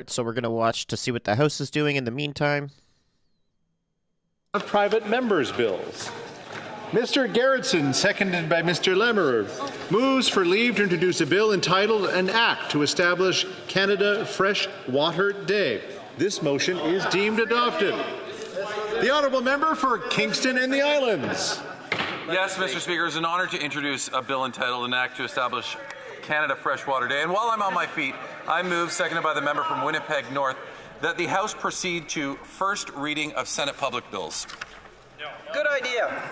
So we're going to watch to see what the House is doing in the meantime. Private members' bills. Mr. Garrettson, seconded by Mr. Lemerer, moves for leave to introduce a bill entitled An Act to Establish Canada Fresh Water Day. This motion is deemed adopted. The honourable member for Kingston and the Islands. Yes, Mr. Speaker, it's an honour to introduce a bill entitled An Act to Establish Canada Freshwater Day. And while I'm on my feet, I move, seconded by the member from Winnipeg North, that the House proceed to first reading of Senate public bills. Good idea.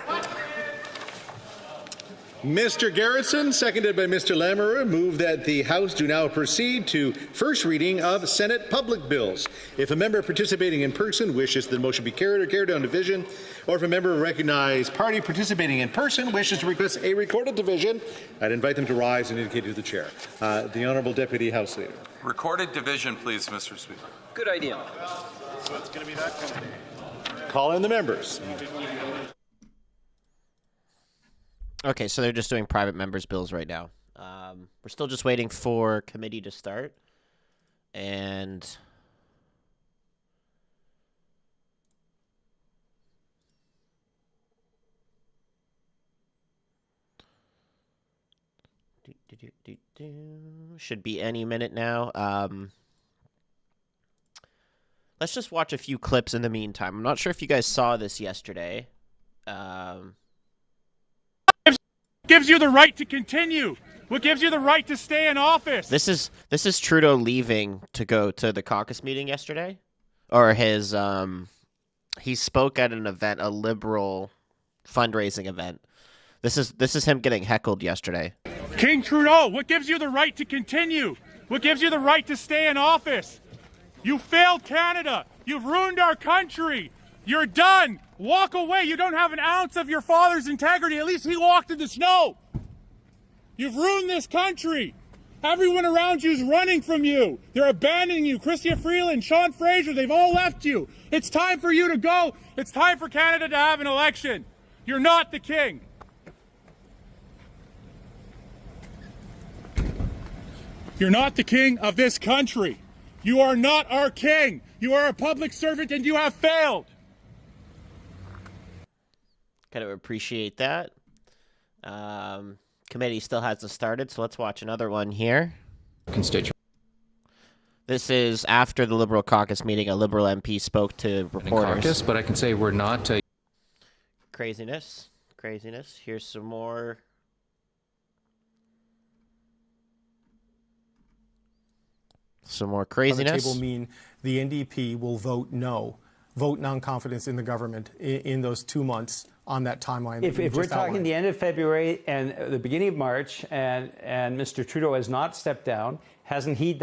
Mr. Garrettson, seconded by Mr. Lamoureux, move that the House do now proceed to first reading of Senate public bills. If a member participating in person wishes that the motion be carried or carried on division, or if a member of a recognized party participating in person wishes to request a recorded division, I'd invite them to rise and indicate to the chair. The Honourable Deputy House Leader. Recorded division, please, Mr. Speaker. Good idea. So it's going to be that kind. Call in the members. Okay, so they're just doing private members' bills right now. We're still just waiting for committee to start. And should be any minute now. Let's just watch a few clips in the meantime. I'm not sure if you guys saw this yesterday. Gives you the right to continue? What gives you the right to stay in office? This is Trudeau leaving to go to the caucus meeting yesterday, or his he spoke at an event, a Liberal fundraising event. This is him getting heckled yesterday. King Trudeau, what gives you the right to continue? What gives you the right to stay in office? You failed Canada. You've ruined our country. You're done. Walk away. You don't have an ounce of your father's integrity. At least he walked in the snow. You've ruined this country. Everyone around you is running from you. They're abandoning you. Chrystia Freeland, Sean Fraser, they've all left you. It's time for you to go. It's time for Canada to have an election. You're not the king. You're not the king of this country. You are not our king. You are a public servant and you have failed. Kind of appreciate that. Committee still hasn't started, so let's watch another one here. This is after the Liberal caucus meeting. A Liberal MP spoke to reporters. Caucus, but I can say we're not. Craziness. Here's some more. Some more craziness. On the table mean the NDP will vote non-confidence in the government in those 2 months on that timeline. If we're talking the end of February and the beginning of March, and Mr. Trudeau has not stepped down, hasn't heeded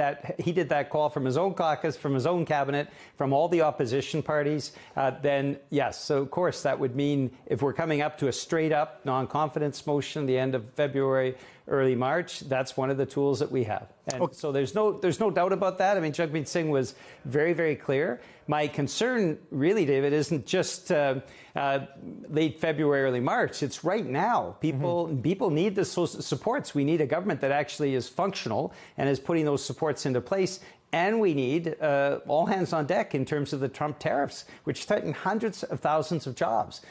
that call from his own caucus, from his own cabinet, from all the opposition parties, then yes. So of course that would mean if we're coming up to a straight-up non-confidence motion the end of February, early March, that's one of the tools that we have. And so there's no doubt about that. I mean, Jagmeet Singh was very, very clear. My concern, really, David, isn't just late February, early March. It's right now. People need the supports. We need a government that actually is functional and is putting those supports into place. And we need all hands on deck in terms of the Trump tariffs, which threaten hundreds of thousands of jobs.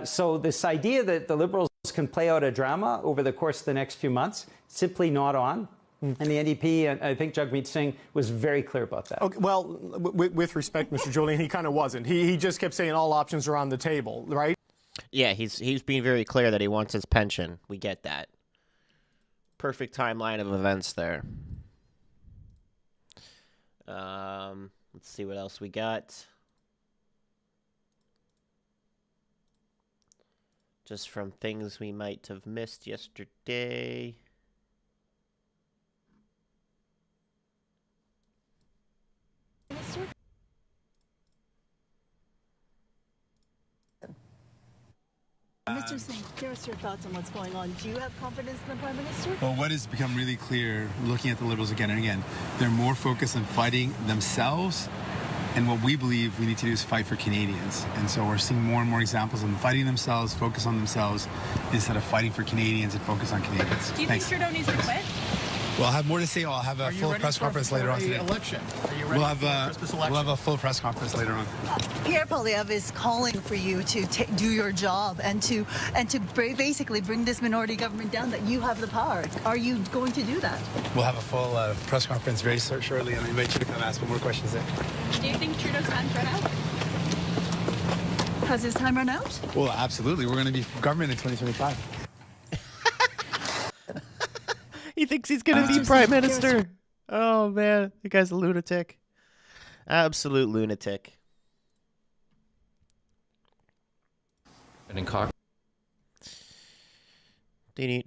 So this idea that the Liberals can play out a drama over the course of the next few months, simply not on. And the NDP, and I think Jagmeet Singh was very clear about that. Okay, well, with respect, Mr. Julian, he kind of wasn't. He just kept saying all options are on the table, right? Yeah, he's being very clear that he wants his pension. We get that. Perfect timeline of events there. Let's see what else we got. Just from things we might have missed yesterday. Mr. Singh, give us your thoughts on what's going on. Do you have confidence in the Prime Minister? Well, what has become really clear, looking at the Liberals again and again, they're more focused on fighting themselves, and what we believe we need to do is fight for Canadians. And so we're seeing more and more examples of them fighting themselves, focus on themselves, instead of fighting for Canadians and focus on Canadians. Do you think Trudeau needs to quit? Well, I'll have more to say. I'll have a full press conference later on today. Election. Are you ready We'll for the Christmas election? have a full press conference later on. Pierre Poilievre is calling for you to do your job and to basically bring this minority government down, that you have the power. Are you going to do that? We'll have a full press conference very shortly, and I invite you to come ask me more questions there. Do you think Trudeau's time's run out? Has his time run out? Well, absolutely. We're going to be government in 2025. He thinks he's going to be prime minister. Oh, man. The guy's a lunatic. Absolute lunatic. Sorry,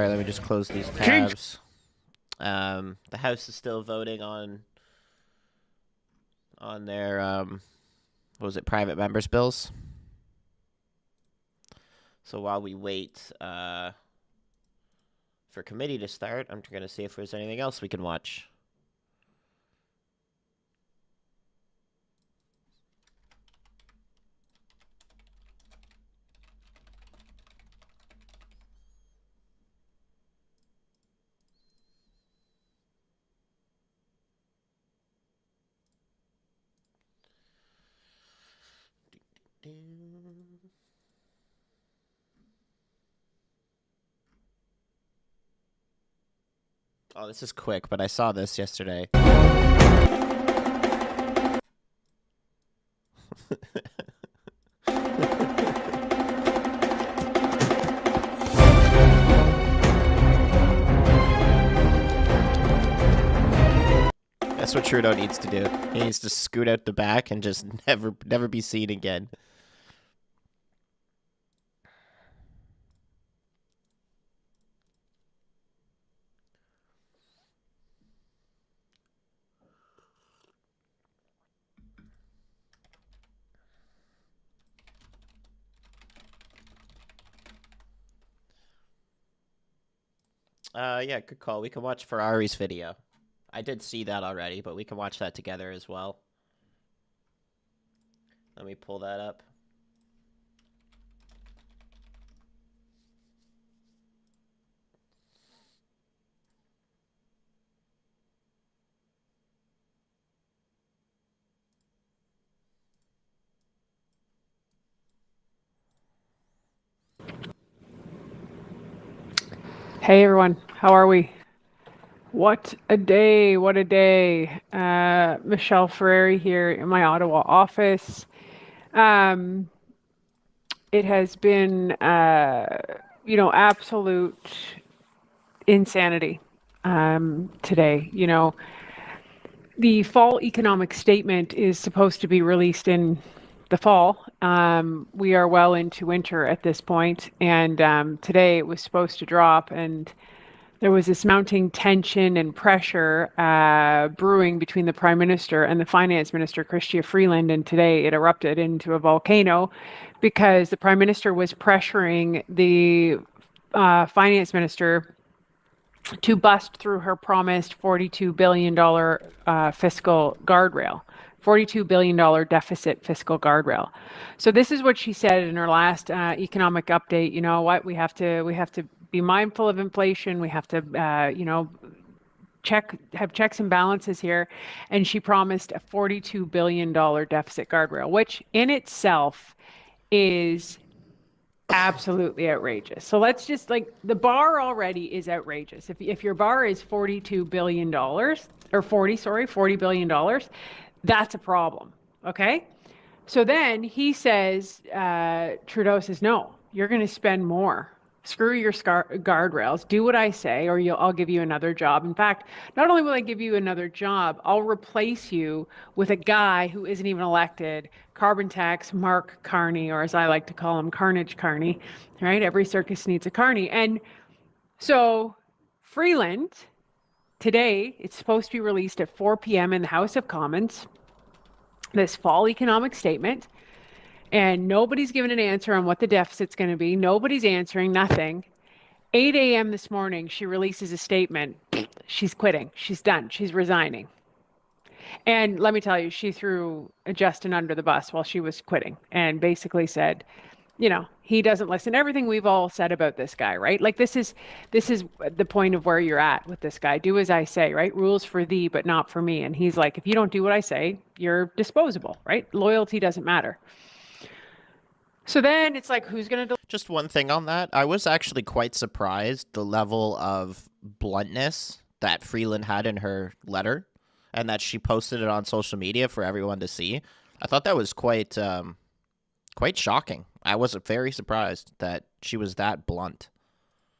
let me just close these tabs. The House is still voting on their, what was it, private members' bills. So while we wait for committee to start, I'm going to see if there's anything else we can watch. Oh, this is quick, but I saw this yesterday. That's what Trudeau needs to do. He needs to scoot out the back and just never be seen again. Yeah, good call. We can watch Ferrari's video. I did see that already, but we can watch that together as well. Let me pull that up. Hey everyone, how are we? What a day, what a day. Michelle Ferrari here in my Ottawa office. It has been, absolute insanity today. The fall economic statement is supposed to be released in the fall. We are well into winter at this point, and today it was supposed to drop, and there was this mounting tension and pressure brewing between the Prime Minister and the Finance Minister, Chrystia Freeland, and today it erupted into a volcano because the Prime Minister was pressuring the Finance Minister to bust through her promised $42 billion fiscal guardrail. $42 billion deficit fiscal guardrail. So this is what she said in her last economic update. You know what? We have to be mindful of inflation. We have to, have checks and balances here. And she promised a $42 billion deficit guardrail, which in itself is absolutely outrageous. So let's just the bar already is outrageous. If your bar is $42 billion or $40 billion, that's a problem. Okay. So then he says, Trudeau says, no, you're going to spend more. Screw your guardrails. Do what I say, or I'll give you another job. In fact, not only will I give you another job, I'll replace you with a guy who isn't even elected, carbon tax Mark Carney, or as I like to call him, Carnage Carney, right? Every circus needs a Carney. And so Freeland, today, it's supposed to be released at 4 p.m. in the House of Commons, this fall economic statement. And nobody's given an answer on what the deficit's going to be. Nobody's answering, nothing. 8 a.m. this morning, she releases a statement. She's quitting. She's done. She's resigning. And let me tell you, she threw Justin under the bus while she was quitting and basically said, he doesn't listen. Everything we've all said about this guy, right? Like this is the point of where you're at with this guy. Do as I say, right? Rules for thee, but not for me. And he's like, if you don't do what I say, you're disposable, right? Loyalty doesn't matter. So then it's like, who's going to... Just one thing on that. I was actually quite surprised the level of bluntness that Freeland had in her letter and that she posted it on social media for everyone to see. I thought that was quite shocking. I was very surprised that she was that blunt.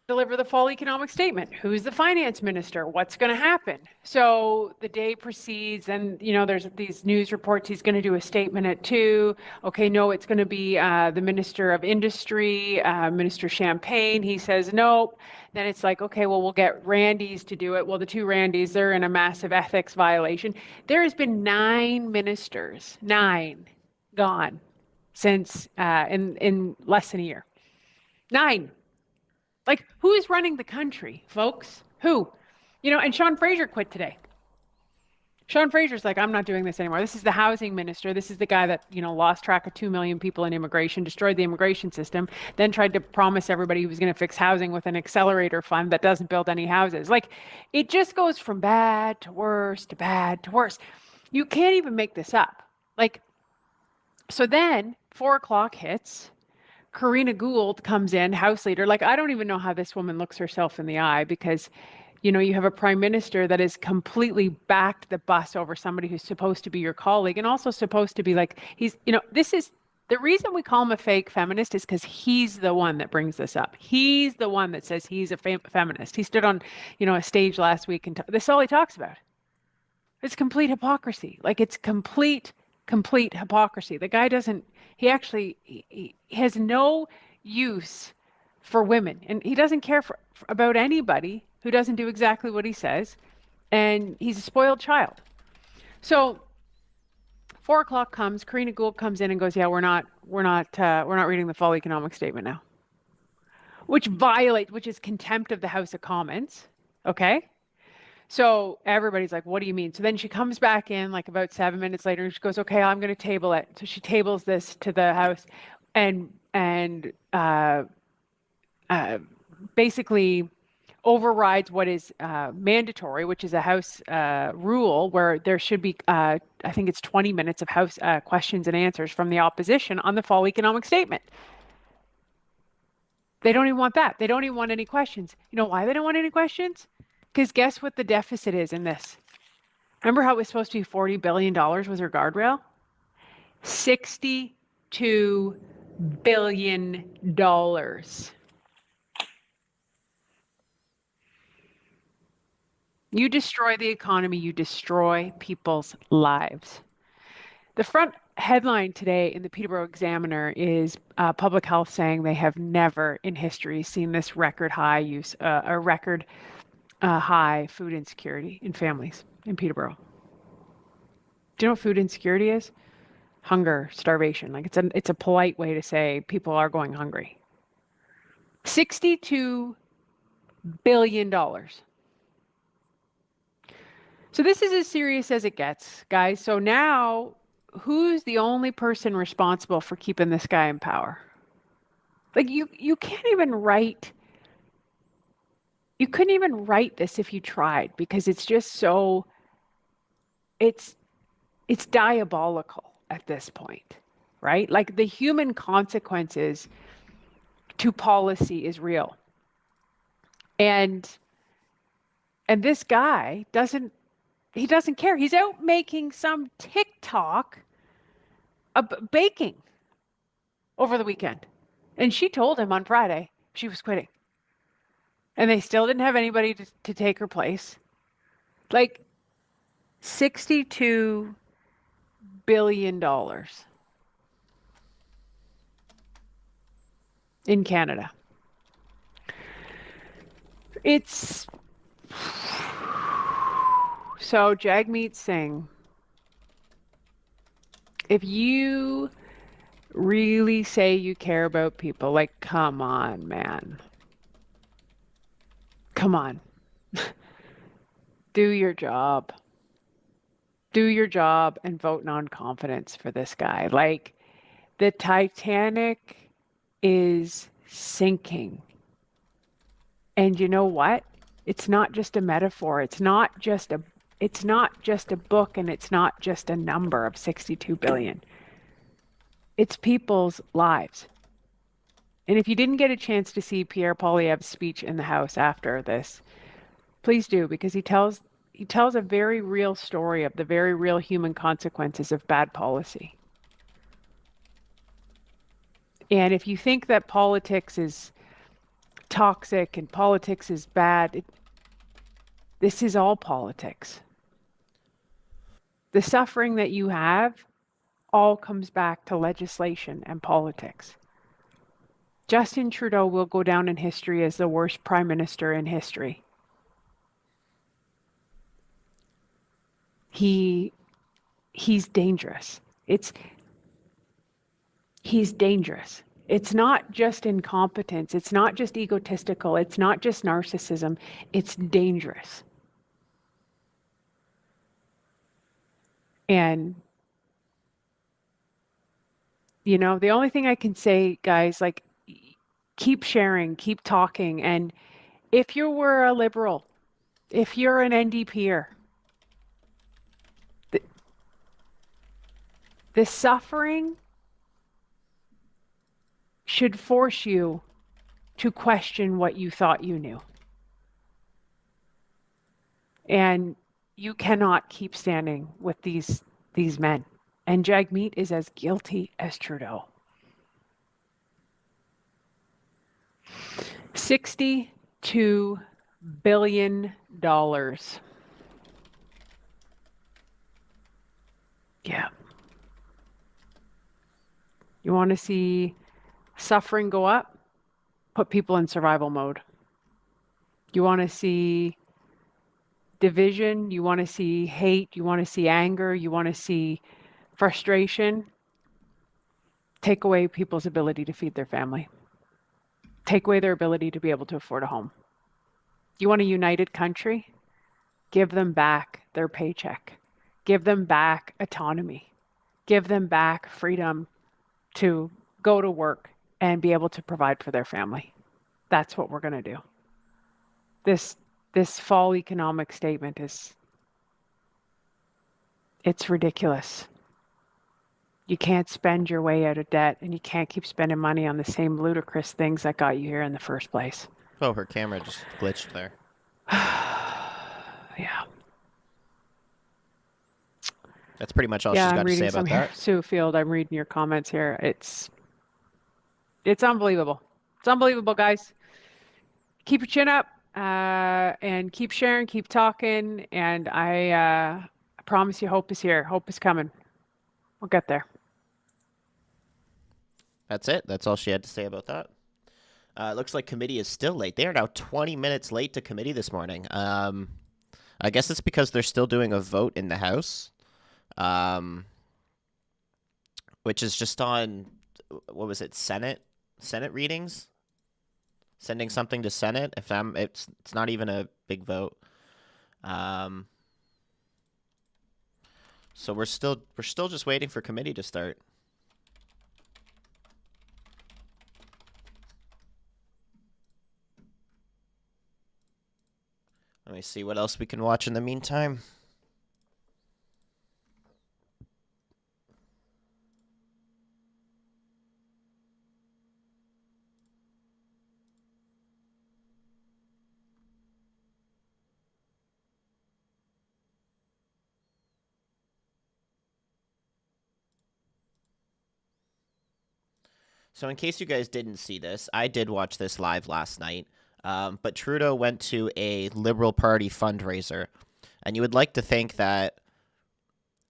Deliver the fall economic statement. Who's the finance minister? What's going to happen? So the day proceeds, and there's these news reports. He's going to do a statement at 2. Okay, no, it's going to be the Minister of Industry, Minister Champagne. He says nope. Then it's like, okay, well, we'll get Randy's to do it. Well, the 2 Randys, they're in a massive ethics violation. There has been 9 ministers, 9 gone since in less than a year. 9. Like, who is running the country, folks? Who? And Sean Fraser quit today. Sean Fraser's like, I'm not doing this anymore. This is the housing minister. This is the guy that, lost track of 2 million people in immigration, destroyed the immigration system, then tried to promise everybody he was going to fix housing with an accelerator fund that doesn't build any houses. Like, it just goes from bad to worse to bad to worse. You can't even make this up. Like, so then 4 o'clock hits. Karina Gould comes in, House Leader. Like, I don't even know how this woman looks herself in the eye because, you have a prime minister that has completely backed the bus over somebody who's supposed to be your colleague and also supposed to be like, this is the reason we call him a fake feminist is because he's the one that brings this up. He's the one that says he's a feminist. He stood on, a stage last week and this is all he talks about. It's complete hypocrisy. Like, it's complete hypocrisy. The guy doesn't, he has no use for women and he doesn't care about anybody who doesn't do exactly what he says. And he's a spoiled child. So 4 o'clock comes, Karina Gould comes in and goes, yeah, we're not reading the fall economic statement now, which is contempt of the House of Commons. Okay. So everybody's like, what do you mean? So then she comes back in like about 7 minutes later and she goes, okay, I'm going to table it. So she tables this to the House and basically overrides what is mandatory, which is a House rule where there should be, I think it's 20 minutes of House questions and answers from the opposition on the fall economic statement. They don't even want that. They don't even want any questions. You know why they don't want any questions? Because guess what the deficit is in this? Remember how it was supposed to be $40 billion was her guardrail? $62 billion. You destroy the economy, you destroy people's lives. The front headline today in the Peterborough Examiner is Public Health saying they have never in history seen this record high high food insecurity in families in Peterborough. Do you know what food insecurity is? Hunger, starvation. Like it's a polite way to say people are going hungry. $62 billion. So this is as serious as it gets, guys. So now, who's the only person responsible for keeping this guy in power? Like you can't even write. You couldn't even write this if you tried because it's just so. It's diabolical at this point, right? Like the human consequences to policy is real, and this guy doesn't. He doesn't care. He's out making some TikTok baking over the weekend. And she told him on Friday she was quitting. And they still didn't have anybody to take her place. Like $62 billion in Canada. It's... So Jagmeet Singh, if you really say you care about people, like, come on, man. Come on. Do your job. Do your job and vote non-confidence for this guy. Like, the Titanic is sinking. And you know what? It's not just a metaphor. It's not just a book, and it's not just a number of 62 billion. It's people's lives. And if you didn't get a chance to see Pierre Poilievre's speech in the House after this, please do, because he tells a very real story of the very real human consequences of bad policy. And if you think that politics is toxic and politics is bad, this is all politics. The suffering that you have all comes back to legislation and politics. Justin Trudeau will go down in history as the worst prime minister in history. He's dangerous. He's dangerous. It's not just incompetence. It's not just egotistical. It's not just narcissism. It's dangerous. And, you know, the only thing I can say, guys, like, keep sharing, keep talking. And if you were a Liberal, if you're an NDPer, the suffering should force you to question what you thought you knew. And you cannot keep standing with these men. And Jagmeet is as guilty as Trudeau. $62 billion. Yeah. You want to see suffering go up? Put people in survival mode. You want to see division? You want to see hate? You want to see anger? You want to see frustration? Take away people's ability to feed their family. Take away their ability to be able to afford a home. You want a united country? Give them back their paycheck. Give them back autonomy. Give them back freedom to go to work and be able to provide for their family. That's what we're going to do. This fall economic statement it's ridiculous. You can't spend your way out of debt, and you can't keep spending money on the same ludicrous things that got you here in the first place. Oh, her camera just glitched there. Yeah. That's pretty much all she's got to say about that. Sue Field, I'm reading your comments here. It's unbelievable. It's unbelievable, guys. Keep your chin up and keep sharing, keep talking. And I promise you hope is here. Hope is coming. We'll get there. That's it. That's all she had to say about that. It looks like committee is still late. They are now 20 minutes late to committee this morning. I guess it's because they're still doing a vote in the House, which is just on, what was it, Senate readings? Sending something to Senate. It's not even a big vote. So we're still just waiting for committee to start. Let me see what else we can watch in the meantime. So in case you guys didn't see this, I did watch this live last night. But Trudeau went to a Liberal Party fundraiser, and you would like to think that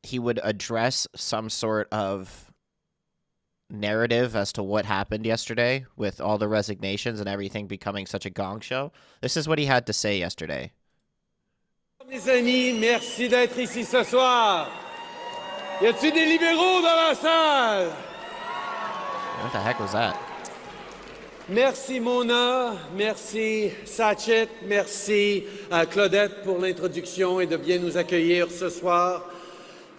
he would address some sort of narrative as to what happened yesterday with all the resignations and everything becoming such a gong show. This is what he had to say yesterday. Mes amis, merci d'être ici ce soir. Y a-t-il des libéraux dans la salle? What the heck was that? Merci Mona, merci Sachet, merci Claudette pour l'introduction et de bien nous accueillir ce soir.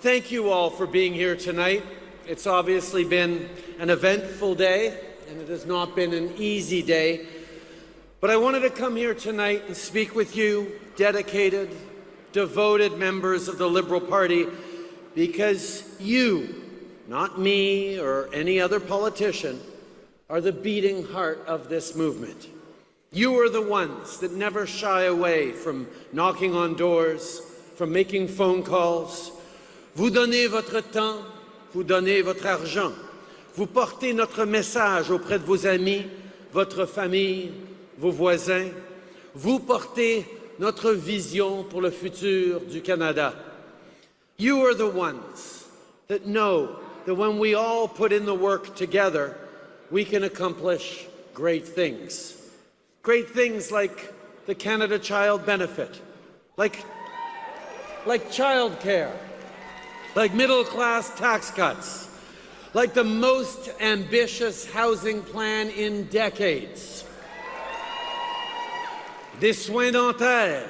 Thank you all for being here tonight. It's obviously been an eventful day and it has not been an easy day. But I wanted to come here tonight and speak with you, dedicated, devoted members of the Liberal Party, because you, not me or any other politician, are the beating heart of this movement. You are the ones that never shy away from knocking on doors, from making phone calls. Vous donnez votre temps, vous donnez votre argent. Vous portez notre message auprès de vos amis, votre famille, vos voisins. Vous portez notre vision pour le futur du Canada. You are the ones that know that when we all put in the work together, we can accomplish great things. Great things like the Canada Child Benefit, like childcare, like middle-class tax cuts, like the most ambitious housing plan in decades. Des soins dentaires,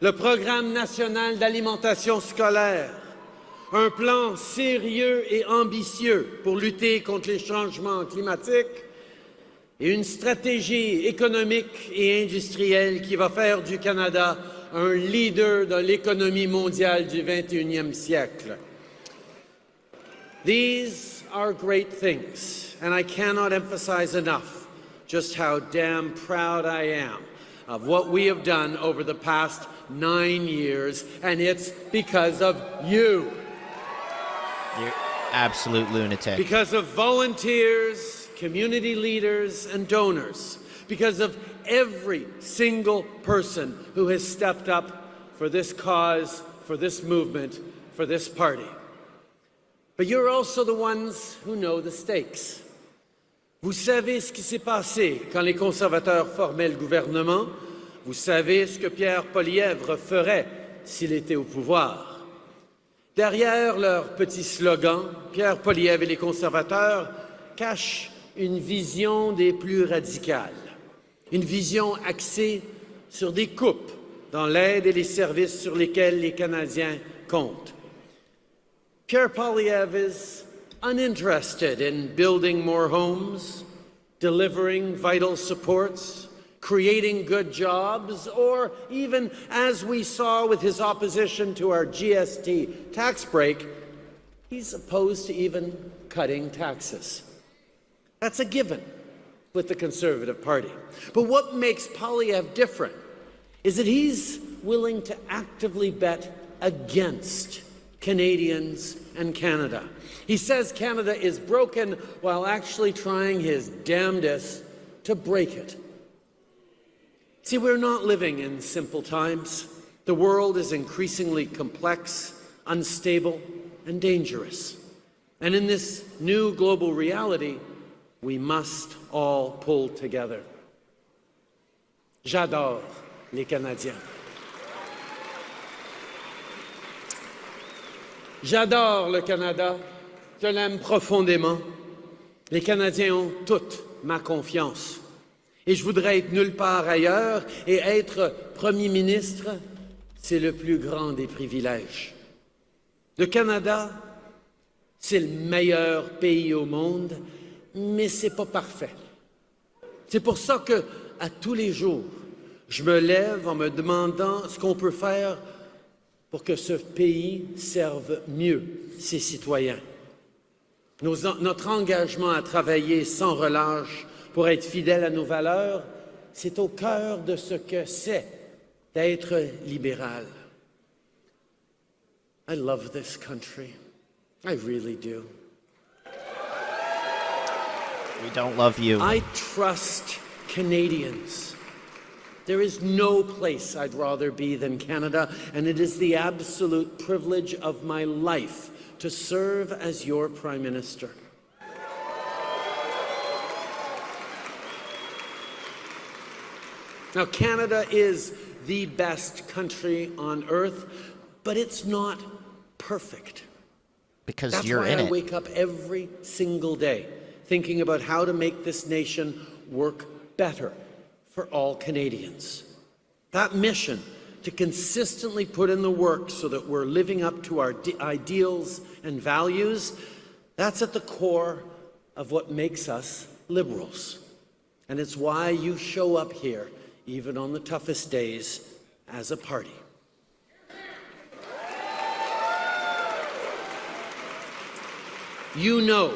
le programme national d'alimentation scolaire, un plan sérieux et ambitieux pour lutter contre les changements climatiques et une stratégie économique et industrielle qui va faire du Canada un leader dans l'économie mondiale du 21e siècle. These are great things, and I cannot emphasize enough just how damn proud I am of what we have done over the past 9 years, and it's because of you. You absolute lunatic. Because of volunteers, community leaders, and donors. Because of every single person who has stepped up for this cause, for this movement, for this party. But you're also the ones who know the stakes. Vous savez ce qui s'est passé quand les conservateurs formaient le gouvernement. Vous savez ce que Pierre Poilievre ferait s'il était au pouvoir. Derrière leur petit slogan, Pierre Poilievre et les conservateurs cachent une vision des plus radicales. Une vision axée sur des coupes dans l'aide et les services sur lesquels les Canadiens comptent. Pierre Poilievre is uninterested in building more homes, delivering vital supports, creating good jobs, or even, as we saw with his opposition to our GST tax break, he's opposed to even cutting taxes. That's a given with the Conservative Party. But what makes Poilievre different is that he's willing to actively bet against Canadians and Canada. He says Canada is broken while actually trying his damnedest to break it. See, we're not living in simple times. The world is increasingly complex, unstable, and dangerous. And in this new global reality, we must all pull together. J'adore les Canadiens. J'adore le Canada. Je l'aime profondément. Les Canadiens ont toute ma confiance. Et je voudrais être nulle part ailleurs, et être Premier ministre, c'est le plus grand des privilèges. Le Canada, c'est le meilleur pays au monde, mais c'est pas parfait. C'est pour ça que, à tous les jours, je me lève en me demandant ce qu'on peut faire pour que ce pays serve mieux ses citoyens. Notre engagement à travailler sans relâche pour être fidèle à nos valeurs, c'est au cœur de ce que c'est d'être libéral. I love this country. I really do. We don't love you. I trust Canadians. There is no place I'd rather be than Canada, and it is the absolute privilege of my life to serve as your Prime Minister. Now, Canada is the best country on earth, but it's not perfect. Because you're in it. That's why I wake up every single day thinking about how to make this nation work better for all Canadians. That mission to consistently put in the work so that we're living up to our ideals and values, that's at the core of what makes us Liberals. And it's why you show up here, even on the toughest days, as a party. You know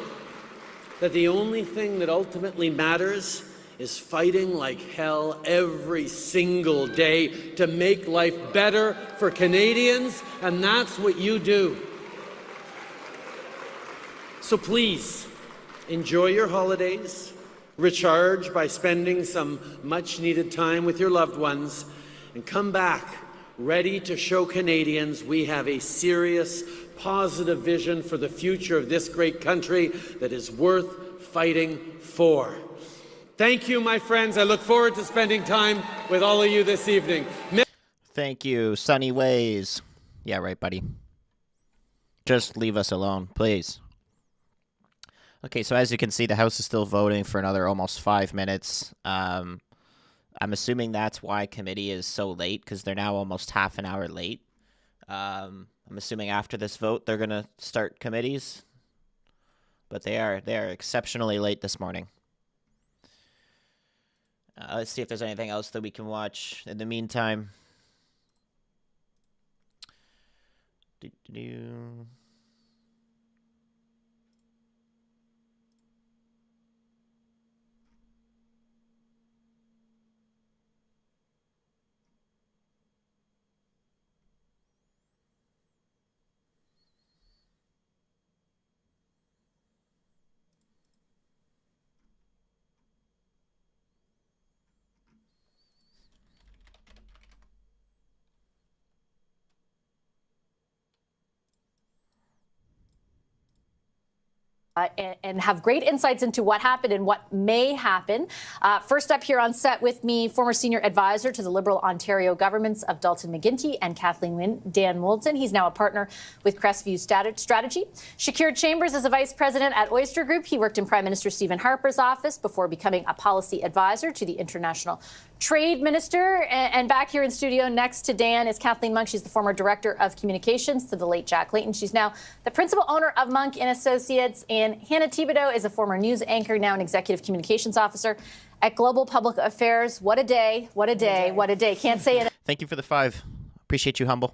that the only thing that ultimately matters is fighting like hell every single day to make life better for Canadians, and that's what you do. So please, enjoy your holidays, recharge by spending some much-needed time with your loved ones, and come back ready to show Canadians we have a serious, positive vision for the future of this great country that is worth fighting for. Thank you, my friends. I look forward to spending time with all of you this evening. Thank you, Sunny Ways. Yeah, right, buddy. Just leave us alone, please. Okay, so as you can see, the House is still voting for another almost 5 minutes. I'm assuming that's why committee is so late, because they're now almost half an hour late. I'm assuming after this vote, they're going to start committees. But they are exceptionally late this morning. Let's see if there's anything else that we can watch in the meantime. And have great insights into what happened and what may happen. First up here on set with me, former senior advisor to the Liberal Ontario governments of Dalton McGuinty and Kathleen Wynne, Dan Moulton. He's now a partner with Crestview Strategy. Shakir Chambers is a vice president at Oyster Group. He worked in Prime Minister Stephen Harper's office before becoming a policy advisor to the International Trade Minister. And back here in studio next to Dan is Kathleen Monk. She's the former director of communications to the late Jack Layton. She's now the principal owner of Monk & Associates. And Hannah Thibodeau is a former news anchor, now an executive communications officer at Global Public Affairs. What a day, what a day, what a day. Can't say it. Thank you for the 5. Appreciate you, Humble.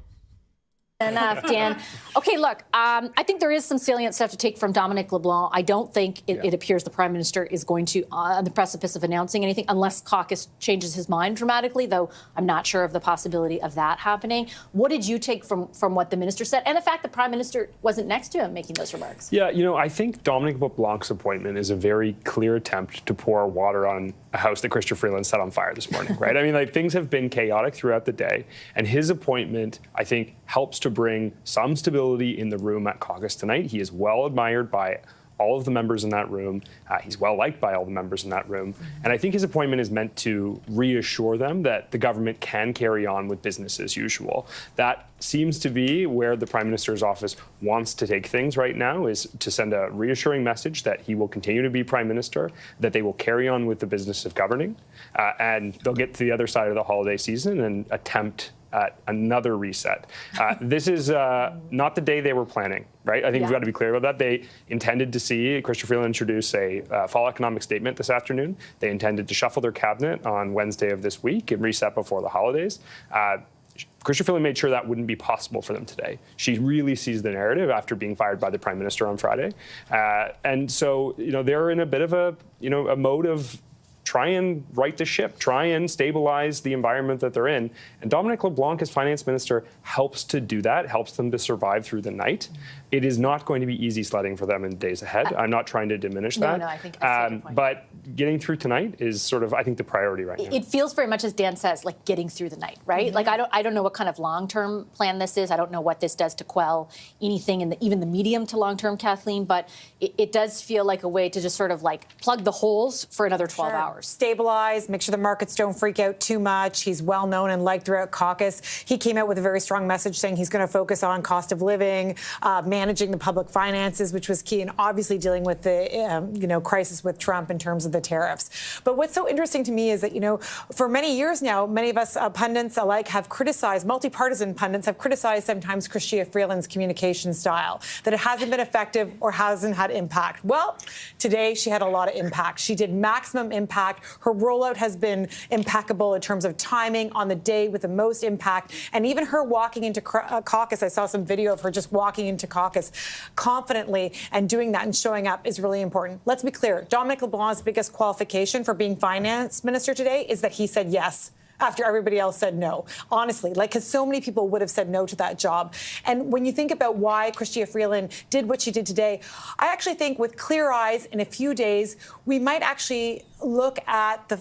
Enough, Dan. Okay, look, I think there is some salient stuff to take from Dominic LeBlanc. I don't think it appears the Prime Minister is going to, on the precipice of announcing anything, unless caucus changes his mind dramatically, though I'm not sure of the possibility of that happening. What did you take from what the Minister said, and the fact the Prime Minister wasn't next to him making those remarks? Yeah, I think Dominic LeBlanc's appointment is a very clear attempt to pour water on a house that Chrystia Freeland set on fire this morning, right? I mean, things have been chaotic throughout the day, and his appointment, I think, helps to bring some stability in the room at caucus tonight. He is well admired by all of the members in that room. He's well liked by all the members in that room. And I think his appointment is meant to reassure them that the government can carry on with business as usual. That seems to be where the Prime Minister's office wants to take things right now, is to send a reassuring message that he will continue to be Prime Minister, that they will carry on with the business of governing, and they'll get to the other side of the holiday season and attempt at another reset. This is not the day they were planning, right? I think we've got to be clear about that. They intended to see Chrystia Freeland introduce a fall economic statement this afternoon. They intended to shuffle their cabinet on Wednesday of this week and reset before the holidays. Chrystia Freeland made sure that wouldn't be possible for them today. She really sees the narrative after being fired by the Prime Minister on Friday. And so, they're in a bit of a mode of try and right the ship, try and stabilize the environment that they're in. And Dominic LeBlanc, as finance minister, helps to do that, helps them to survive through the night. It is not going to be easy sledding for them in the days ahead. I'm not trying to diminish that. No, I think that's a good point. But getting through tonight is sort of, I think, the priority right now. It feels very much, as Dan says, like getting through the night, right? Mm-hmm. Like, I don't know what kind of long-term plan this is. I don't know what this does to quell anything in even the medium to long-term, Kathleen, but it does feel like a way to just sort of like plug the holes for another 12 hours. Stabilize, make sure the markets don't freak out too much. He's well known and liked throughout caucus. He came out with a very strong message saying he's going to focus on cost of living, managing the public finances, which was key, and obviously dealing with the crisis with Trump in terms of the tariffs. But what's so interesting to me is that, for many years now, many of us pundits alike have criticized, multi-partisan pundits have criticized sometimes Chrystia Freeland's communication style, that it hasn't been effective or hasn't had impact. Well, today she had a lot of impact. She did maximum impact. Her rollout has been impeccable in terms of timing on the day with the most impact. And even her walking into caucus, I saw some video of her just walking into caucus confidently and doing that and showing up is really important. Let's be clear. Dominic LeBlanc's biggest qualification for being finance minister today is that he said yes after everybody else said no. Honestly, because so many people would have said no to that job. And when you think about why Chrystia Freeland did what she did today, I actually think with clear eyes in a few days, we might actually look at the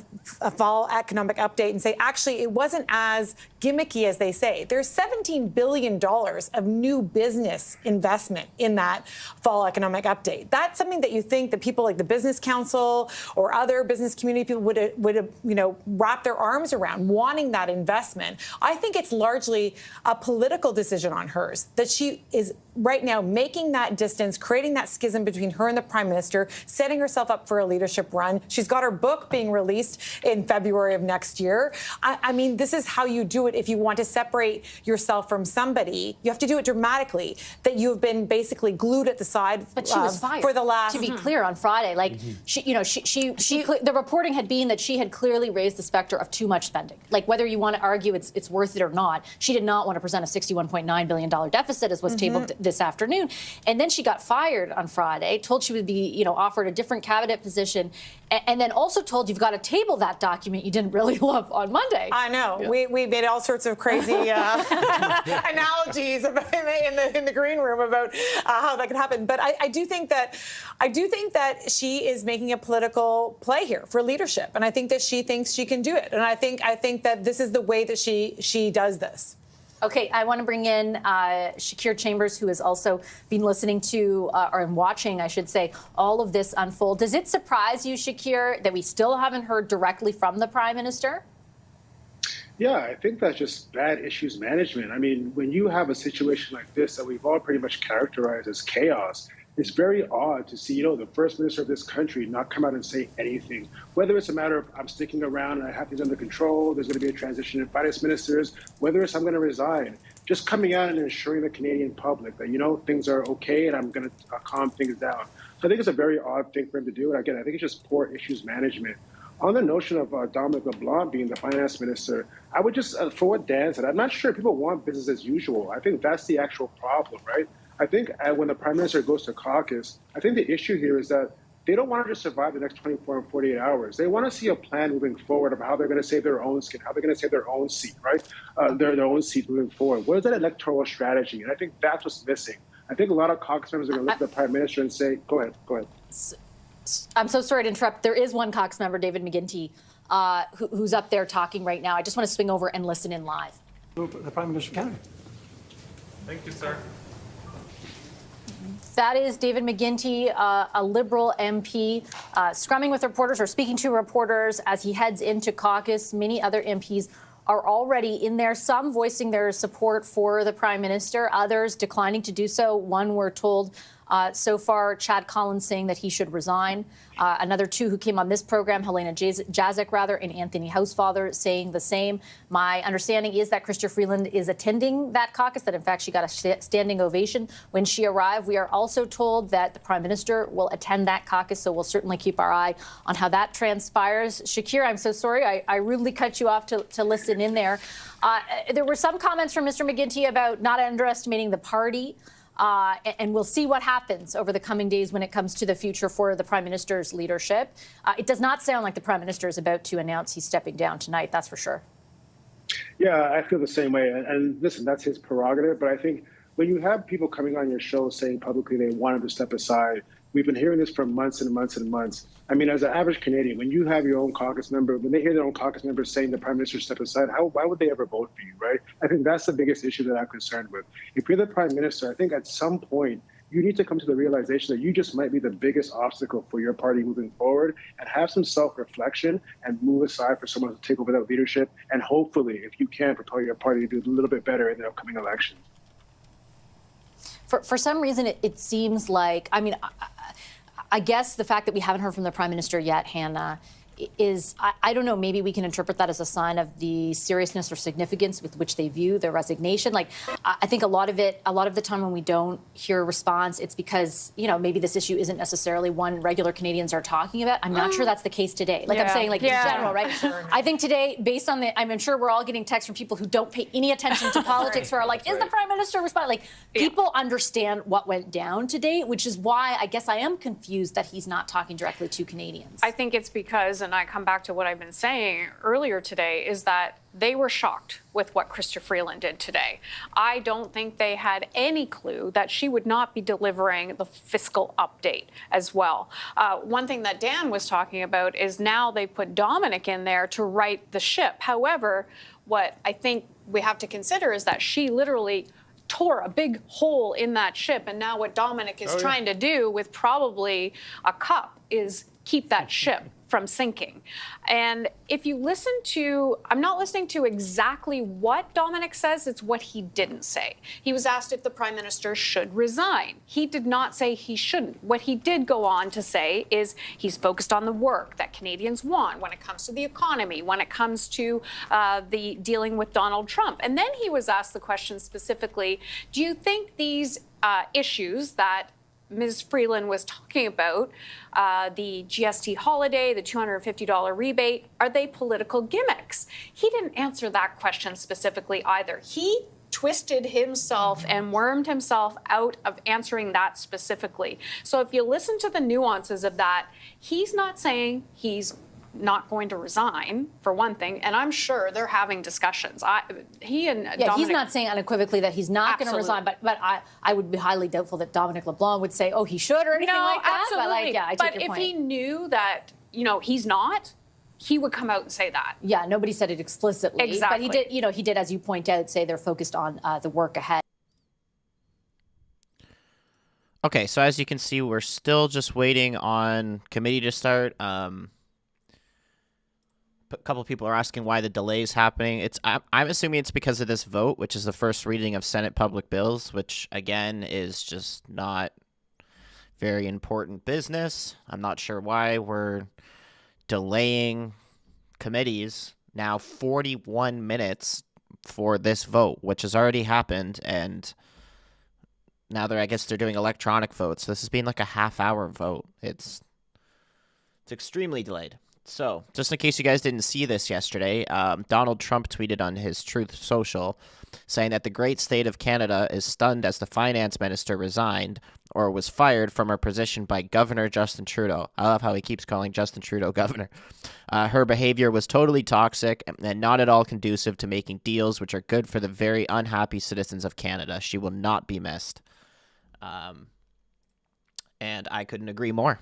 fall economic update and say, actually, it wasn't as gimmicky as they say. There's $17 billion of new business investment in that fall economic update. That's something that you think that people like the Business Council or other business community people would wrap their arms around, wanting that investment. I think it's largely a political decision on hers, that she is right now making that distance, creating that schism between her and the Prime Minister, setting herself up for a leadership run. She's got her book being released in February of next year. I mean, this is how you do it if you want to separate yourself from somebody. You have to do it dramatically, that you have been basically glued at the side but she was fired, for the last... To be clear, on Friday, the reporting had been that she had clearly raised the specter of too much spending. Like, whether you want to argue it's worth it or not, she did not want to present a $61.9 billion deficit as was tabled this afternoon. And then she got fired on Friday, told she would be, offered a different cabinet position, and then also told you've got to table that document you didn't really love on Monday. I know. Yeah. We made all sorts of crazy analogies in the green room about how that could happen. But I do think that she is making a political play here for leadership, and I think that she thinks she can do it. And I think that this is the way that she does this. Okay, I want to bring in Shakir Chambers, who has also been listening to, or watching, I should say, all of this unfold. Does it surprise you, Shakir, that we still haven't heard directly from the Prime Minister? Yeah, I think that's just bad issues management. I mean, when you have a situation like this that we've all pretty much characterized as chaos, it's very odd to see, the First Minister of this country not come out and say anything. Whether it's a matter of I'm sticking around and I have things under control, there's going to be a transition in finance ministers, whether it's I'm going to resign, just coming out and assuring the Canadian public that, things are okay and I'm going to calm things down. So I think it's a very odd thing for him to do. And again, I think it's just poor issues management. On the notion of Dominic LeBlanc being the finance minister, I would just, for what Dan said, I'm not sure people want business as usual. I think that's the actual problem, right? I think when the Prime Minister goes to caucus, I think the issue here is that they don't want to just survive the next 24 and 48 hours. They want to see a plan moving forward of how they're going to save their own skin, how they're going to save their own seat, right? Their own seat moving forward. What is that electoral strategy? And I think that's what's missing. I think a lot of caucus members are going to look at the Prime Minister and say, go ahead. I'm so sorry to interrupt. There is one caucus member, David McGuinty, who's up there talking right now. I just want to swing over and listen in live. The Prime Minister of Canada. Thank you, sir. That is David McGuinty, a Liberal MP, scrumming with reporters or speaking to reporters as he heads into caucus. Many other MPs are already in there, some voicing their support for the Prime Minister, others declining to do so. One, we're told, so far, Chad Collins saying that he should resign. Another two who came on this program, Helena Jazik, and Anthony Housefather, saying the same. My understanding is that Chrystia Freeland is attending that caucus, that in fact she got a standing ovation when she arrived. We are also told that the Prime Minister will attend that caucus, so we'll certainly keep our eye on how that transpires. Shakir, I'm so sorry. I rudely cut you off to listen in there. There were some comments from Mr. McGuinty about not underestimating the party. And we'll see what happens over the coming days when it comes to the future for the Prime Minister's leadership. It does not sound like the Prime Minister is about to announce he's stepping down tonight, that's for sure. Yeah, I feel the same way. And listen, that's his prerogative. But I think when you have people coming on your show saying publicly they want him to step aside, we've been hearing this for months and months and months. I mean, as an average Canadian, when you have your own caucus member, when they hear their own caucus member saying the Prime Minister step aside, why would they ever vote for you, right? I think that's the biggest issue that I'm concerned with. If you're the Prime Minister, I think at some point you need to come to the realization that you just might be the biggest obstacle for your party moving forward, and have some self-reflection and move aside for someone to take over that leadership. And hopefully, if you can, propel your party to do a little bit better in the upcoming election. For some reason, it seems like, I mean, I guess the fact that we haven't heard from the Prime Minister yet, Hannah, is, I don't know, maybe we can interpret that as a sign of the seriousness or significance with which they view their resignation. Like, I think a lot of the time when we don't hear a response, it's because, you know, maybe this issue isn't necessarily one regular Canadians are talking about. I'm not sure that's the case today. Like I'm saying, like in general, right? Sure. I think today, based on I'm sure we're all getting texts from people who don't pay any attention to politics, who are like, is the Prime Minister responding? Like, people understand what went down today, which is why I guess I am confused that he's not talking directly to Canadians. I think it's because, and I come back to what I've been saying earlier today, is that they were shocked with what Chrystia Freeland did today. I don't think they had any clue that she would not be delivering the fiscal update as well. One thing that Dan was talking about is now they put Dominic in there to right the ship. However, what I think we have to consider is that she literally tore a big hole in that ship, and now what Dominic is trying to do with probably a cup is keep that ship from sinking. And if you listen to, I'm not listening to exactly what Dominic says, it's what he didn't say. He was asked if the Prime Minister should resign. He did not say he shouldn't. What he did go on to say is he's focused on the work that Canadians want when it comes to the economy, when it comes to the dealing with Donald Trump. And then he was asked the question specifically, do you think these issues that Ms. Freeland was talking about, the GST holiday, the $250 rebate, are they political gimmicks? He didn't answer that question specifically either. He twisted himself and wormed himself out of answering that specifically. So if you listen to the nuances of that, he's not saying he's not going to resign, for one thing, and I'm sure they're having discussions. He and Dominic, he's not saying unequivocally that he's not going to resign, but I would be highly doubtful that Dominic LeBlanc would say, oh, he should or anything like that. Absolutely. But, I take your if point. he knew that, you know, he's not, he would come out and say that. Yeah, nobody said it explicitly. Exactly. But he did, you know, he did, as you point out, say they're focused on the work ahead. Okay, so as you can see, we're still just waiting on committee to start. A couple people are asking why the delay is happening. I'm assuming it's because of this vote, which is the first reading of Senate public bills, which, again, is just not very important business. I'm not sure why we're delaying committees now 41 minutes for this vote, which has already happened, and now I guess they're doing electronic votes. This has been like a half-hour vote. It's extremely delayed. So, just in case you guys didn't see this yesterday, Donald Trump tweeted on his Truth Social saying that the great state of Canada is stunned as the finance minister resigned or was fired from her position by Governor Justin Trudeau. I love how he keeps calling Justin Trudeau governor. Her behavior was totally toxic and not at all conducive to making deals which are good for the very unhappy citizens of Canada. She will not be missed. And I couldn't agree more.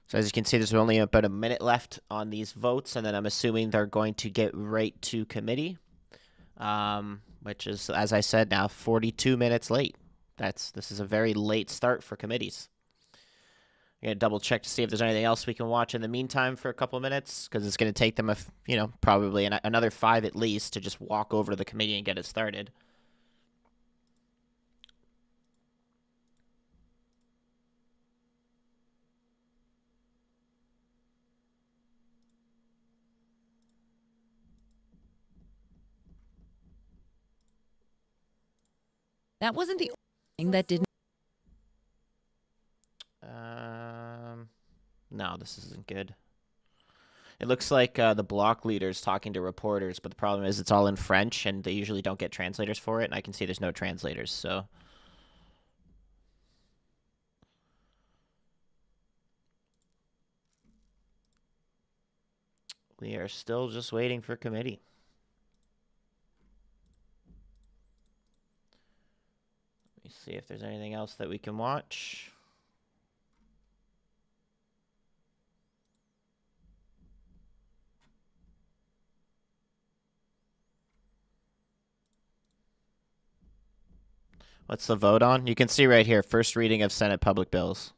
So as you can see, there's only about a minute left on these votes, and then I'm assuming they're going to get right to committee, which is, as I said, now 42 minutes late. This is a very late start for committees. I'm going to double check to see if there's anything else we can watch in the meantime for a couple of minutes, because it's going to take them, probably another 5 at least to just walk over to the committee and get it started. That wasn't the only thing that didn't. No, this isn't good. It looks like the block leader's talking to reporters, but the problem is it's all in French, and they usually don't get translators for it, and I can see there's no translators, so... We are still just waiting for committee. Let me see if there's anything else that we can watch. What's the vote on? You can see right here, first reading of Senate public bills.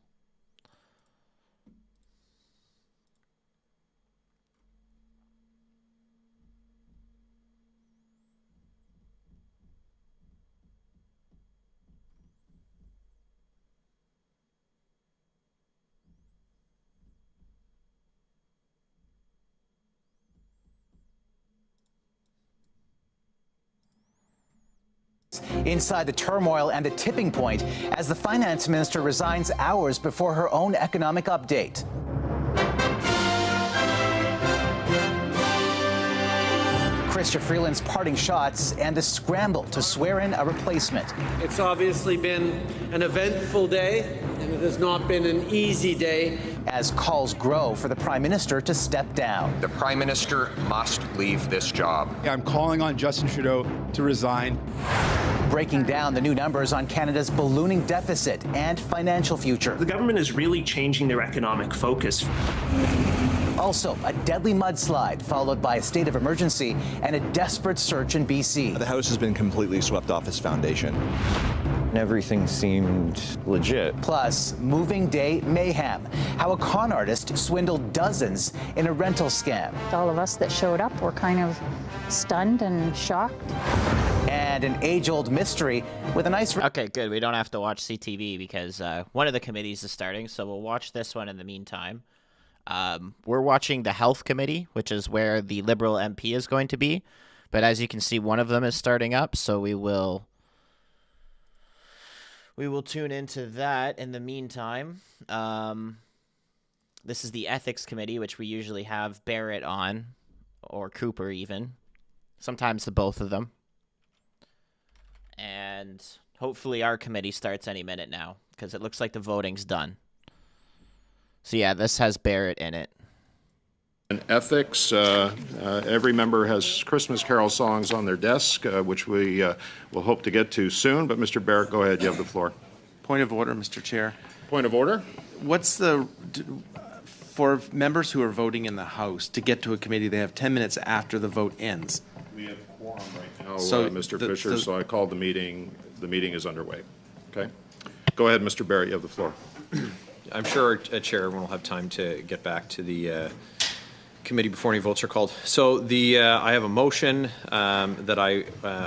inside the turmoil and the tipping point as the finance minister resigns hours before her own economic update. Chrystia Freeland's parting shots and the scramble to swear in a replacement. It's obviously been an eventful day, and it has not been an easy day. As calls grow for the Prime Minister to step down. The Prime Minister must leave this job. I'm calling on Justin Trudeau to resign. Breaking down the new numbers on Canada's ballooning deficit and financial future. The government is really changing their economic focus. Also, a deadly mudslide followed by a state of emergency and a desperate search in BC. The House has been completely swept off its foundation. Everything seemed legit. Plus, moving day mayhem. How a con artist swindled dozens in a rental scam. All of us that showed up were kind of stunned and shocked. And an age-old mystery with a nice... Okay, good. We don't have to watch CTV because one of the committees is starting, so we'll watch this one in the meantime. We're watching the Health Committee, which is where the Liberal MP is going to be. But as you can see, one of them is starting up, so we will tune into that in the meantime. This is the Ethics Committee, which we usually have Barrett on, or Cooper even. Sometimes the both of them. And hopefully our committee starts any minute now, because it looks like the voting's done. So yeah, this has Barrett in it. In ethics, every member has Christmas Carol songs on their desk, which we will hope to get to soon. But Mr. Barrett, go ahead. You have the floor. Point of order, Mr. Chair. Point of order? What's for members who are voting in the House to get to a committee, they have 10 minutes after the vote ends. We have quorum right now, So Mr. Fisher, so I called the meeting. The meeting is underway. Okay? Go ahead, Mr. Barrett. You have the floor. I'm sure, Chair, everyone will have time to get back to the committee before any votes are called. So I have a motion that I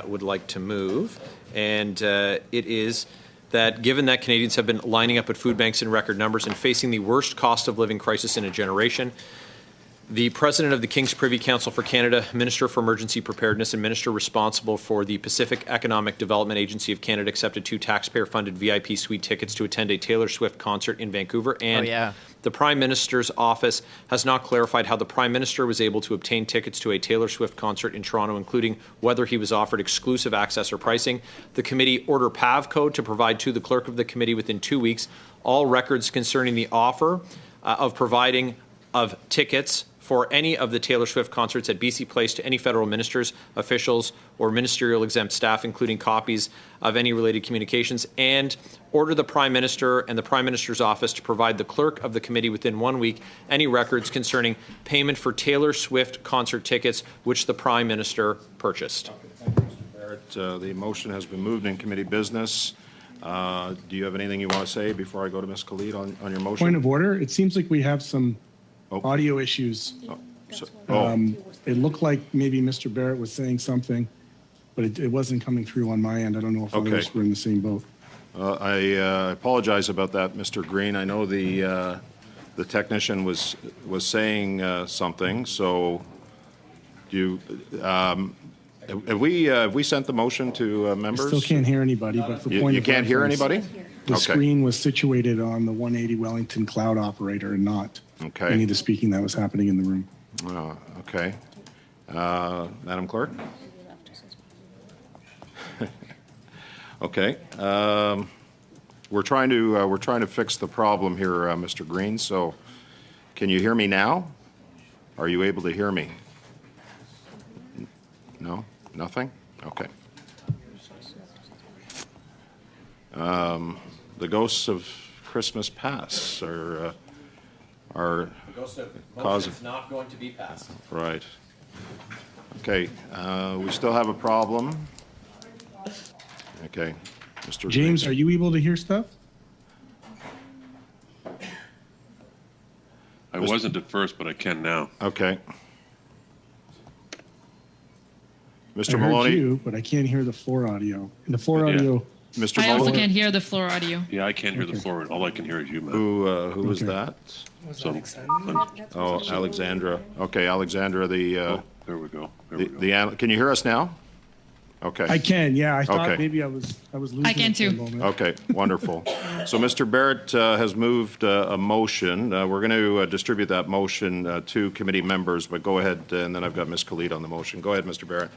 would like to move, and it is that given that Canadians have been lining up at food banks in record numbers and facing the worst cost of living crisis in a generation, the President of the King's Privy Council for Canada, Minister for Emergency Preparedness, and Minister responsible for the Pacific Economic Development Agency of Canada accepted 2 taxpayer-funded VIP suite tickets to attend a Taylor Swift concert in Vancouver. And the Prime Minister's office has not clarified how the Prime Minister was able to obtain tickets to a Taylor Swift concert in Toronto, including whether he was offered exclusive access or pricing. The committee ordered PAVCO to provide to the clerk of the committee within 2 weeks all records concerning the offer of providing of tickets for any of the Taylor Swift concerts at BC Place to any federal ministers, officials, or ministerial exempt staff, including copies of any related communications, and order the Prime Minister and the Prime Minister's office to provide the clerk of the committee within 1 week any records concerning payment for Taylor Swift concert tickets which the Prime Minister purchased. Thank you, Mr. Barrett. The motion has been moved in committee business. Do you have anything you want to say before I go to Ms. Khalid on your motion? Point of order. It seems like we have some audio issues. It looked like maybe Mr. Barrett was saying something, but it wasn't coming through on my end. I don't know if others were in the same boat. I apologize about that, Mr. Green. I know the technician was saying something. So, have we sent the motion to members? I still can't hear anybody. But for you can't hear anybody? The screen was situated on the 180 Wellington cloud operator and not any of the speaking that was happening in the room. Okay. Madam Clerk? Okay. We're trying to fix the problem here, Mr. Green. So, can you hear me now? Are you able to hear me? No? Nothing? Okay. The ghosts of Christmas past are The ghost of motion is not going to be passed. Right. Okay. We still have a problem. Okay. Mr. James, are you able to hear stuff? I wasn't at first, but I can now. Okay. Mr. I heard Maloney? you, but I can't hear the floor audio. And the floor audio. Mr. I also can't hear the floor audio. Yeah, I can't hear the floor. All I can hear is you, man. Who was that? Alexandra. Okay, Alexandra. There we go. Can you hear us now? Okay. I can, yeah. I thought Okay. maybe I was losing I can it for a too. moment. Okay, wonderful. So Mr. Barrett has moved a motion. We're going to distribute that motion to committee members, but go ahead, and then I've got Ms. Khalid on the motion. Go ahead, Mr. Barrett.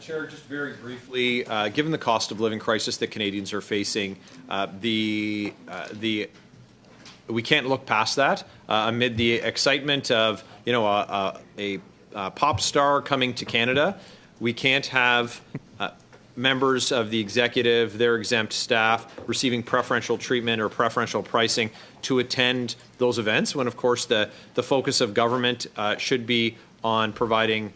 Chair, just very briefly, given the cost of living crisis that Canadians are facing, we can't look past that amid the excitement of a pop star coming to Canada. We can't have members of the executive, their exempt staff, receiving preferential treatment or preferential pricing to attend those events, when of course the focus of government should be on providing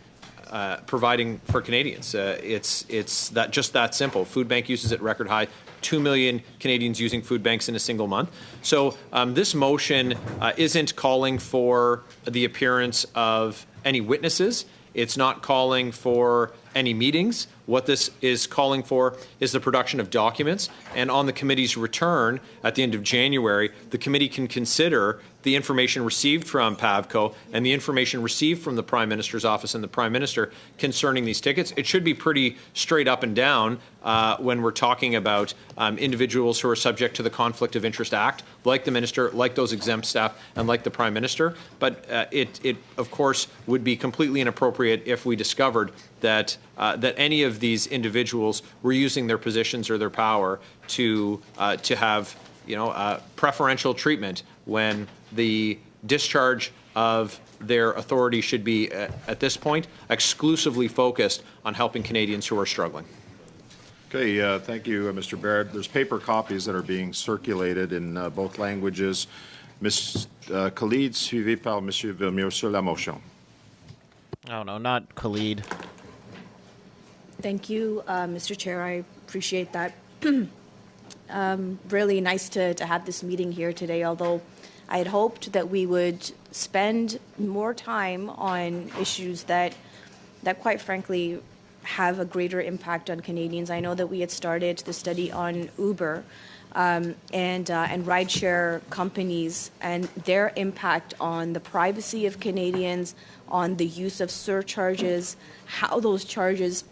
for Canadians. It's that simple. Food bank uses at record high. 2 million Canadians using food banks in a single month. So this motion isn't calling for the appearance of any witnesses. It's not calling for any meetings. What this is calling for is the production of documents. And on the committee's return at the end of January, the committee can consider the information received from PAVCO and the information received from the Prime Minister's office and the Prime Minister concerning these tickets. It should be pretty straight up and down when we're talking about individuals who are subject to the Conflict of Interest Act, like the Minister, like those exempt staff, and like the Prime Minister. But it of course, would be completely inappropriate if we discovered that any of these individuals were using their positions or their power to have preferential treatment when the discharge of their authority should be at this point exclusively focused on helping Canadians who are struggling. Okay, thank you, Mr. Barrett. There's paper copies that are being circulated in both languages. Ms. Khalid, suivi par Monsieur Villemur sur la motion. Oh, no, not Khalid. Thank you, Mr. Chair. I appreciate that. Really nice to have this meeting here today, although I had hoped that we would spend more time on issues that quite frankly have a greater impact on Canadians. I know that we had started the study on Uber and rideshare companies and their impact on the privacy of Canadians, on the use of surcharges, how those charges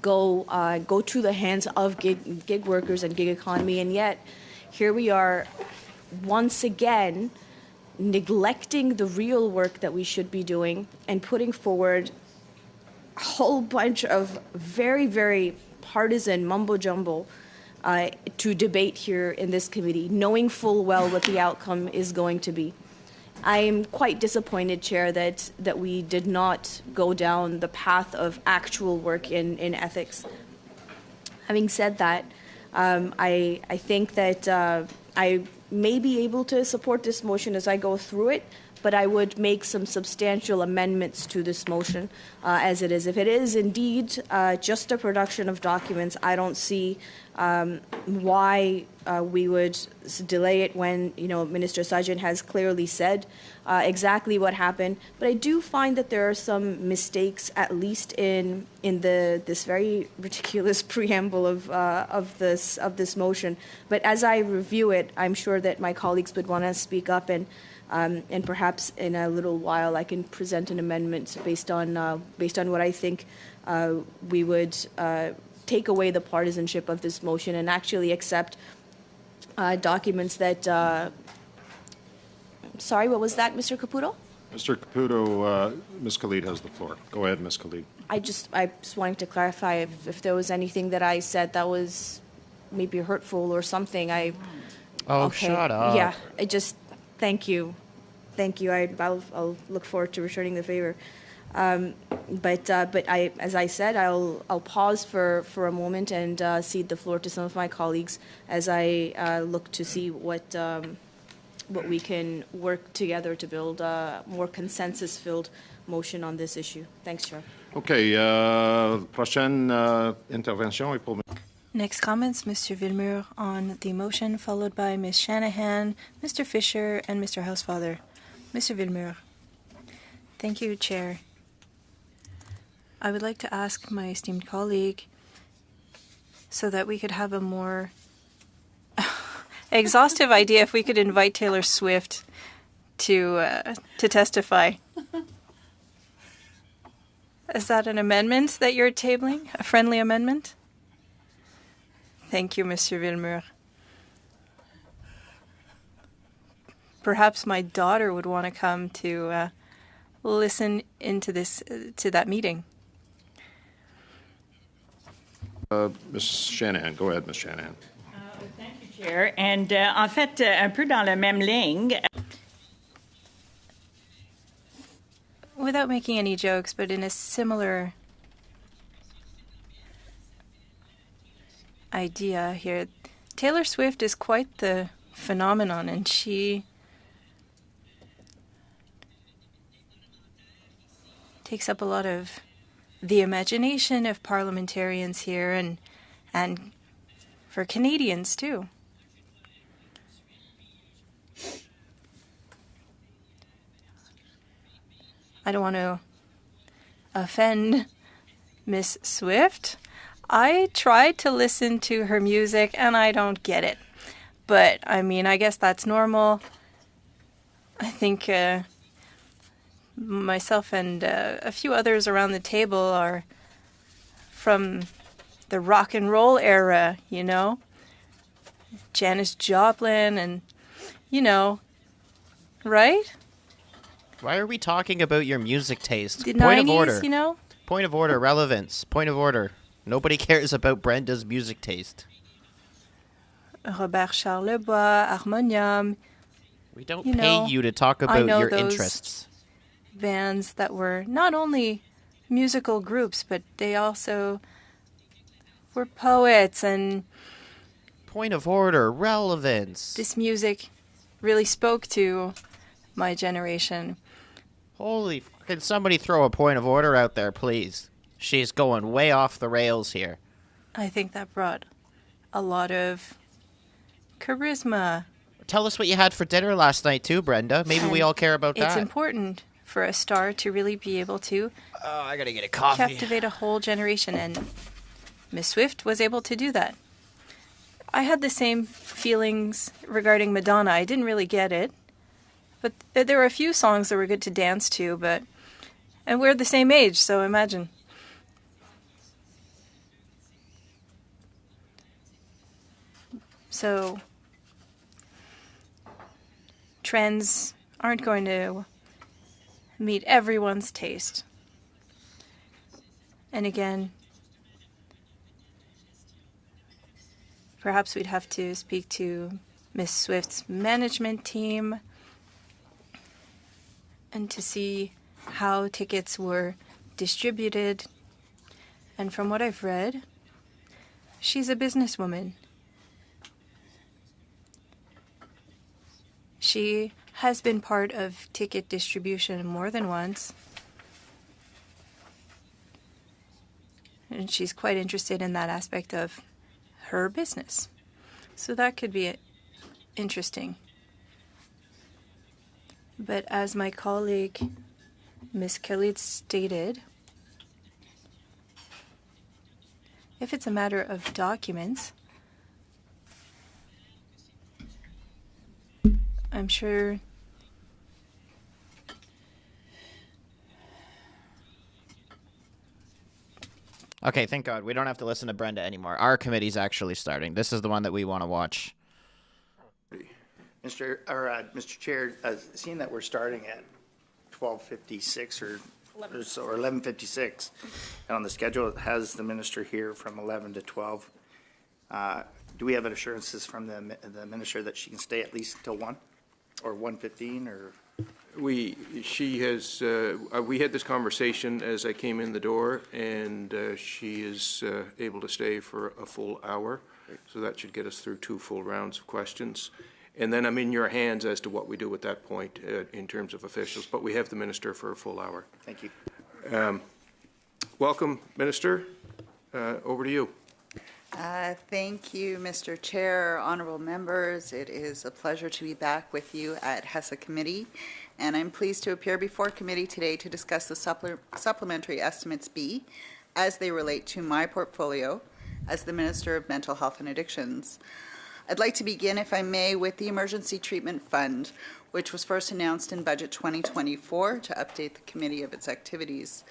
go to the hands of gig workers and gig economy, and yet here we are once again neglecting the real work that we should be doing and putting forward a whole bunch of very, very partisan mumbo-jumbo to debate here in this committee, knowing full well what the outcome is going to be. I am quite disappointed, Chair, that we did not go down the path of actual work in ethics. Having said that, I think that I may be able to support this motion as I go through it, but I would make some substantial amendments to this motion as it is. If it is indeed just a production of documents, I don't see why we would delay it when, Minister Sajjan has clearly said exactly what happened. But I do find that there are some mistakes, at least in this very ridiculous preamble of this motion. But as I review it, I'm sure that my colleagues would want to speak up, and perhaps in a little while I can present an amendment based on what I think we would take away the partisanship of this motion and actually accept documents that. Sorry, what was that, Mr. Caputo? Mr. Caputo, Ms. Khalid has the floor. Go ahead, Ms. Khalid. I just wanted to clarify if there was anything that I said that was maybe hurtful or something. Shut up. Yeah, thank you. I'll look forward to returning the favor. But as I said, I'll pause for a moment and cede the floor to some of my colleagues as I look to see what we can work together to build a more consensus-filled motion on this issue. Thanks, Chair. Okay, prochaine intervention est pour. Next comments, Mr. Villemur on the motion, followed by Ms. Shanahan, Mr. Fisher, and Mr. Housefather. Mr. Villemur. Thank you, Chair. I would like to ask my esteemed colleague so that we could have a more exhaustive idea if we could invite Taylor Swift to testify. Is that an amendment that you're tabling? A friendly amendment? Thank you, Monsieur Villemur. Perhaps my daughter would want to come to listen into this to that meeting. Ms. Shanahan, go ahead, Ms. Shanahan. Thank you, Chair. And en fait, un peu dans la même ligne. Without making any jokes, but in a similar idea here, Taylor Swift is quite the phenomenon, and she takes up a lot of the imagination of parliamentarians here and for Canadians too. I don't want to offend Miss Swift. I tried to listen to her music and I don't get it. But I mean, I guess that's normal. I think myself and a few others around the table are from the rock and roll era, you know? Janis Joplin and, you know, right? Why are we talking about your music taste? The Point 90s, of order. you know? Point of order. Relevance. Point of order. Nobody cares about Brenda's music taste. Robert Charlebois, Harmonium. We don't pay you to talk about your interests. Bands that were not only musical groups, but they also were poets, and point of order, relevance. This music really spoke to my generation. Holy, can somebody throw a point of order out there, please? She's going way off the rails here. I think that brought a lot of charisma. Tell us what you had for dinner last night, too, Brenda. Maybe we all care about that. It's important for a star to really be able to I gotta get a coffee. Captivate a whole generation, and Miss Swift was able to do that. I had the same feelings regarding Madonna. I didn't really get it, but there were a few songs that were good to dance to, and we're the same age, so imagine. So trends aren't going to meet everyone's taste. And again, perhaps we'd have to speak to Miss Swift's management team and to see how tickets were distributed. And from what I've read, she's a businesswoman. She has been part of ticket distribution more than once. And she's quite interested in that aspect of her business. So that could be interesting. But as my colleague, Ms. Khalid, stated, if it's a matter of documents, I'm sure Okay, thank God. We don't have to listen to Brenda anymore. Our committee's actually starting. This is the one that we want to watch. Mr. Chair, seeing that we're starting at 12:56 or 11:56, and on the schedule it has the minister here from 11 to 12. Do we have assurances from the minister that she can stay at least till 1 or 1:15 or? We had this conversation as I came in the door, and she is able to stay for a full hour. So that should get us through 2 full rounds of questions. And then I'm in your hands as to what we do at that point in terms of officials. But we have the minister for a full hour. Thank you. Welcome, Minister. Over to you. Thank you, Mr. Chair, honorable members. It is a pleasure to be back with you at HESA Committee, and I'm pleased to appear before committee today to discuss the Supplementary Estimates B as they relate to my portfolio as the Minister of Mental Health and Addictions. I'd like to begin, if I may, with the Emergency Treatment Fund, which was first announced in Budget 2024 to update the committee of its activities.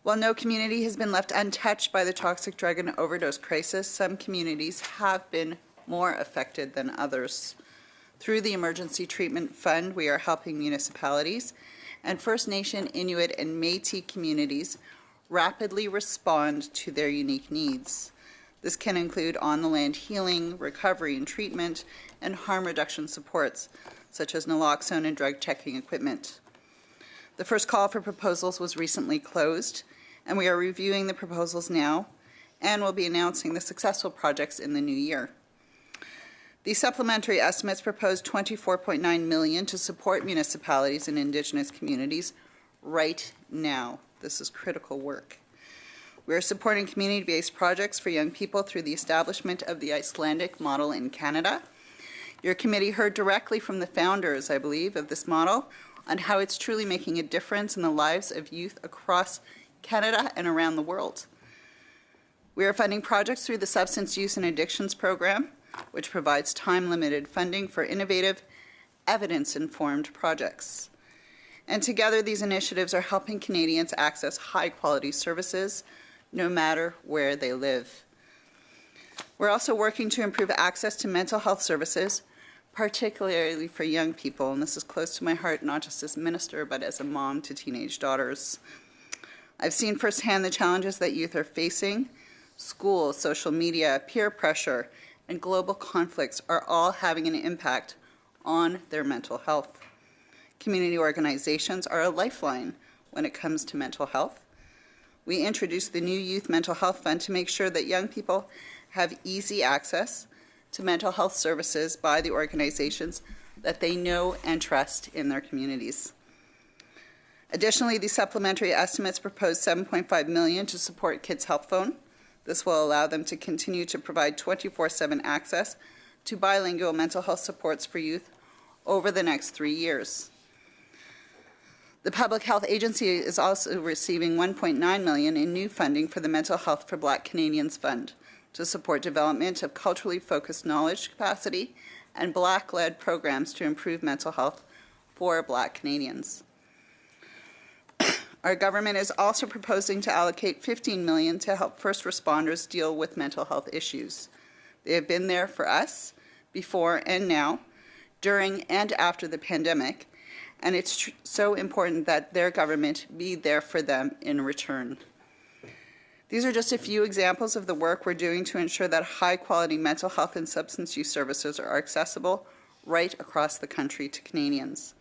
While no community has been left untouched by the toxic drug and overdose crisis, some communities have been more affected than others. Through the Emergency Treatment Fund, we are helping municipalities and First Nation, Inuit, and Métis communities rapidly respond to their unique needs. This can include on-the-land healing, recovery and treatment, and harm reduction supports, such as naloxone and drug checking equipment. The first call for proposals was recently closed, and we are reviewing the proposals now and will be announcing the successful projects in the new year. The supplementary estimates propose $24.9 million to support municipalities and Indigenous communities right now. This is critical work. We are supporting community-based projects for young people through the establishment of the Icelandic model in Canada. Your committee heard directly from the founders, I believe, of this model on how it's truly making a difference in the lives of youth across Canada and around the world. We are funding projects through the Substance Use and Addictions Program, which provides time-limited funding for innovative, evidence-informed projects. And together, these initiatives are helping Canadians access high-quality services no matter where they live. We're also working to improve access to mental health services, particularly for young people, and this is close to my heart, not just as a minister, but as a mom to teenage daughters. I've seen firsthand the challenges that youth are facing. School, social media, peer pressure, and global conflicts are all having an impact on their mental health. Community organizations are a lifeline when it comes to mental health. We introduced the new Youth Mental Health Fund to make sure that young people have easy access to mental health services by the organizations that they know and trust in their communities. Additionally, the supplementary estimates propose $7.5 million to support Kids Help Phone. This will allow them to continue to provide 24/7 access to bilingual mental health supports for youth over the next 3 years. The Public Health Agency is also receiving $1.9 million in new funding for the Mental Health for Black Canadians Fund to support development of culturally focused knowledge capacity and Black-led programs to improve mental health for Black Canadians. Our government is also proposing to allocate $15 million to help first responders deal with mental health issues. They have been there for us before and now, during and after the pandemic, and it's so important that their government be there for them in return. These are just a few examples of the work we're doing to ensure that high-quality mental health and substance use services are accessible right across the country to Canadians.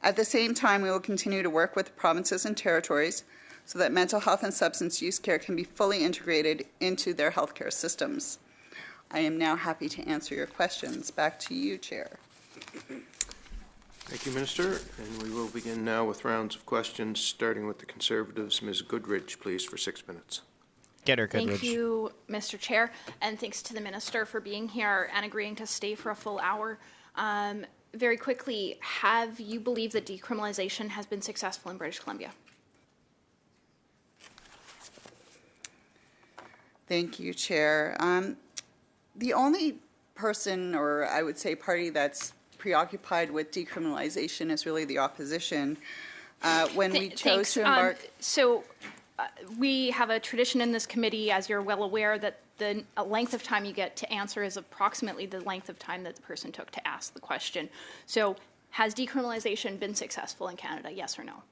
At the same time, we will continue to work with provinces and territories so that mental health and substance use care can be fully integrated into their healthcare systems. I am now happy to answer your questions. Back to you, Chair. Thank you, Minister. And we will begin now with rounds of questions, starting with the Conservatives. Ms. Goodrich, please, for 6 minutes. Get her, Goodrich. Thank you, Mr. Chair, and thanks to the Minister for being here and agreeing to stay for a full hour. Very quickly, have you believed that decriminalization has been successful in British Columbia? Thank you, Chair. The only person, or I would say party, that's preoccupied with decriminalization is really the opposition. When we chose to embark... We have a tradition in this committee, as you're well aware, that the length of time you get to answer is approximately the length of time that the person took to ask the question. So has decriminalization been successful in Canada, yes or no?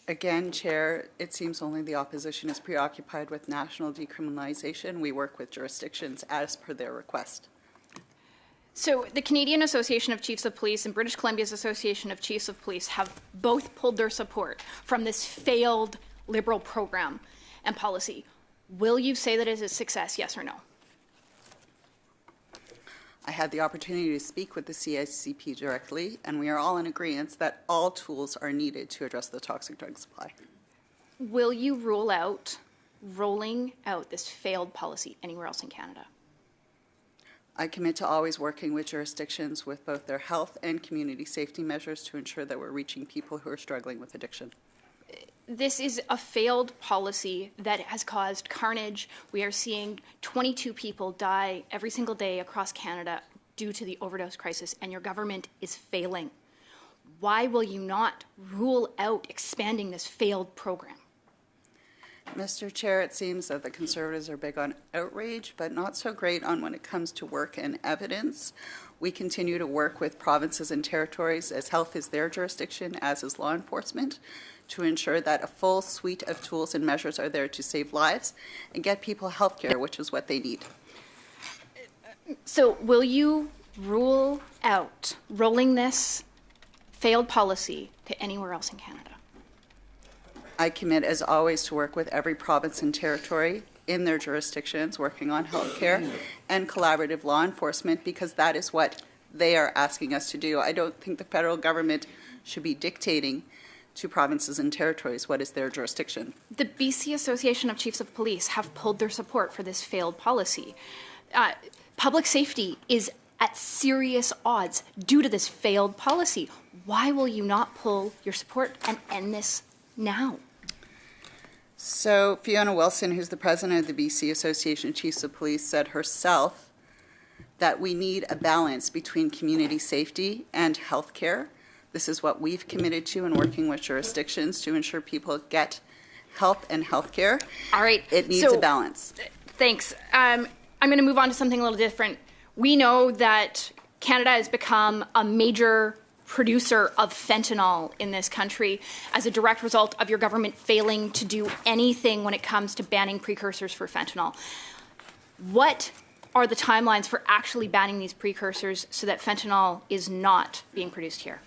Again, Chair, it seems only the opposition is preoccupied with national decriminalization. We work with jurisdictions as per their request. So the Canadian Association of Chiefs of Police and British Columbia's Association of Chiefs of Police have both pulled their support from this failed Liberal program and policy. Will you say that it is a success, yes or no? I had the opportunity to speak with the CICP directly, and we are all in agreement that all tools are needed to address the toxic drug supply. Will you rule out rolling out this failed policy anywhere else in Canada? I commit to always working with jurisdictions with both their health and community safety measures to ensure that we're reaching people who are struggling with addiction. This is a failed policy that has caused carnage. We are seeing 22 people die every single day across Canada due to the overdose crisis, and your government is failing. Why will you not rule out expanding this failed program? Mr. Chair, it seems that the Conservatives are big on outrage, but not so great on when it comes to work and evidence. We continue to work with provinces and territories, as health is their jurisdiction, as is law enforcement, to ensure that a full suite of tools and measures are there to save lives and get people health care, which is what they need. So will you rule out rolling this failed policy to anywhere else in Canada? I commit, as always, to work with every province and territory in their jurisdictions, working on healthcare and collaborative law enforcement, because that is what they are asking us to do. I don't think the federal government should be dictating to provinces and territories what is their jurisdiction. The BC Association of Chiefs of Police have pulled their support for this failed policy. Public safety is at serious odds due to this failed policy. Why will you not pull your support and end this now? So Fiona Wilson, who's the president of the BC Association of Chiefs of Police, said herself that we need a balance between community safety and health care. This is what we've committed to in working with jurisdictions to ensure people get help and health care. All right. It needs a balance. Thanks. I'm going to move on to something a little different. We know that Canada has become a major producer of fentanyl in this country as a direct result of your government failing to do anything when it comes to banning precursors for fentanyl. What are the timelines for actually banning these precursors so that fentanyl is not being produced here?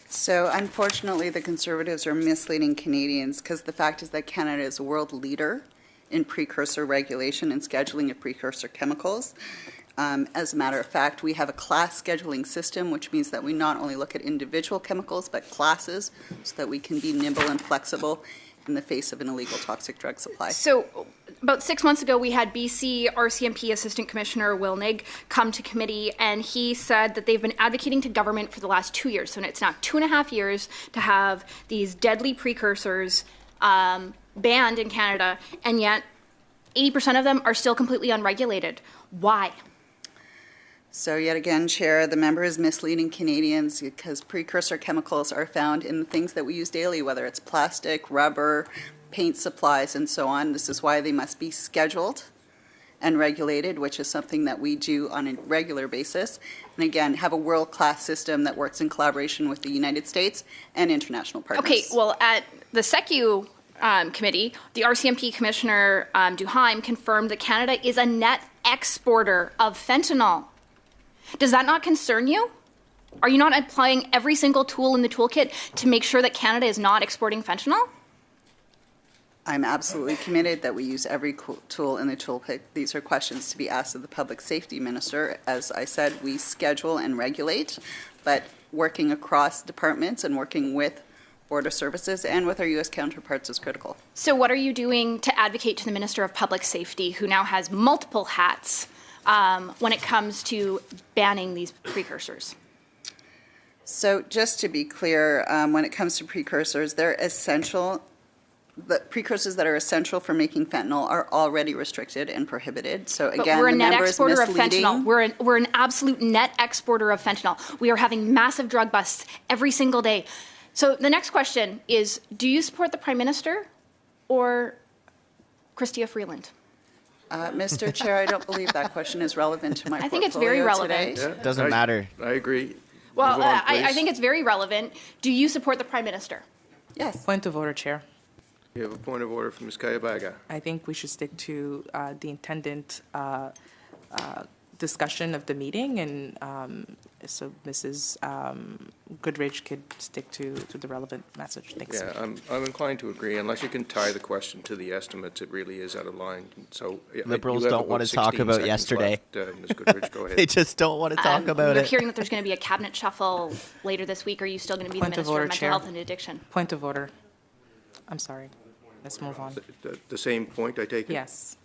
So unfortunately, the Conservatives are misleading Canadians, because the fact is that Canada is a world leader in precursor regulation and scheduling of precursor chemicals. As a matter of fact, we have a class scheduling system, which means that we not only look at individual chemicals, but classes, so that we can be nimble and flexible in the face of an illegal toxic drug supply. So about 6 months ago, we had BC RCMP Assistant Commissioner Wilnig come to committee, and he said that they've been advocating to government for the last 2 years. So it's now 2.5 years to have these deadly precursors banned in Canada, and yet 80% of them are still completely unregulated. Why? So yet again, Chair, the member is misleading Canadians, because precursor chemicals are found in the things that we use daily, whether it's plastic, rubber, paint supplies, and so on. This is why they must be scheduled and regulated, which is something that we do on a regular basis. And again, have a world-class system that works in collaboration with the United States and international partners. Okay, well, at the SECU committee, the RCMP Commissioner Duhaime confirmed that Canada is a net exporter of fentanyl. Does that not concern you? Are you not applying every single tool in the toolkit to make sure that Canada is not exporting fentanyl? I'm absolutely committed that we use every tool in the toolkit. These are questions to be asked of the Public Safety Minister. As I said, we schedule and regulate, but working across departments and working with border services and with our U.S. counterparts is critical. So what are you doing to advocate to the Minister of Public Safety, who now has multiple hats, when it comes to banning these precursors? So just to be clear, when it comes to precursors, they're essential. The precursors that are essential for making fentanyl are already restricted and prohibited. So again, but we're a net exporter of misleading. fentanyl. We're an absolute net exporter of fentanyl. We are having massive drug busts every single day. So the next question is, do you support the Prime Minister or Chrystia Freeland? Mr. Chair, I don't believe that question is relevant to my I think it's very relevant. Today. It doesn't matter. I agree. Well, Move on, I please. think it's very relevant. Do you support the Prime Minister? Yes. Point of order, Chair. You have a point of order from Ms. Kayabaga. I think we should stick to the intended discussion of the meeting, and so Mrs. Goodridge could stick to the relevant message. Thanks. Yeah, I'm inclined to agree. Unless you can tie the question to the estimates, it really is out of line. So yeah, Liberals you have don't want to 16 talk about seconds yesterday. left, Ms. Goodridge, go ahead. They just don't want to talk about We're it. hearing that there's going to be a cabinet shuffle later this week. Are you still going to be Point the of Minister order, of Mental Chair. Health and Addiction? Point of order. I'm sorry. Let's move on. The same point, I take it? Yes.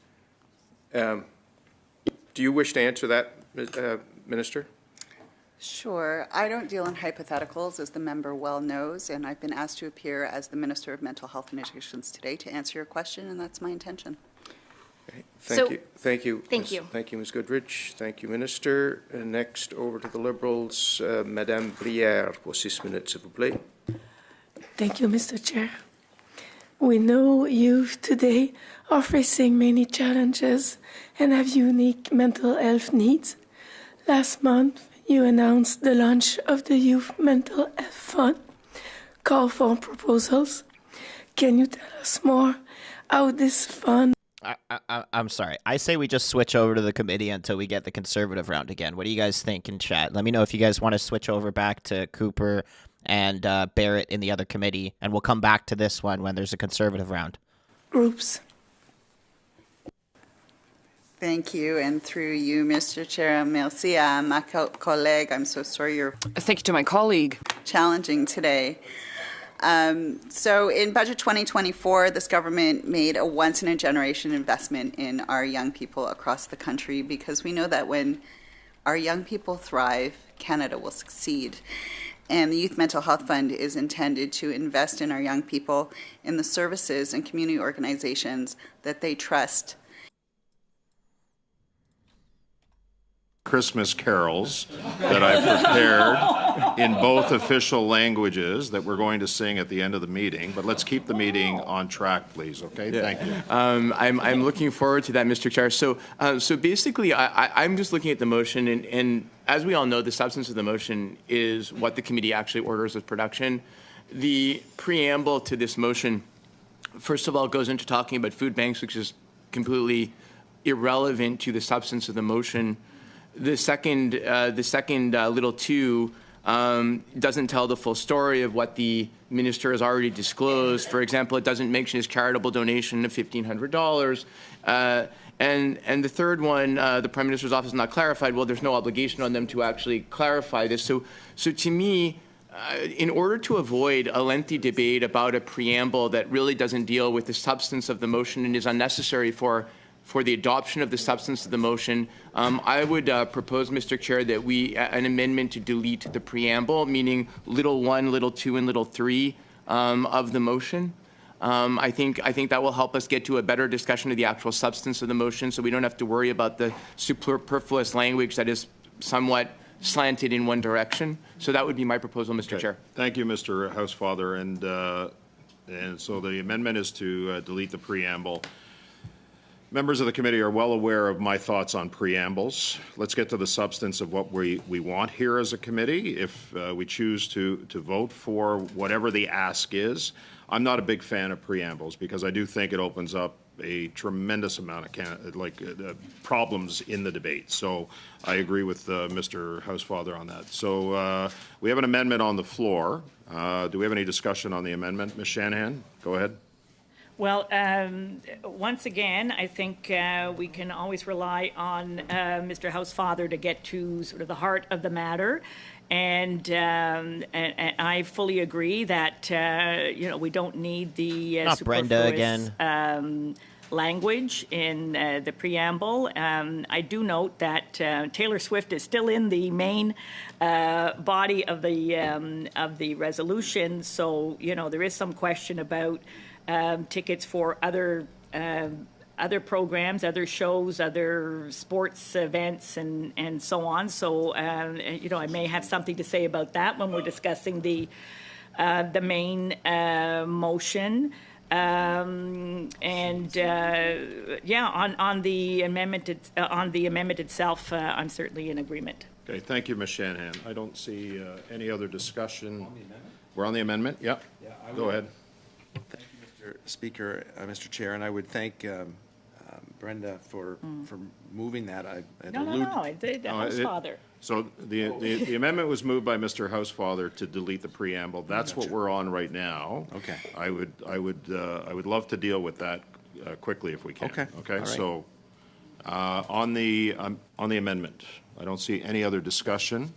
Do you wish to answer that, Minister? Sure. I don't deal in hypotheticals, as the member well knows, and I've been asked to appear as the Minister of Mental Health and Addictions today to answer your question, and that's my intention. So- Thank you. Thank you. Thank you, Ms. Goodrich. Thank you, Minister. Next, over to the Liberals, Madame Brière, pour 6 minutes, s'il vous plaît. Thank you, Mr. Chair. We know youth today are facing many challenges and have unique mental health needs. Last month, you announced the launch of the Youth Mental Health Fund. Call for proposals. Can you tell us more how this fund... I'm sorry. I say we just switch over to the committee until we get the conservative round again. What do you guys think in chat? Let me know if you guys want to switch over back to Cooper and Barrett in the other committee, and we'll come back to this one when there's a conservative round. Groups. Thank you, and through you, Mr. Chair, merci à ma collègue. I'm so sorry you're... Thank you to my colleague. ...challenging today. So in Budget 2024, this government made a once-in-a-generation investment in our young people across the country because we know that when our young people thrive, Canada will succeed. And the Youth Mental Health Fund is intended to invest in our young people in the services and community organizations that they trust. Christmas carols that I prepared in both official languages that we're going to sing at the end of the meeting. But let's keep the meeting on track, please. Okay, Thank you. I'm looking forward to that, Mr. Chair. So basically, I'm just looking at the motion, and as we all know, the substance of the motion is what the committee actually orders as production. The preamble to this motion, first of all, goes into talking about food banks, which is completely irrelevant to the substance of the motion. The second little two doesn't tell the full story of what the minister has already disclosed. For example, it doesn't mention his charitable donation of $1,500. And the third one, the Prime Minister's office has not clarified. Well, there's no obligation on them to actually clarify this. So to me, in order to avoid a lengthy debate about a preamble that really doesn't deal with the substance of the motion and is unnecessary for the adoption of the substance of the motion, I would propose, Mr. Chair, that an amendment to delete the preamble, meaning little 1, little 2, and little 3 of the motion. I think that will help us get to a better discussion of the actual substance of the motion, so we don't have to worry about the superfluous language that is somewhat slanted in one direction. So that would be my proposal, Mr. Chair. Thank you, Mr. Housefather. And so the amendment is to delete the preamble. Members of the committee are well aware of my thoughts on preambles. Let's get to the substance of what we want here as a committee. If we choose to vote for whatever the ask is, I'm not a big fan of preambles because I do think it opens up a tremendous amount of problems in the debate. So I agree with Mr. Housefather on that. So we have an amendment on the floor. Do we have any discussion on the amendment? Ms. Shanahan, go ahead. Well, once again, I think we can always rely on Mr. Housefather to get to sort of the heart of the matter. And I fully agree that, we don't need the Not Brenda superfluous again. Language in the preamble. I do note that Taylor Swift is still in the main body of the resolution. So, there is some question about tickets for other programs, other shows, other sports events, and so on. So, I may have something to say about that when we're discussing the main motion. On the amendment itself, I'm certainly in agreement. Okay, thank you, Ms. Shanahan. I don't see any other discussion. We're on the amendment? Yep. Yeah, go ahead. Thank you, Mr. Speaker, Mr. Chair, and I would thank Brenda for moving that. I did. Housefather. So the amendment was moved by Mr. Housefather to delete the preamble. That's what we're on right now. Okay. I would love to deal with that quickly if we can. Okay. Okay. All right. So on the amendment, I don't see any other discussion.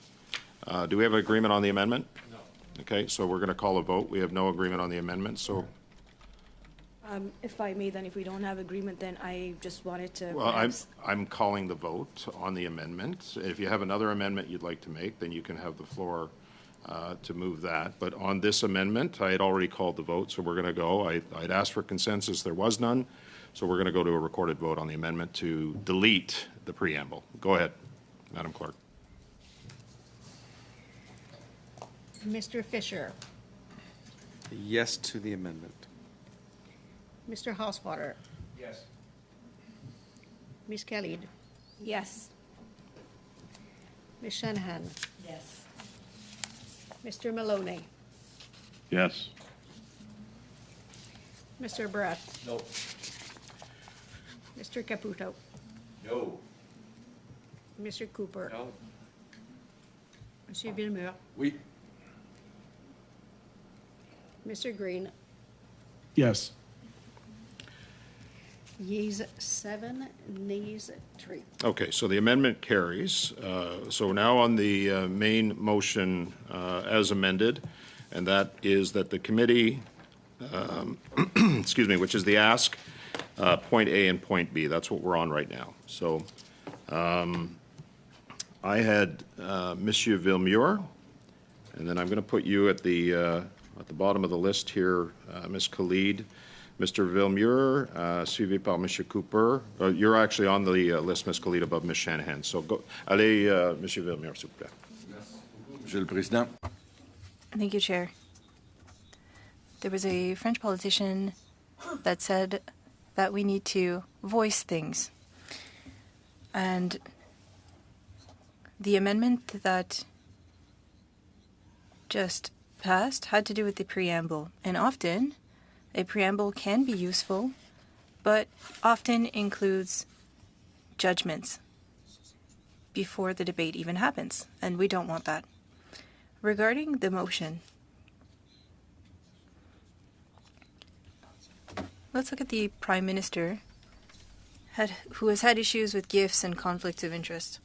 Do we have agreement on the amendment? No. Okay. So we're going to call a vote. We have no agreement on the amendment. So. If I may, then, if we don't have agreement, then I just wanted to. Well, I'm calling the vote on the amendment. If you have another amendment you'd like to make, then you can have the floor to move that. But on this amendment, I had already called the vote, so we're going to go. I'd asked for consensus. There was none. So we're going to go to a recorded vote on the amendment to delete the preamble. Go ahead, Madam Clerk. Mr. Fisher, Yes to the amendment. Mr. Hauswater, Yes. Ms. Khalid, Yes. Ms. Shanahan, Yes. Mr. Maloney, Yes. Mr. Barrett, No. Mr. Caputo, No. Mr. Cooper, No. Monsieur Villemur, Oui. Mr. Green, Yes. yeas 7, nays 3. Okay, so the amendment carries. So now on the main motion as amended, and that is that the committee, excuse me, which is the ask, point A and point B. That's what we're on right now. So I had Monsieur Villemur, and then I'm going to put you at the bottom of the list here, Ms. Khalid, Mr. Villemur, suivi par Monsieur Cooper. You're actually on the list, Ms. Khalid, above Ms. Shanahan. So go, allez, Monsieur Villemur, s'il vous plaît. Monsieur le Président. Thank you, Chair. There was a French politician that said that we need to voice things. And the amendment that just passed had to do with the preamble. And often, a preamble can be useful, but often includes judgments before the debate even happens, and we don't want that. Regarding the motion, let's look at the Prime Minister who has had issues with gifts and conflicts of interest.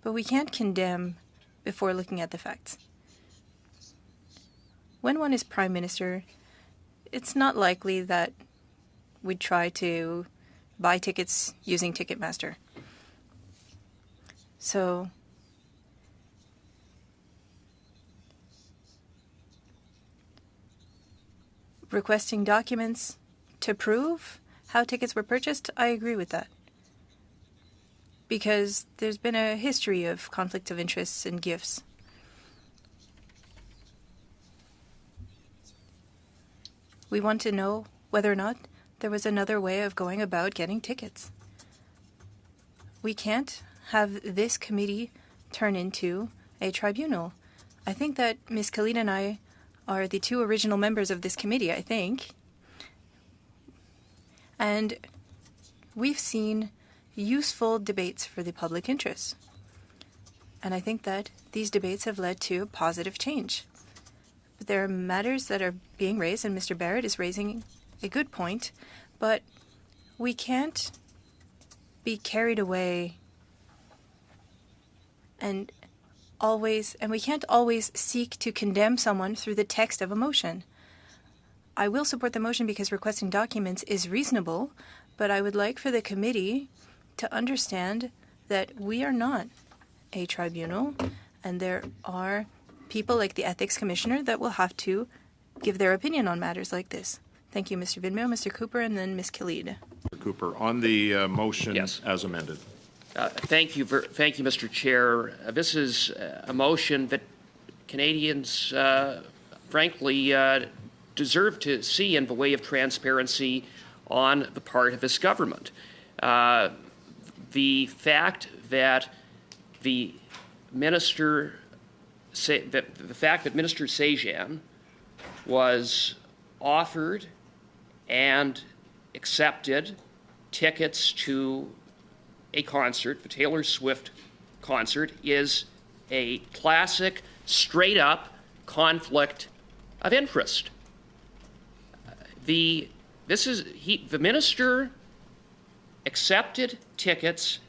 But we can't condemn before looking at the facts. When one is Prime Minister, it's not likely that we'd try to buy tickets using Ticketmaster. So requesting documents to prove how tickets were purchased, I agree with that. Because there's been a history of conflict of interests and gifts. We want to know whether or not there was another way of going about getting tickets. We can't have this committee turn into a tribunal. I think that Ms. Khalid and I are the two original members of this committee, I think. And we've seen useful debates for the public interest. And I think that these debates have led to positive change. But there are matters that are being raised, and Mr. Barrett is raising a good point, but we can't be carried away and we can't always seek to condemn someone through the text of a motion. I will support the motion because requesting documents is reasonable, but I would like for the committee to understand that we are not a tribunal, and there are people like the Ethics Commissioner that will have to give their opinion on matters like this. Thank you, Mr. Villemur, Mr. Cooper, and then Ms. Khalid. Mr. Cooper, on the motion as amended. Thank you, Mr. Chair. This is a motion that Canadians, frankly, deserve to see in the way of transparency on the part of this government. The fact that Minister Sajjan was offered and accepted tickets to a concert, the Taylor Swift concert, is a classic, straight-up conflict of interest. The minister accepted tickets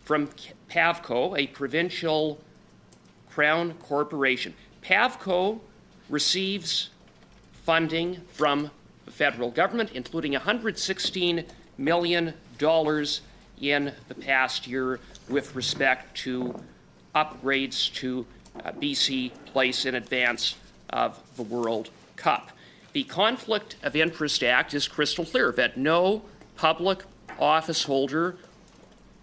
from PAVCO, a provincial crown corporation. PAVCO receives funding from the federal government, including $116 million in the past year with respect to upgrades to BC Place in advance of the World Cup. The Conflict of Interest Act is crystal clear that no public office holder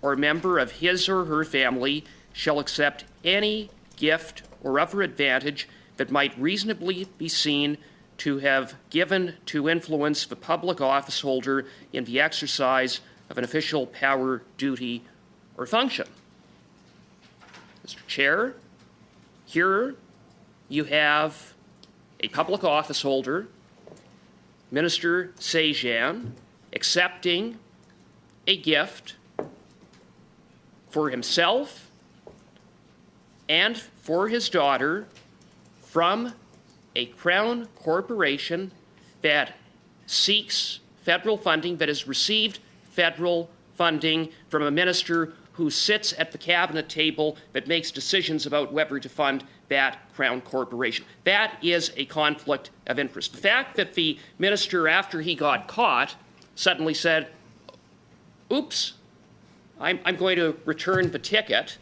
or member of his or her family shall accept any gift or other advantage that might reasonably be seen to have given to influence the public office holder in the exercise of an official power, duty, or function. Mr. Chair, here you have a public office holder, Minister Sajjan, accepting a gift for himself and for his daughter from a Crown corporation that seeks federal funding, that has received federal funding from a minister who sits at the cabinet table that makes decisions about whether to fund that Crown corporation. That is a conflict of interest. The fact that the minister, after he got caught, suddenly said, oops, I'm going to return the ticket,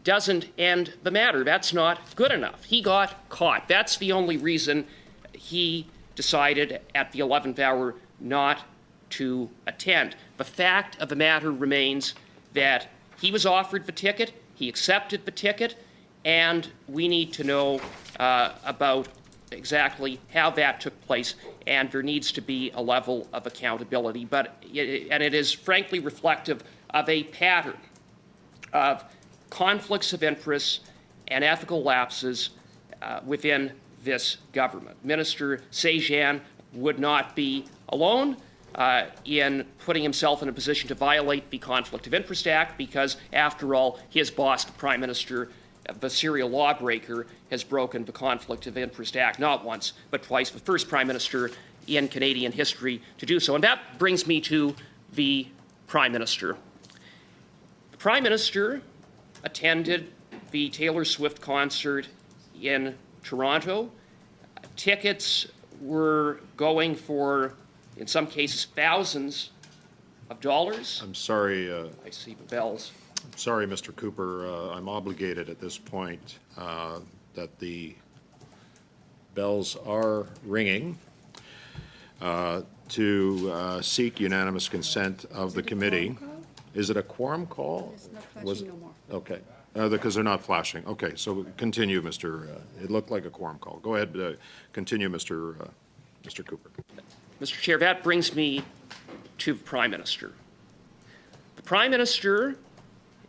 doesn't end the matter. That's not good enough. He got caught. That's the only reason he decided at the 11th hour not to attend. The fact of the matter remains that he was offered the ticket, he accepted the ticket, and we need to know about exactly how that took place, and there needs to be a level of accountability. And it is frankly reflective of a pattern of conflicts of interest and ethical lapses within this government. Minister Sajjan would not be alone in putting himself in a position to violate the Conflict of Interest Act because, after all, his boss, the Prime Minister, the serial lawbreaker, has broken the Conflict of Interest Act not once but twice, the first Prime Minister in Canadian history to do so. And that brings me to the Prime Minister. The Prime Minister attended the Taylor Swift concert in Toronto. Tickets were going for, in some cases, thousands of dollars. I'm sorry. I see the bells. I'm sorry, Mr. Cooper. I'm obligated at this point that the bells are ringing to seek unanimous consent of the committee. Is it a quorum call? It's not flashing no more. Okay, because they're not flashing. Okay, so continue, Mr. It looked like a quorum call. Go ahead, continue, Mr. Cooper. Mr. Chair, that brings me to the Prime Minister. The Prime Minister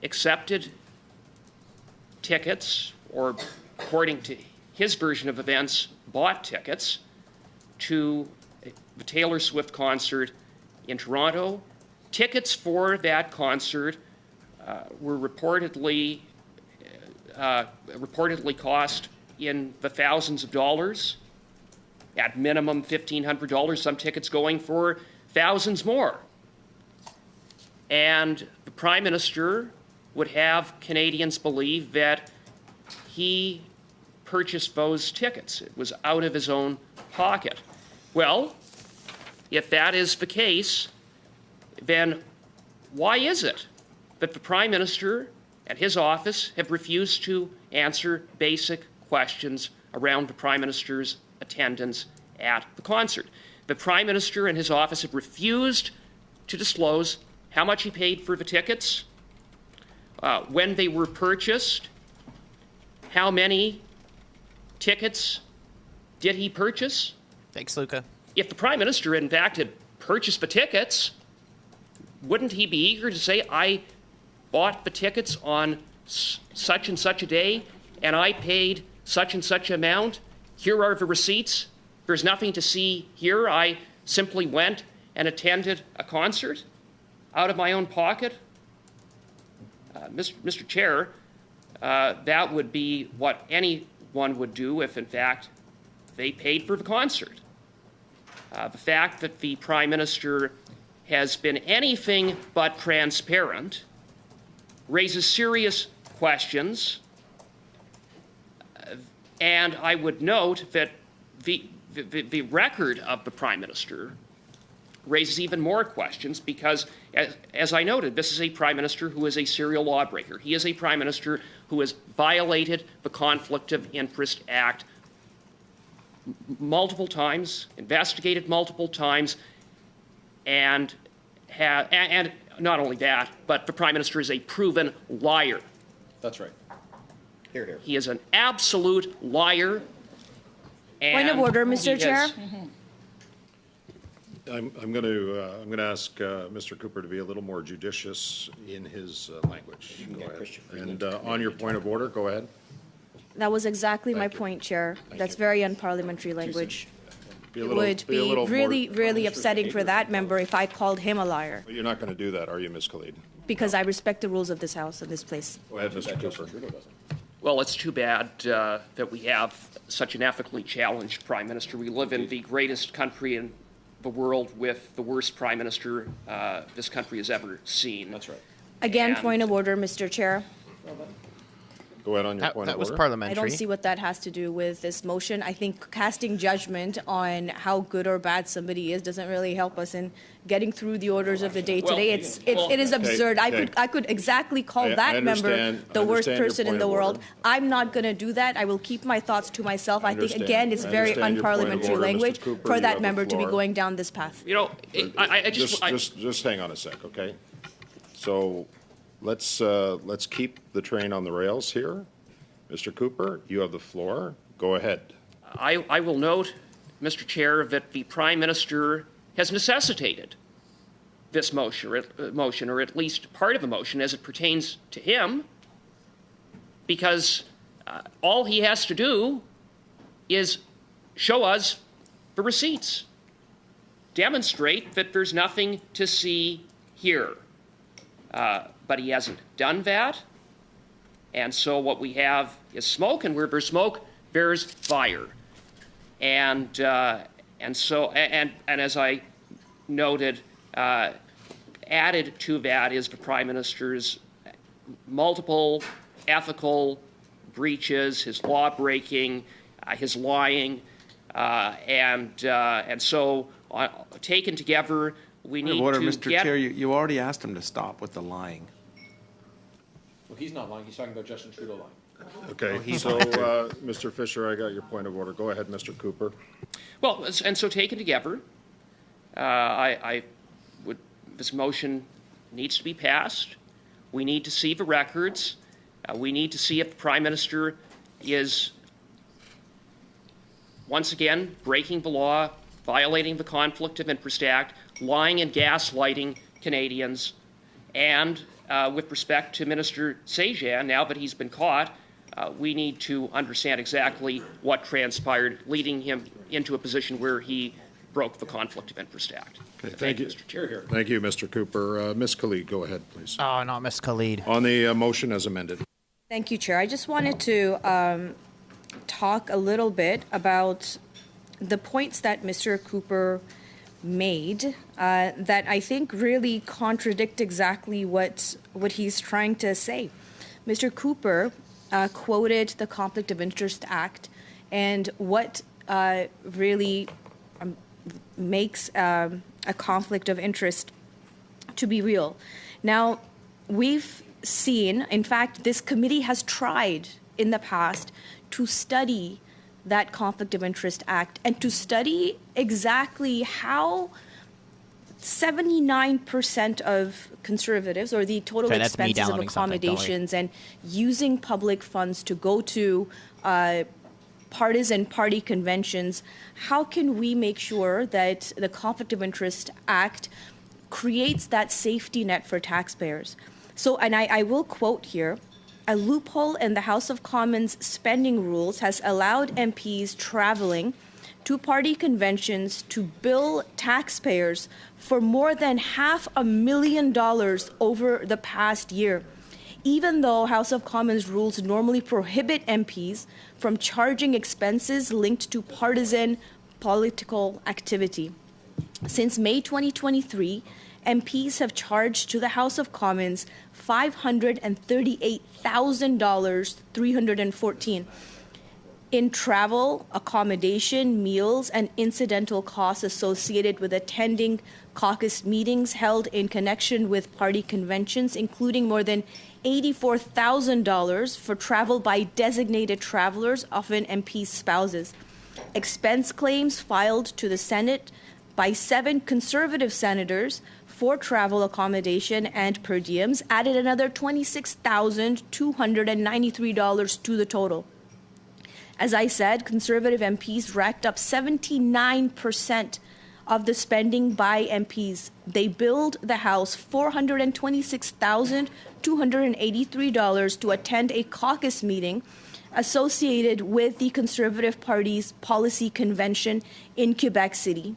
accepted tickets, or according to his version of events, bought tickets to the Taylor Swift concert in Toronto. Tickets for that concert were reportedly cost in the thousands of dollars, at minimum $1,500, some tickets going for thousands more. And the Prime Minister would have Canadians believe that he purchased those tickets. It was out of his own pocket. Well, if that is the case, then why is it that the Prime Minister and his office have refused to answer basic questions around the Prime Minister's attendance at the concert? The Prime Minister and his office have refused to disclose how much he paid for the tickets, when they were purchased, how many tickets did he purchase? Thanks, Luca. If the Prime Minister, in fact, had purchased the tickets, wouldn't he be eager to say, I bought the tickets on such and such a day, and I paid such and such amount? Here are the receipts. There's nothing to see here. I simply went and attended a concert out of my own pocket. Mr. Chair, that would be what anyone would do if, in fact, they paid for the concert. The fact that the Prime Minister has been anything but transparent raises serious questions, and I would note that the record of the Prime Minister raises even more questions because, as I noted, this is a Prime Minister who is a serial lawbreaker. He is a Prime Minister who has violated the Conflict of Interest Act multiple times, investigated multiple times, and not only that, but the Prime Minister is a proven liar. That's right. Here, here. He is an absolute liar. Point of order, Mr. Chair. I'm going to ask Mr. Cooper to be a little more judicious in his language. Go ahead. And on your point of order, go ahead. That was exactly my Thank you. point, Chair. That's you. very unparliamentary language. Be a It little- would be a be little more- really, really upsetting for that member if I called him a liar, You're not going to do that, are you, Ms. Khalid? because I respect the rules of this House and this place. Go ahead, Mr. Cooper. Well, it's too bad that we have such an ethically challenged Prime Minister. We live in the greatest country in the world with the worst Prime Minister this country has ever seen. That's right. Again, And- point of order, Mr. Chair. Go ahead on your That, point that of was order. I parliamentary. don't see what that has to do with this motion. I think casting judgment on how good or bad somebody is doesn't really help us in getting through the orders of the day Well, today. It is absurd. okay. I could exactly call I that member understand- the I worst understand your person in point the of world. order. I'm not going to do that. I will keep my thoughts to myself. I think, understand. again, it's I very understand your point of unparliamentary order, Mr. language Cooper. for You that have the member to be floor. going down this path. You know, I just Just hang on a sec, okay? So let's keep the train on the rails here. Mr. Cooper, you have the floor. Go ahead. I will note, Mr. Chair, that the Prime Minister has necessitated this motion, or at least part of the motion as it pertains to him, because all he has to do is show us the receipts, demonstrate that there's nothing to see here. But he hasn't done that. And so what we have is smoke, and where there's smoke, there's fire. And as I noted, added to that is the Prime Minister's multiple ethical breaches, his law breaking, his lying, and so taken together, we need Order, to Mr. get. Chair, you already asked him to stop with the lying. Well, he's not lying. He's talking about Justin Trudeau lying. Okay, so, Mr. Fisher, I got your point of order. Go ahead, Mr. Cooper. Well, and so taken together, this motion needs to be passed. We need to see the records. We need to see if the Prime Minister is once again breaking the law, violating the Conflict of Interest Act, lying and gaslighting Canadians, and with respect to Minister Sejan, now that he's been caught, we need to understand exactly what transpired, leading him into a position where he broke the Conflict of Interest Act. Okay, thank you, Mr. Chair. Thank you, Mr. Cooper. Ms. Khalid, go ahead, please. Oh, not Miss Khalid. On the motion as amended. Thank you, Chair. I just wanted to talk a little bit about the points that Mr. Cooper made that I think really contradict exactly what he's trying to say. Mr. Cooper quoted the Conflict of Interest Act and what really makes a conflict of interest to be real. Now, we've seen, in fact, this committee has tried in the past to study that Conflict of Interest Act and to study exactly how 79% of conservatives, or the total Okay, that's me expenses of downloading something, don't worry. accommodations and using public funds to go to partisan party conventions, how can we make sure that the Conflict of Interest Act creates that safety net for taxpayers? So, and I will quote here, a loophole in the House of Commons spending rules has allowed MPs traveling to party conventions to bill taxpayers for more than $500,000 over the past year, even though House of Commons rules normally prohibit MPs from charging expenses linked to partisan political activity. Since May 2023, MPs have charged to the House of Commons $538,314 in travel, accommodation, meals, and incidental costs associated with attending caucus meetings held in connection with party conventions, including more than $84,000 for travel by designated travelers, often MP spouses. Expense claims filed to the Senate by 7 Conservative senators for travel accommodation and per diems added another $26,293 to the total. As I said, Conservative MPs racked up 79% of the spending by MPs. They billed the House $426,283 to attend a caucus meeting associated with the Conservative Party's policy convention in Quebec City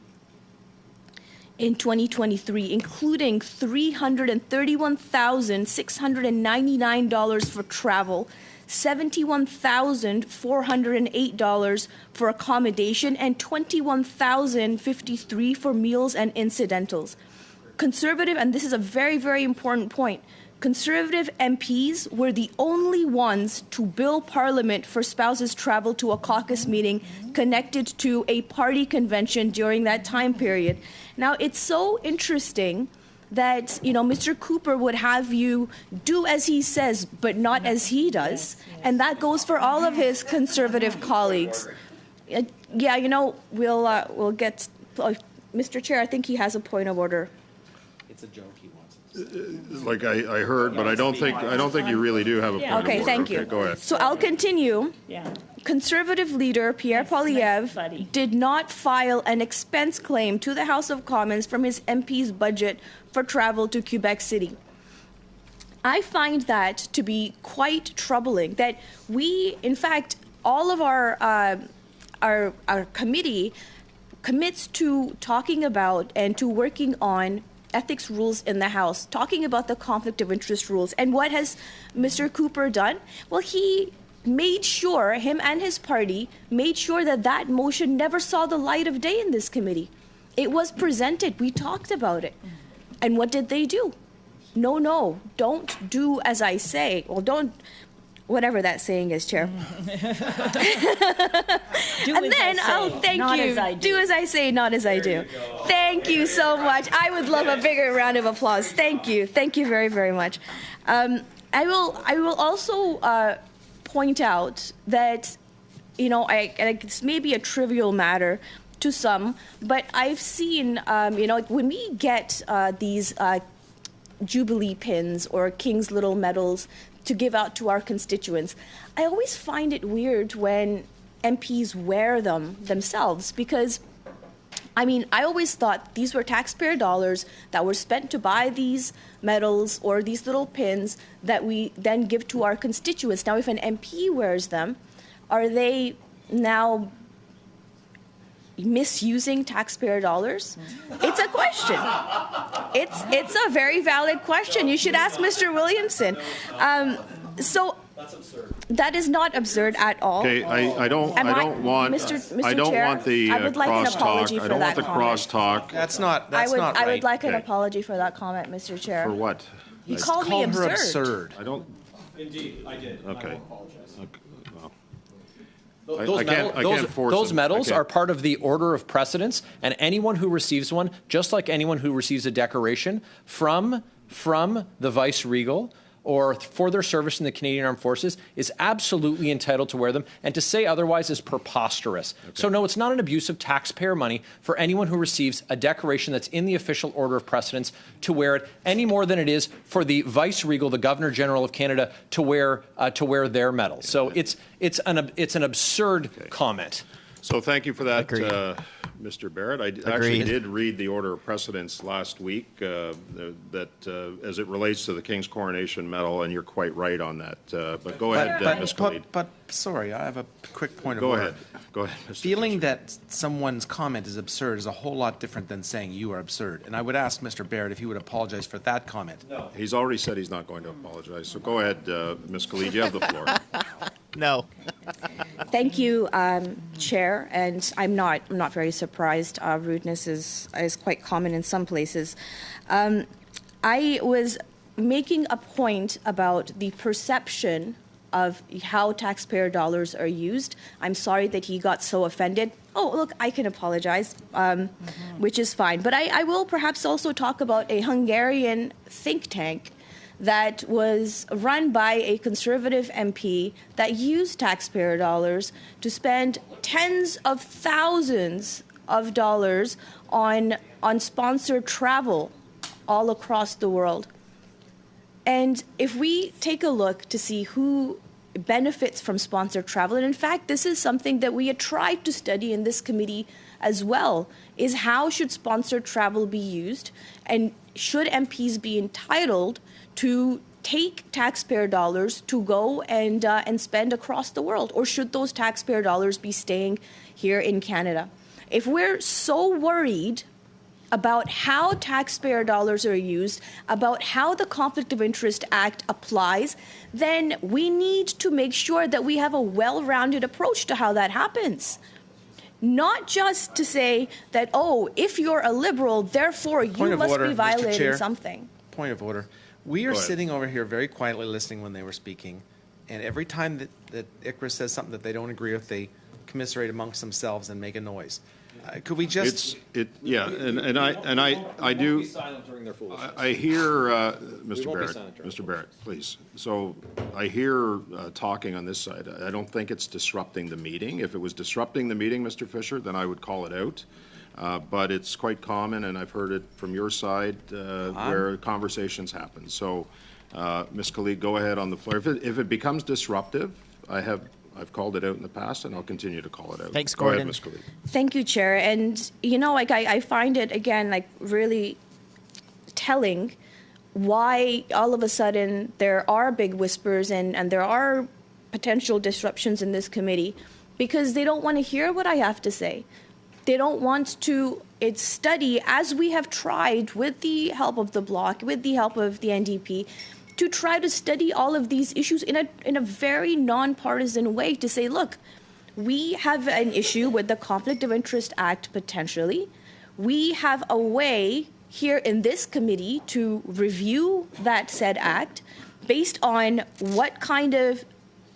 in 2023, including $331,699 for travel, $71,408 for accommodation, and $21,053 for meals and incidentals. Conservative, and this is a very, very important point, Conservative MPs were the only ones to bill Parliament for spouses' travel to a caucus meeting connected to a party convention during that time period. Now, it's so interesting that, Mr. Cooper would have you do as he says, but not as he does. And that goes for all of his Conservative colleagues. We'll get... Mr. Chair, I think he has a point of order. It's a joke he wants. Like I heard, but I don't think you really do have a point of order. Okay, thank you. Go ahead. So I'll continue. Yeah. Conservative leader Pierre Poilievre did not file an expense claim to the House of Commons from his MP's budget for travel to Quebec City. I find that to be quite troubling, that we, in fact, all of our committee commits to talking about and to working on ethics rules in the House, talking about the conflict of interest rules. And what has Mr. Cooper done? Well, he made sure, him and his party, made sure that that motion never saw the light of day in this committee. It was presented. We talked about it. And what did they do? No, don't do as I say. Well, don't, whatever that saying is, Chair. Thank you. Do as I say, not as I do. Thank you so much. I would love a bigger round of applause. Thank you. Thank you very, very much. I will also point out that, this may be a trivial matter to some, but I've seen, when we get these Jubilee pins or King's Little medals to give out to our constituents, I always find it weird when MPs wear them themselves because, I always thought these were taxpayer dollars that were spent to buy these medals or these little pins that we then give to our constituents. Now, if an MP wears them, are they now misusing taxpayer dollars? It's a question. It's a very valid question. You should ask Mr. Williamson. So that's absurd. That is not absurd at all. Okay, I don't want Mr. I don't Chair, want the I would like an apology crosstalk. for I don't want the that comment. crosstalk. That's not right. I would like an apology for that comment, Mr. Chair. For what? You called me absurd. I don't. Indeed, I did. Okay. I apologize. Okay, well. Those medals are part of the order of precedence, and anyone who receives one, just like anyone who receives a decoration from the Vice Regal or for their service in the Canadian Armed Forces, is absolutely entitled to wear them, and to say otherwise is preposterous. Okay. So no, it's not an abuse of taxpayer money for anyone who receives a decoration that's in the official order of precedence to wear it, any more than it is for the Vice Regal, the Governor General of Canada, to wear their medal. So it's an absurd comment. So thank you for that, Mr. Barrett. I actually did read the order of precedence last week that as it relates to the King's Coronation Medal, and you're quite right on that. But go ahead, Ms. Khalid. But sorry, I have a quick point of order. Go ahead, Mr. Feeling that someone's comment is absurd is a whole lot different than saying you are absurd. And I would ask Mr. Barrett if he would apologize for that comment. No. He's already said he's not going to apologize. So go ahead, Ms. Khalid. You have the floor. No. Thank you, Chair. And I'm not very surprised. Rudeness is quite common in some places. I was making a point about the perception of how taxpayer dollars are used. I'm sorry that he got so offended. Oh, look, I can apologize, which is fine. But I will perhaps also talk about a Hungarian think tank that was run by a Conservative MP that used taxpayer dollars to spend tens of thousands of dollars on sponsored travel all across the world. And if we take a look to see who benefits from sponsored travel, and in fact, this is something that we had tried to study in this committee as well, is how should sponsored travel be used, and should MPs be entitled to take taxpayer dollars to go and spend across the world, or should those taxpayer dollars be staying here in Canada? If we're so worried about how taxpayer dollars are used, about how the Conflict of Interest Act applies, then we need to make sure that we have a well-rounded approach to how that happens. Not just to say that, oh, if you're a Liberal, therefore you must be violating something. Point of order. We are sitting over here very quietly listening when they were speaking, and every time that ICRA says something that they don't agree with, they commiserate amongst themselves and make a noise. Could we just? I do. I hear Mr. Barrett, please. So I hear talking on this side. I don't think it's disrupting the meeting. If it was disrupting the meeting, Mr. Fisher, then I would call it out. But it's quite common, and I've heard it from your side where conversations happen. So, Ms. Khalid, go ahead on the floor. If it becomes disruptive, I've called it out in the past, and I'll continue to call it out. Thanks, Gordon. Go ahead, Ms. Khalid. Thank you, Chair. And, you know, like I find it, again, like really telling why all of a sudden there are big whispers and there are potential disruptions in this committee, because they don't want to hear what I have to say. They don't want to study, as we have tried with the help of the Bloc, with the help of the NDP, to try to study all of these issues in a very nonpartisan way, to say, look, we have an issue with the Conflict of Interest Act potentially. We have a way here in this committee to review that said act based on what kind of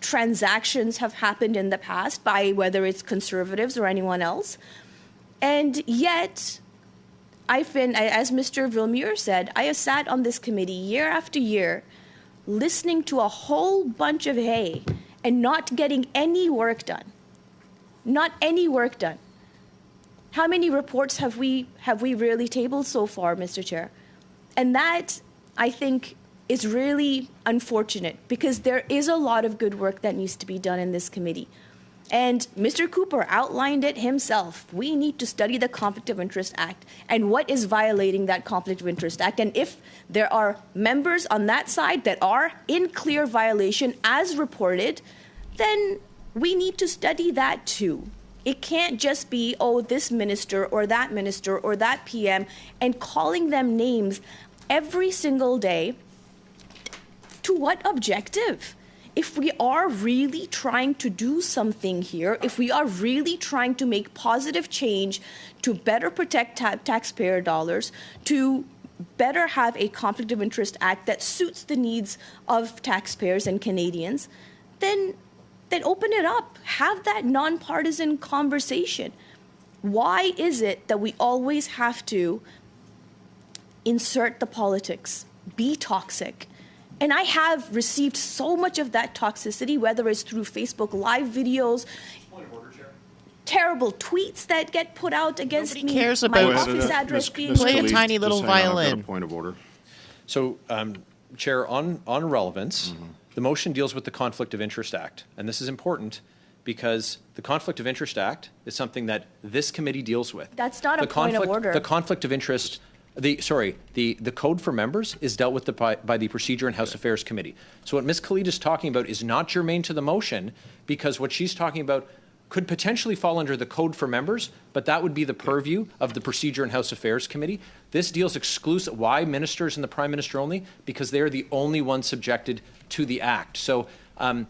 transactions have happened in the past by whether it's Conservatives or anyone else. And yet, I've been, as Mr. Villemure said, I have sat on this committee year after year listening to a whole bunch of hay and not getting any work done. Not any work done. How many reports have we really tabled so far, Mr. Chair? And that, I think, is really unfortunate, because there is a lot of good work that needs to be done in this committee. And Mr. Cooper outlined it himself. We need to study the Conflict of Interest Act and what is violating that Conflict of Interest Act. And if there are members on that side that are in clear violation as reported, then we need to study that too. It can't just be, oh, this minister or that PM, and calling them names every single day. To what objective? If we are really trying to do something here, if we are really trying to make positive change to better protect taxpayer dollars, to better have a Conflict of Interest Act that suits the needs of taxpayers and Canadians, then open it up. Have that nonpartisan conversation. Why is it that we always have to insert the politics, be toxic? And I have received so much of that toxicity, whether it's through Facebook Live videos, terrible tweets that get put out against Nobody me, cares my about office address being play a used. tiny little violin. Point of order. So, Chair, on relevance, the motion deals with the Conflict of Interest Act. And this is important because the Conflict of Interest Act is something that this committee deals with. That's not a point of order. The conflict of interest, the code for members is dealt with by the Procedure and House Affairs Committee. So what Ms. Khalid is talking about is not germane to the motion, because what she's talking about could potentially fall under the code for members, but that would be the purview of the Procedure and House Affairs Committee. This deals exclusive. Why ministers and the Prime Minister only? Because they are the only ones subjected to the Act. So I'm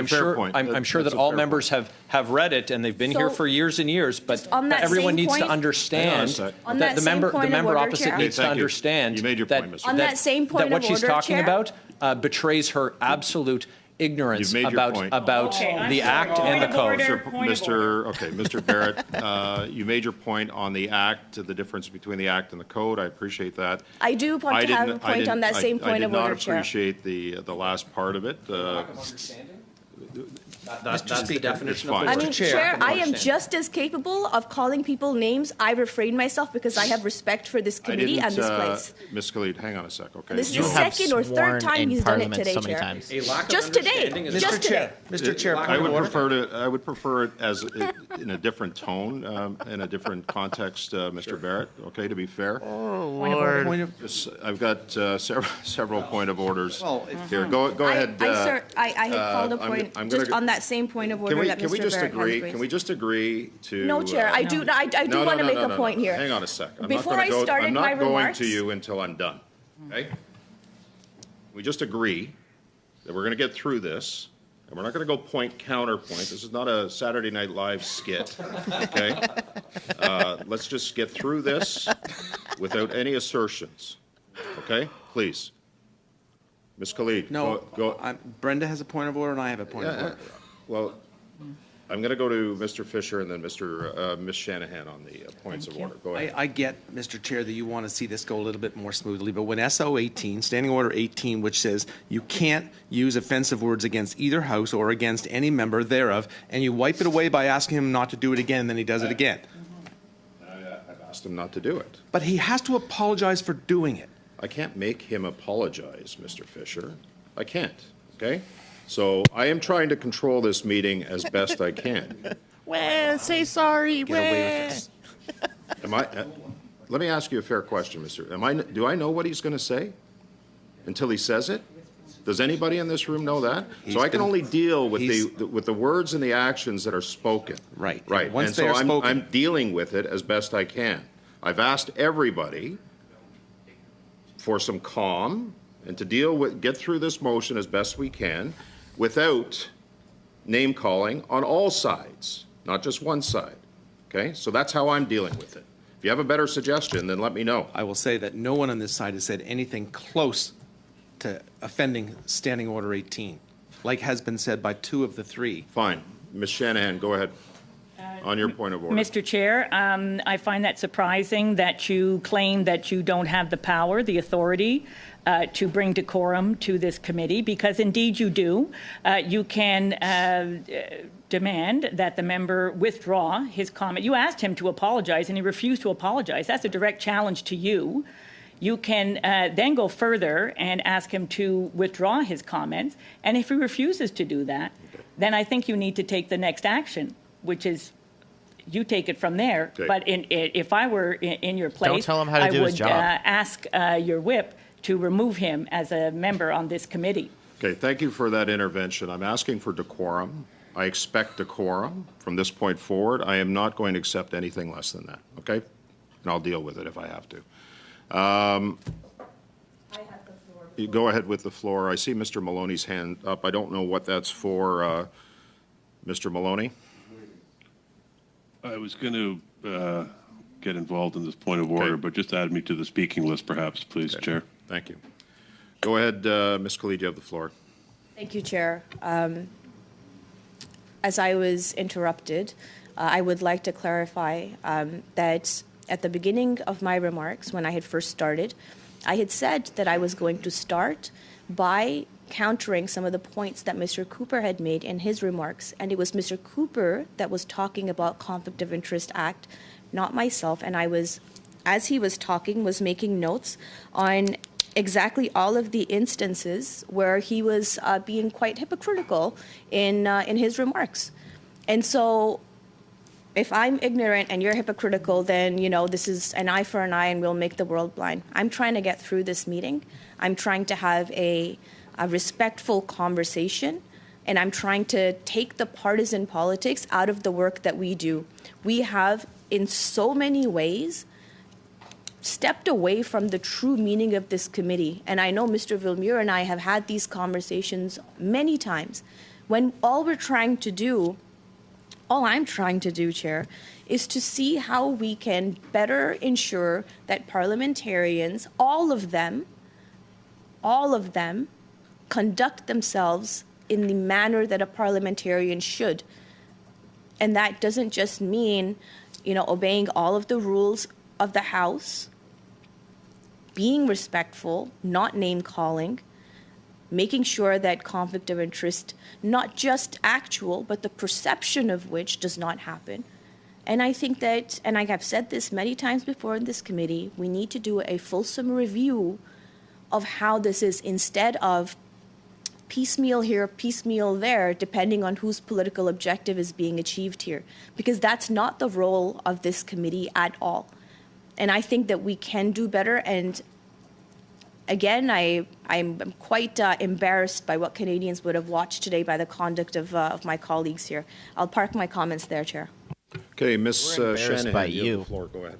sure that all members have read it, and they've been here for years and years. But everyone needs to understand that the member opposite needs to understand you made your point, Mr. On that same point that what of she's order, talking Chair? about betrays her absolute ignorance You've made your about point. the act and the code. Mr. Barrett, you made your point on the act, the difference between the act and the code. I appreciate that. I do want to have a point on that same point of order, I did not Chair. appreciate the last part of it. That's the definition of fine. I the mean, word. Chair, I am just as capable of calling people names. I refrain myself because I have respect for this committee and this place. Ms. Khalid, hang on a sec, okay? This is the second or third time he's done it today, so many Chair. times. Just today. Just today. Mr. Chair, I would prefer it as in a different tone, in a different context, Mr. Barrett. Okay, to be fair. Oh, Lord. I've got several point of orders here. Go ahead. Sir, I had called a point I'm just gonna- on that same point of order that Can we Mr. just Barrett agree? has raised. Can we just agree to? No, Chair, I do want to make a point here. Hang on a sec. Before I started I'm my not going remarks- to you until I'm done. Okay? We just agree that we're going to get through this, and we're not going to go point counterpoint. This is not a Saturday Night Live skit. Okay? Let's just get through this without any assertions. Okay? Please. Ms. Khalid. No, Go. Brenda has a point of order and I have a point of Yeah, order. well, I'm going to go to Mr. Fisher and then Ms. Shanahan on the points of order. Go ahead. I get, Mr. Chair, that you want to see this go a little bit more smoothly, but when SO 18, Standing Order 18, which says you can't use offensive words against either house or against any member thereof, and you wipe it away by asking him not to do it again, then he does it again. I've asked him not to do it. But he has to apologize for doing it. I can't make him apologize, Mr. Fisher. I can't, okay? So I am trying to control this meeting as best I can. Well, say sorry. Get away with this. Am I? Let me ask you a fair question, Mr. Do I know what he's going to say until he says it? Does anybody in this room know that? So I can only deal with the words and the actions that are spoken. Right. Right. Once and they so are spoken. I'm dealing with it as best I can. I've asked everybody for some calm and to get through this motion as best we can without name calling on all sides, not just one side. Okay? So that's how I'm dealing with it. If you have a better suggestion, then let me know. I will say that no one on this side has said anything close to offending Standing Order 18, like has been said by two of the three. Fine. Ms. Shanahan, go ahead. On your point of order. Mr. Chair, I find that surprising that you claim that you don't have the power, the authority to bring decorum to this committee, because indeed you do. You can demand that the member withdraw his comment. You asked him to apologize, and he refused to apologize. That's a direct challenge to you. You can then go further and ask him to withdraw his comments, and if he refuses to do that, then I think you need to take the next action, which is you take it from there. Okay. But if I were in your place, Don't tell him how to I do would his job. ask your whip to remove him as a member on this committee. Okay, thank you for that intervention. I'm asking for decorum. I expect decorum from this point forward. I am not going to accept anything less than that, okay? And I'll deal with it if I have to. You go ahead with the floor. I see Mr. Maloney's hand up. I don't know what that's for, Mr. Maloney. I was going to get involved in this point of order, but just add me to the speaking list, perhaps, please, Chair. Thank you. Go ahead, Ms. Khalid, you have the floor. Thank you, Chair. As I was interrupted, I would like to clarify that at the beginning of my remarks, when I had first started, I had said that I was going to start by countering some of the points that Mr. Cooper had made in his remarks. And it was Mr. Cooper that was talking about Conflict of Interest Act, not myself. And I was, as he was talking, was making notes on exactly all of the instances where he was being quite hypocritical in his remarks. And so if I'm ignorant and you're hypocritical, then, this is an eye for an eye and we'll make the world blind. I'm trying to get through this meeting. I'm trying to have a respectful conversation, and I'm trying to take the partisan politics out of the work that we do. We have, in so many ways, stepped away from the true meaning of this committee. And I know Mr. Villemure and I have had these conversations many times when all I'm trying to do, Chair, is to see how we can better ensure that parliamentarians, all of them, conduct themselves in the manner that a parliamentarian should. And that doesn't just mean, obeying all of the rules of the House, being respectful, not name-calling, making sure that conflict of interest, not just actual, but the perception of which does not happen. And I think that, and I have said this many times before in this committee, we need to do a fulsome review of how this is, instead of piecemeal here, piecemeal there, depending on whose political objective is being achieved here. Because that's not the role of this committee at all. And I think that we can do better. And again, I'm quite embarrassed by what Canadians would have watched today by the conduct of my colleagues here. I'll park my comments there, Chair. Okay, Ms. Shanahan, by you have you. the floor. Go ahead.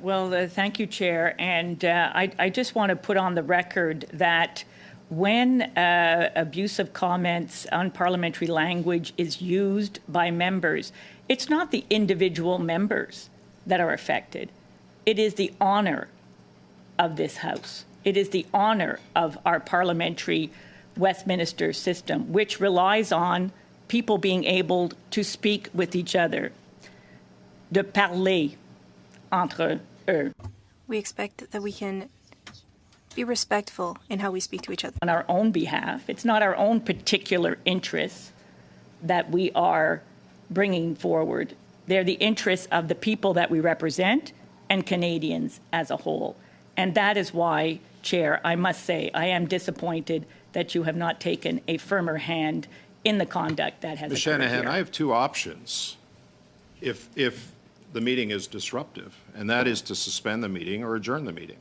Well, thank you, Chair. And I just want to put on the record that when abusive comments, unparliamentary language is used by members, it's not the individual members that are affected. It is the honor of this House. It is the honor of our parliamentary Westminster system, which relies on people being able to speak with each other, de parler entre eux. We expect that we can be respectful in how we speak to each other. On our own behalf. It's not our own particular interests that we are bringing forward. They're the interests of the people that we represent and Canadians as a whole. And that is why, Chair, I must say, I am disappointed that you have not taken a firmer hand in the conduct that has Ms. occurred Shanahan, here. I have two options if the meeting is disruptive, and that is to suspend the meeting or adjourn the meeting.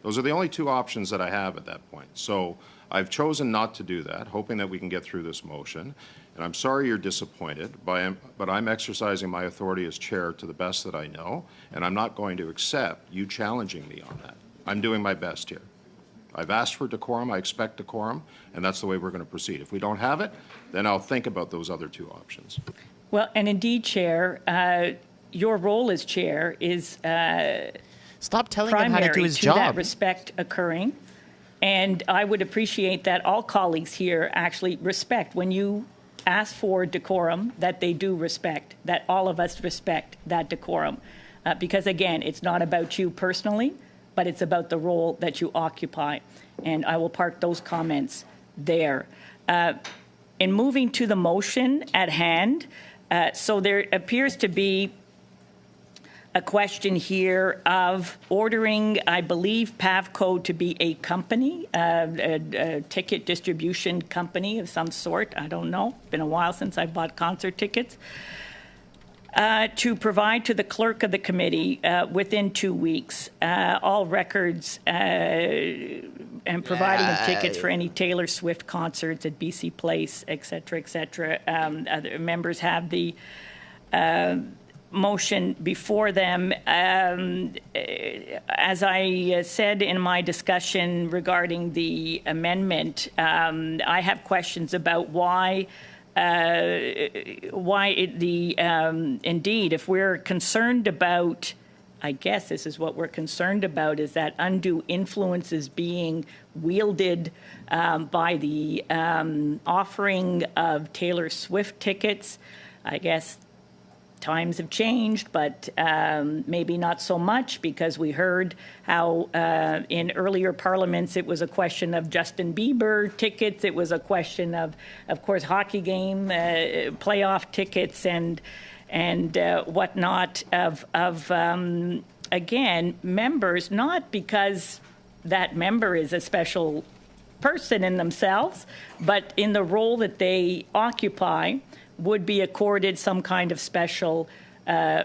Those are the only two options that I have at that point. So I've chosen not to do that, hoping that we can get through this motion. And I'm sorry you're disappointed, but I'm exercising my authority as chair to the best that I know, and I'm not going to accept you challenging me on that. I'm doing my best here. I've asked for decorum, I expect decorum, and that's the way we're going to proceed. If we don't have it, then I'll think about those other two options. Well, and indeed, Chair, your role as chair is Stop telling him how to do his primary to that job. respect occurring. And I would appreciate that all colleagues here actually respect, when you ask for decorum, that they do respect, that all of us respect that decorum. Because again, it's not about you personally, but it's about the role that you occupy. And I will park those comments there. In moving to the motion at hand, so there appears to be a question here of ordering, I believe, PAVCO to be a company, a ticket distribution company of some sort. I don't know. It's been a while since I bought concert tickets. To provide to the clerk of the committee within 2 weeks all records and providing of tickets for any Taylor Swift concerts at BC Place, et cetera, et cetera. Other members have the motion before them. As I said in my discussion regarding the amendment, I have questions about why indeed, if we're concerned about, I guess this is what we're concerned about, is that undue influence is being wielded by the offering of Taylor Swift tickets. I guess times have changed, but maybe not so much, because we heard how in earlier parliaments it was a question of Justin Bieber tickets. It was a question of course, hockey game playoff tickets and whatnot of again, members, not because that member is a special person in themselves, but in the role that they occupy, would be accorded some kind of special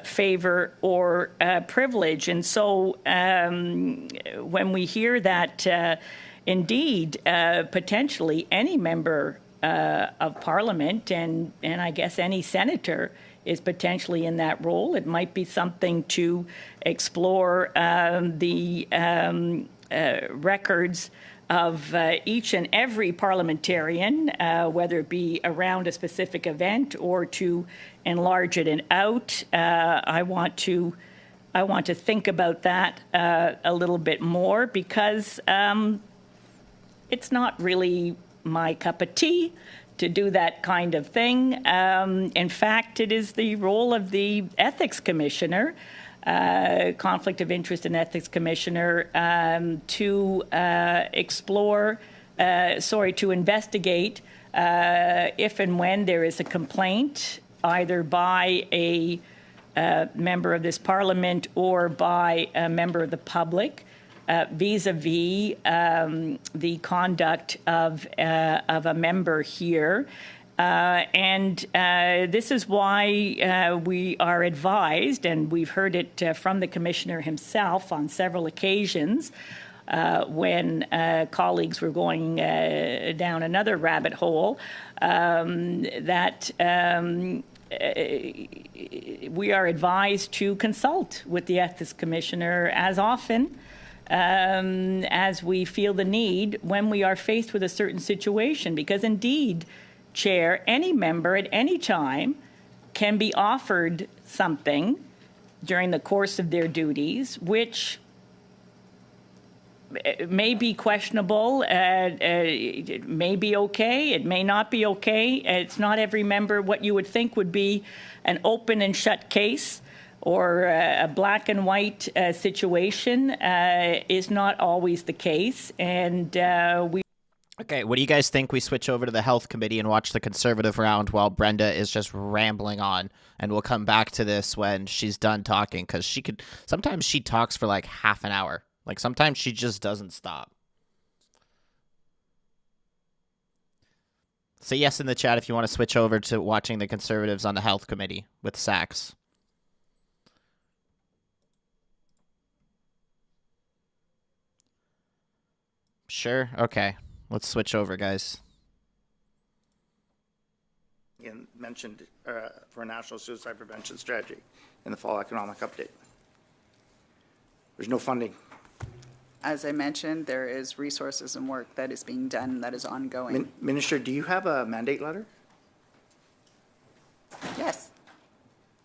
favor or privilege. And so when we hear that indeed potentially any member of Parliament and I guess any senator is potentially in that role, it might be something to explore the records of each and every parliamentarian, whether it be around a specific event or to enlarge it and out. I want to think about that a little bit more, because it's not really my cup of tea to do that kind of thing. In fact, it is the role of the Ethics Commissioner, Conflict of Interest and Ethics Commissioner, to to investigate if and when there is a complaint, either by a member of this Parliament or by a member of the public, vis-a-vis the conduct of a member here. This is why we are advised, and we've heard it from the Commissioner himself on several occasions, when colleagues were going down another rabbit hole, that we are advised to consult with the Ethics Commissioner as often as we feel the need when we are faced with a certain situation. Because indeed, Chair, any member at any time can be offered something during the course of their duties which may be questionable, it may be okay, it may not be okay. It's not every member what you would think would be an open and shut case or a black and white situation is not always the case. And we. Okay, what do you guys think we switch over to the Health Committee and watch the Conservative round while Brenda is just rambling on? And we'll come back to this when she's done talking, because sometimes she talks for like half an hour. Like, sometimes she just doesn't stop. Say yes in the chat if you want to switch over to watching the Conservatives on the Health Committee with Sachs. Sure? Okay. Let's switch over, guys. And mentioned for a national suicide prevention strategy in the fall economic update. There's no funding. As I mentioned, there is resources and work that is being done that is ongoing. Minister, do you have a mandate letter? Yes.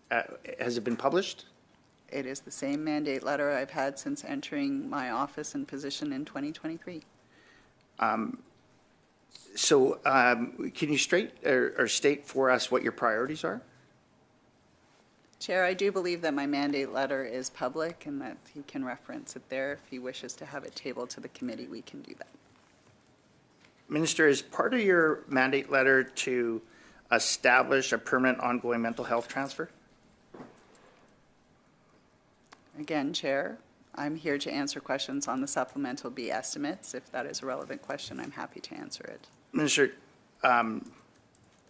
Has it been published? It is the same mandate letter I've had since entering my office and position in 2023. Can you state for us what your priorities are? Chair, I do believe that my mandate letter is public and that he can reference it there. If he wishes to have it tabled to the committee, we can do that. Minister, is part of your mandate letter to establish a permanent ongoing mental health transfer? Again, Chair, I'm here to answer questions on the Supplemental B estimates. If that is a relevant question, I'm happy to answer it. Minister,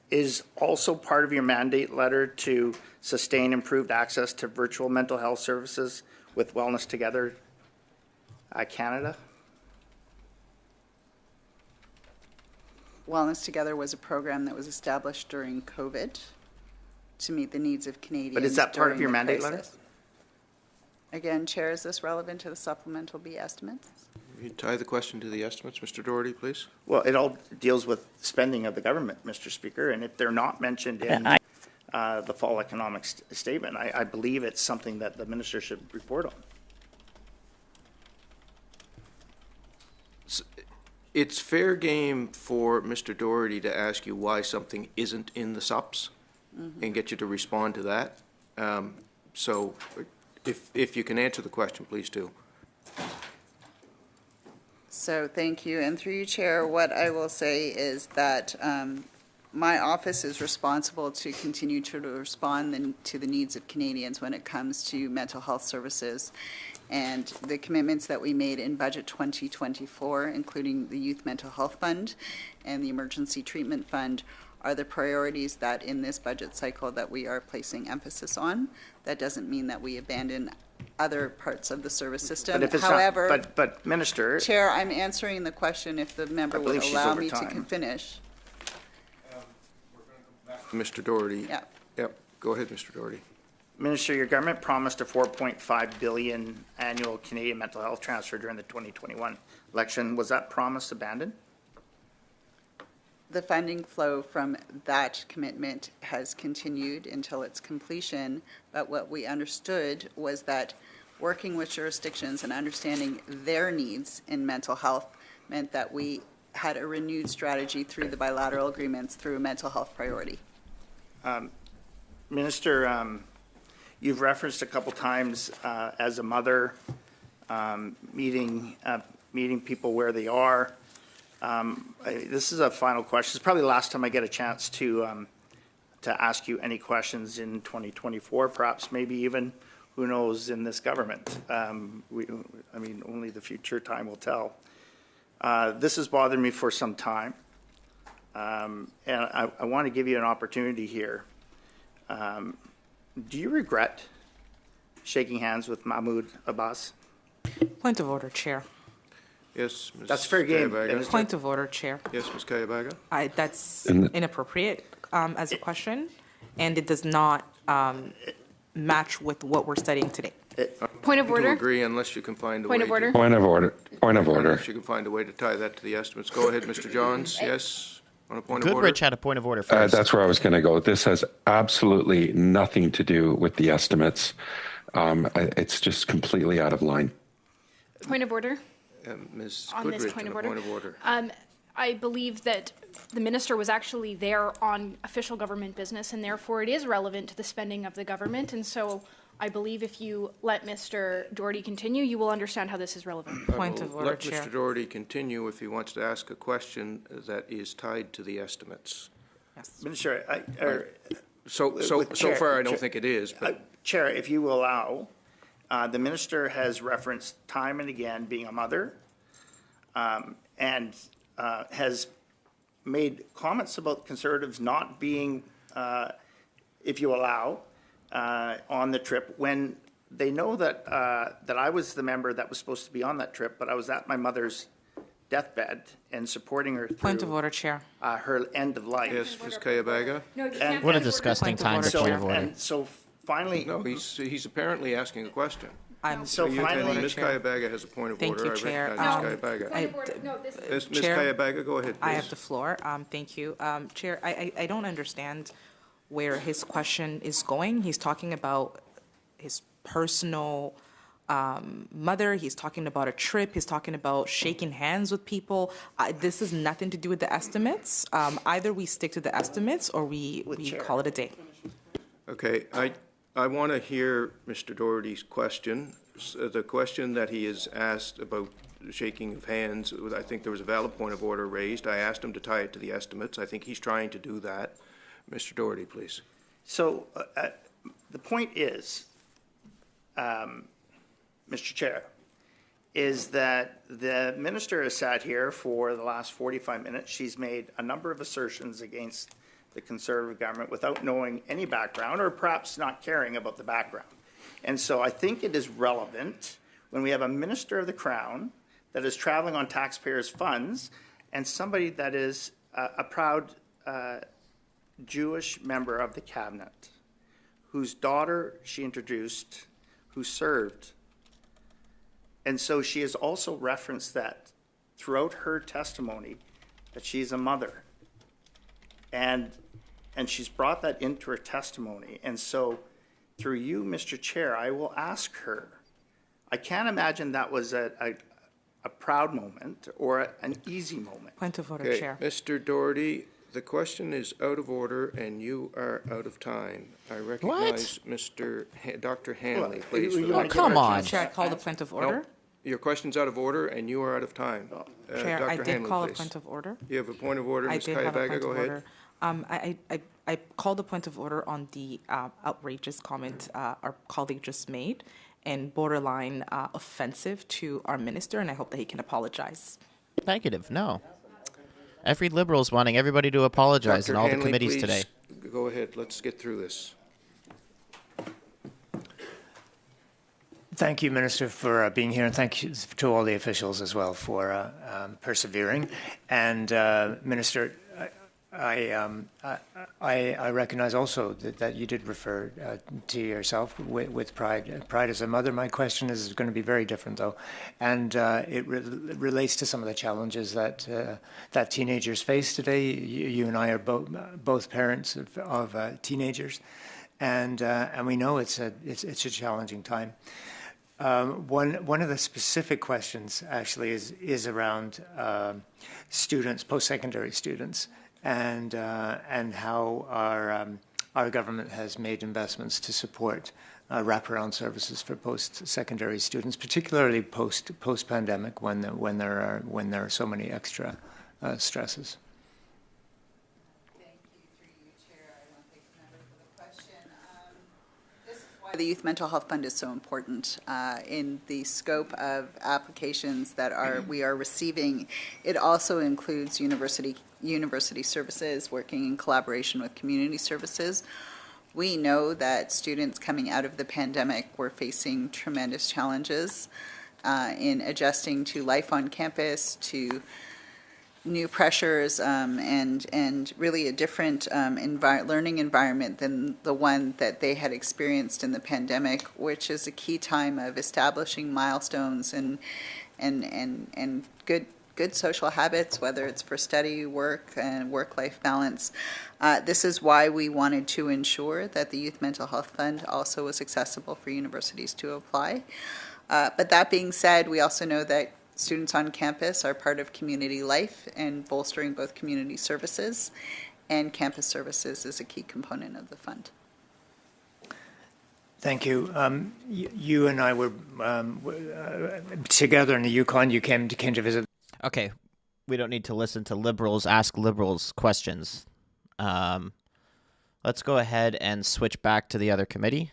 is also part of your mandate letter to sustain improved access to virtual mental health services with Wellness Together Canada? Wellness Together was a program that was established during COVID to meet the needs of Canadians. But is that part of your mandate crisis. letter? Again, Chair, is this relevant to the Supplemental B estimates? You tie the question to the estimates, Mr. Doherty, please. Well, it all deals with spending of the government, Mr. Speaker, and if they're not mentioned in the fall economic statement, I believe it's something that the minister should report on. It's fair game for Mr. Doherty to ask you why something isn't in the SUPs and get you to respond to that. So if you can answer the question, please do. So thank you. And through you, Chair, what I will say is that my office is responsible to continue to respond to the needs of Canadians when it comes to mental health services. And the commitments that we made in Budget 2024, including the Youth Mental Health Fund and the Emergency Treatment Fund, are the priorities that in this budget cycle that we are placing emphasis on. That doesn't mean that we abandon other parts of the service system. But if it's However, not, but Minister, Chair, I'm answering the question if the member would allow me to finish. Mr. Doherty. Yeah. Yep. Go ahead, Mr. Doherty. Minister, your government promised a $4.5 billion annual Canadian mental health transfer during the 2021 election. Was that promise abandoned? The funding flow from that commitment has continued until its completion, but what we understood was that working with jurisdictions and understanding their needs in mental health meant that we had a renewed strategy through the bilateral agreements through a mental health priority. Minister, you've referenced a couple times as a mother, meeting people where they are. This is a final question. It's probably the last time I get a chance to ask you any questions in 2024, perhaps maybe even, who knows, in this government. I mean, only the future time will tell. This has bothered me for some time, and I want to give you an opportunity here. Do you regret shaking hands with Mahmoud Abbas? Point of order, Chair. Yes, Ms. That's fair game. Kayabaga. Point of order, Chair. Yes, Ms. Kayabaga. That's inappropriate as a question, and it does not match with what we're studying today. Point of order. I agree unless you can find a way. Point of order. Point of order. Point of order. Unless you can find a way to tie that to the estimates. Go ahead, Mr. Johns. Yes, on a point of order. Goodrich had a point of order first. That's where I was going to go. This has absolutely nothing to do with the estimates. It's just completely out of line. Point of order. Ms. On Goodrich, this point of order. Point of order. I believe that the minister was actually there on official government business, and therefore it is relevant to the spending of the government. And so I believe if you let Mr. Doherty continue, you will understand how this is relevant. Point of order, Let Chair. Mr. Doherty continue if he wants to ask a question that is tied to the estimates. Yes. Minister, So far, I don't think it is, but Chair, if you will allow, the minister has referenced time and again being a mother, and has made comments about Conservatives not being, if you allow, on the trip when they know that I was the member that was supposed to be on that trip, but I was at my mother's deathbed and supporting her through Point of order, Chair. her end of life. yes, Ms. Kayabaga. No, you can't. What a disgusting time to point of order. And so finally, No, he's apparently asking a question. so And finally, Ms. Kayabaga has a point of Thank order. you, Chair. I recognize Ms. Kayabaga. Point of order. No, this is. Ms. Chair, Kayabaga, go ahead, please. I have the floor. Thank you. Chair, I don't understand where his question is going. He's talking about his personal mother. He's talking about a trip. He's talking about shaking hands with people. This has nothing to do with the estimates. Either we stick to the estimates or we call it a day. Okay, I want to hear Mr. Doherty's question. The question that he has asked about shaking of hands, I think there was a valid point of order raised. I asked him to tie it to the estimates. I think he's trying to do that. Mr. Doherty, please. so the point is, Mr. Chair, is that the minister has sat here for the last 45 minutes. She's made a number of assertions against the Conservative government without knowing any background or perhaps not caring about the background. And so I think it is relevant when we have a minister of the Crown that is traveling on taxpayers' funds and somebody that is a proud Jewish member of the cabinet whose daughter she introduced, who served. And so she has also referenced that throughout her testimony that she's a mother. And she's brought that into her testimony. And so through you, Mr. Chair, I will ask her. I can't imagine that was a proud moment or an easy moment. Point of order, Okay, Chair. Mr. Doherty, the question is out of order and you are out of time. I recognize Dr. Hanley, please. for the Oh, next come question. on. Chair, I called a point of order. No, your question's out of order and you are out of time. Chair, Dr. I did Hanley, call a please. point of order. You have a point of order, I Ms. did have a Kayabaga, point go of ahead. order. I called a point of order on the outrageous comment our colleague just made and borderline offensive to our minister, and I hope that he can apologize. Negative, no. Every liberal is wanting everybody to apologize in Dr. all Hanley, the committees please, today. Go ahead, let's get through this. Thank you, Minister, for being here, and thank you to all the officials as well for persevering. And Minister, I recognize also that you did refer to yourself with pride. Pride as a mother. My question is going to be very different, though, and it relates to some of the challenges that that teenagers face today. You and I are both parents of teenagers, and we know it's a challenging time. One of the specific questions actually is around students, post-secondary students, and how our government has made investments to support wraparound services for post-secondary students, particularly post-pandemic when there are so many extra stresses. The Youth Mental Health Fund is so important in the scope of applications that we are receiving. It also includes university services, working in collaboration with community services. We know that students coming out of the pandemic were facing tremendous challenges in adjusting to life on campus, to new pressures, and really a different learning environment than the one that they had experienced in the pandemic, which is a key time of establishing milestones and good social habits, whether it's for study, work, and work-life balance. This is why we wanted to ensure that the Youth Mental Health Fund also was accessible for universities to apply. But that being said, we also know that students on campus are part of community life, and bolstering both community services and campus services is a key component of the fund. Thank you. You and I were together in the Yukon. You came to visit. Okay, we don't need to listen to liberals ask liberals questions. Let's go ahead and switch back to the other committee.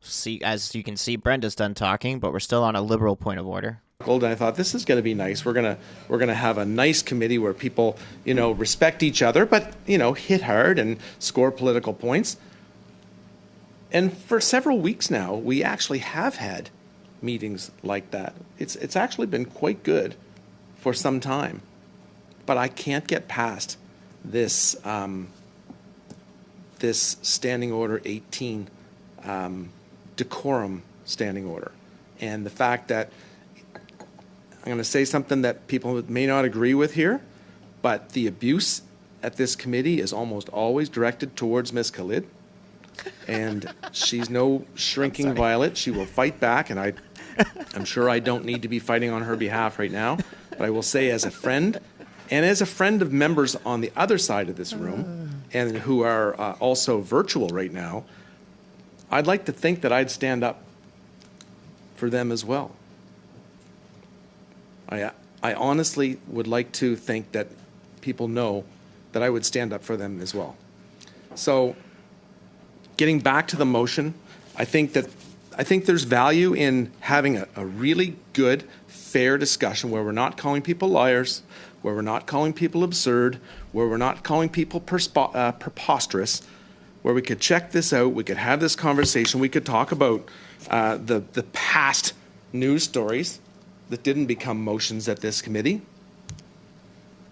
See, as you can see, Brenda's done talking, but we're still on a liberal point of order. And I thought, this is going to be nice. We're gonna have a nice committee where people, respect each other, but hit hard and score political points. And for several weeks now, we actually have had meetings like that. It's actually been quite good for some time, but I can't get past this this Standing Order 18 decorum standing order, and the fact that I'm going to say something that people may not agree with here, but the abuse at this committee is almost always directed towards Ms. Khalid, and she's no shrinking violet. She will fight back, and I'm sure I don't need to be fighting on her behalf right now, but I will say, as a friend, and as a friend of members on the other side of this room, and who are also virtual right now, I'd like to think that I'd stand up for them as well. I honestly would like to think that people know that I would stand up for them as well. So, getting back to the motion, I think there's value in having a really good, fair discussion where we're not calling people liars, where we're not calling people absurd, where we're not calling people preposterous, where we could check this out, we could have this conversation, we could talk about the past news stories that didn't become motions at this committee.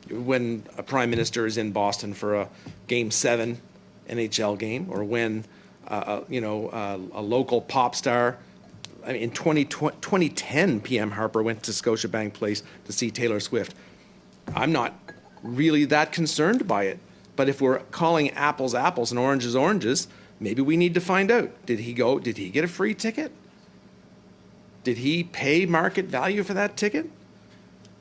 When a prime minister is in Boston for a Game 7 NHL game, or when a local pop star, in 2010, PM Harper went to Scotiabank Place to see Taylor Swift. I'm not really that concerned by it, but if we're calling apples apples and oranges oranges, maybe we need to find out, did he get a free ticket? Did he pay market value for that ticket?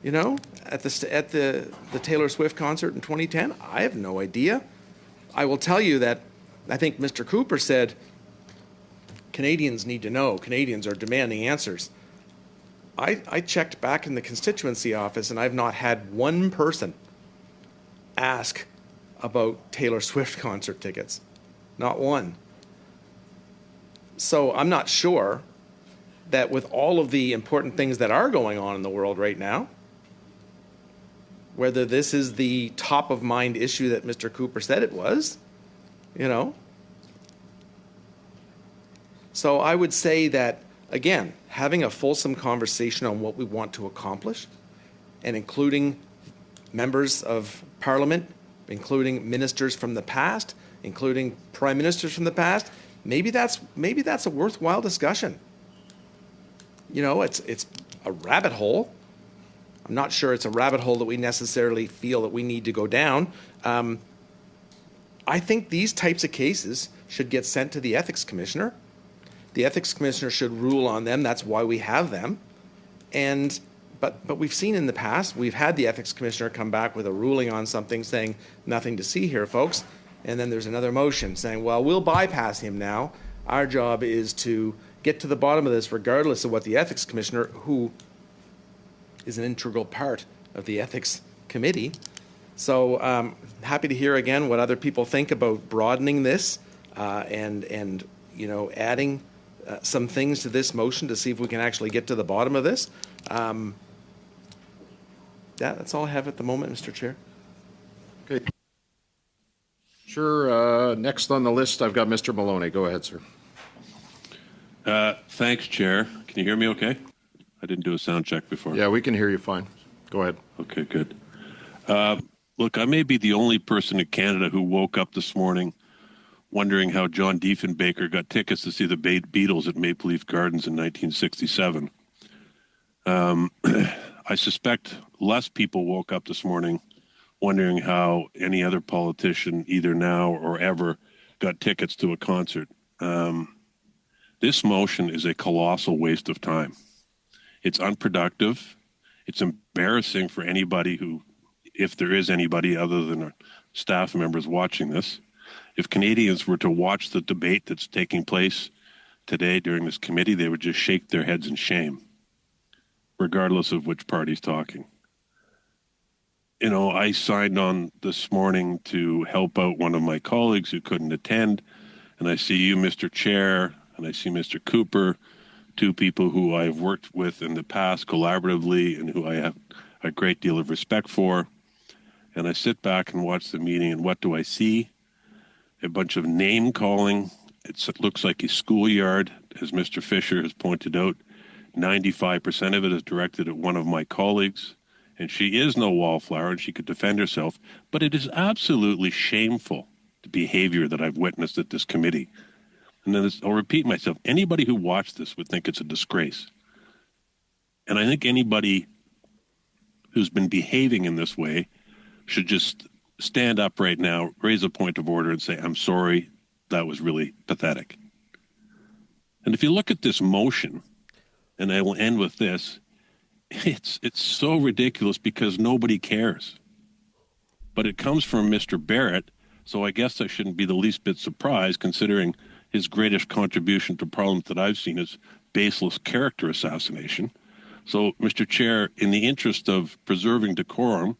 At the Taylor Swift concert in 2010? I have no idea. I will tell you that I think Mr. Cooper said Canadians need to know. Canadians are demanding answers. I checked back in the constituency office, and I've not had one person ask about Taylor Swift concert tickets. Not one. So I'm not sure that with all of the important things that are going on in the world right now, whether this is the top of mind issue that Mr. Cooper said it was, So I would say that, again, having a fulsome conversation on what we want to accomplish, and including members of Parliament, including ministers from the past, including prime ministers from the past, maybe that's a worthwhile discussion. It's a rabbit hole. I'm not sure it's a rabbit hole that we necessarily feel that we need to go down. I think these types of cases should get sent to the ethics commissioner, The ethics commissioner should rule on them. That's why we have them. But we've seen in the past, we've had the ethics commissioner come back with a ruling on something saying nothing to see here, folks. And then there's another motion saying, well, we'll bypass him now. Our job is to get to the bottom of this regardless of what the ethics commissioner, who is an integral part of the ethics committee. So happy to hear again what other people think about broadening this and adding some things to this motion to see if we can actually get to the bottom of this. That's all I have at the moment, Mr. Chair. Okay. Sure. Next on the list, I've got Mr. Maloney. Go ahead, sir. Thanks, Chair. Can you hear me okay? I didn't do a sound check before. Yeah, we can hear you fine. Go ahead. Okay, good. Look, I may be the only person in Canada who woke up this morning wondering how John Diefenbaker got tickets to see the Beatles at Maple Leaf Gardens in 1967. I suspect less people woke up this morning wondering how any other politician, either now or ever, got tickets to a concert. This motion is a colossal waste of time. It's unproductive. It's embarrassing for anybody who, if there is anybody other than our staff members watching this. If Canadians were to watch the debate that's taking place today during this committee, they would just shake their heads in shame, regardless of which party's talking. You know, I signed on this morning to help out one of my colleagues who couldn't attend, and I see you, Mr. Chair, and I see Mr. Cooper, two people who I've worked with in the past collaboratively and who I have a great deal of respect for. And I sit back and watch the meeting, and what do I see? A bunch of name calling. It looks like a schoolyard, as Mr. Fisher has pointed out. 95% of it is directed at one of my colleagues, and she is no wallflower and she could defend herself, but it is absolutely shameful, the behavior that I've witnessed at this committee. And then I'll repeat myself, anybody who watched this would think it's a disgrace. And I think anybody who's been behaving in this way should just stand up right now, raise a point of order and say, I'm sorry, that was really pathetic. And if you look at this motion, and I will end with this, it's so ridiculous because nobody cares. But it comes from Mr. Barrett, so I guess I shouldn't be the least bit surprised considering his greatest contribution to Parliament that I've seen is baseless character assassination. So, Mr. Chair, in the interest of preserving decorum,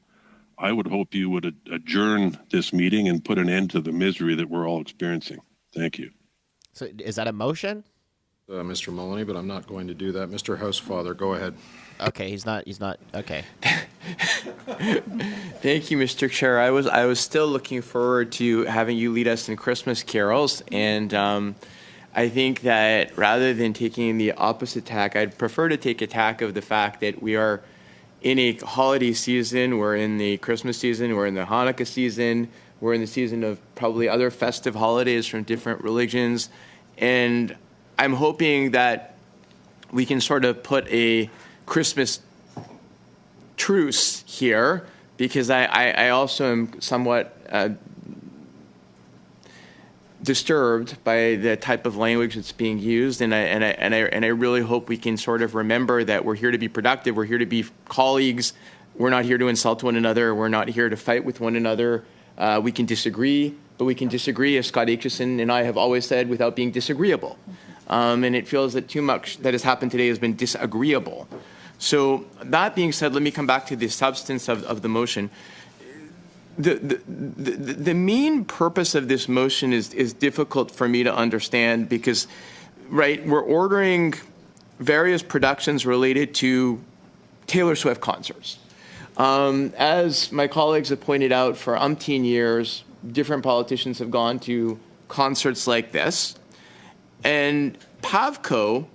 I would hope you would adjourn this meeting and put an end to the misery that we're all experiencing. Thank you. So is that a motion? Mr. Maloney, but I'm not going to do that. Mr. Housefather, go ahead. Okay, he's not, okay. Thank you, Mr. Chair. I was still looking forward to having you lead us in Christmas carols, and I think that rather than taking the opposite tack, I'd prefer to take a tack of the fact that we are in a holiday season, we're in the Christmas season, we're in the Hanukkah season, we're in the season of probably other festive holidays from different religions, and I'm hoping that we can sort of put a Christmas truce here, because I also am somewhat disturbed by the type of language that's being used, and I really hope we can sort of remember that we're here to be productive, we're here to be colleagues, we're not here to insult one another, we're not here to fight with one another. We can disagree, but we can disagree, as Scott Aitchison and I have always said, without being disagreeable. And it feels that too much that has happened today has been disagreeable. So that being said, let me come back to the substance of the motion. The main purpose of this motion is difficult for me to understand because, right, we're ordering various productions related to Taylor Swift concerts. As my colleagues have pointed out, for umpteen years, different politicians have gone to concerts like this. And Pavco,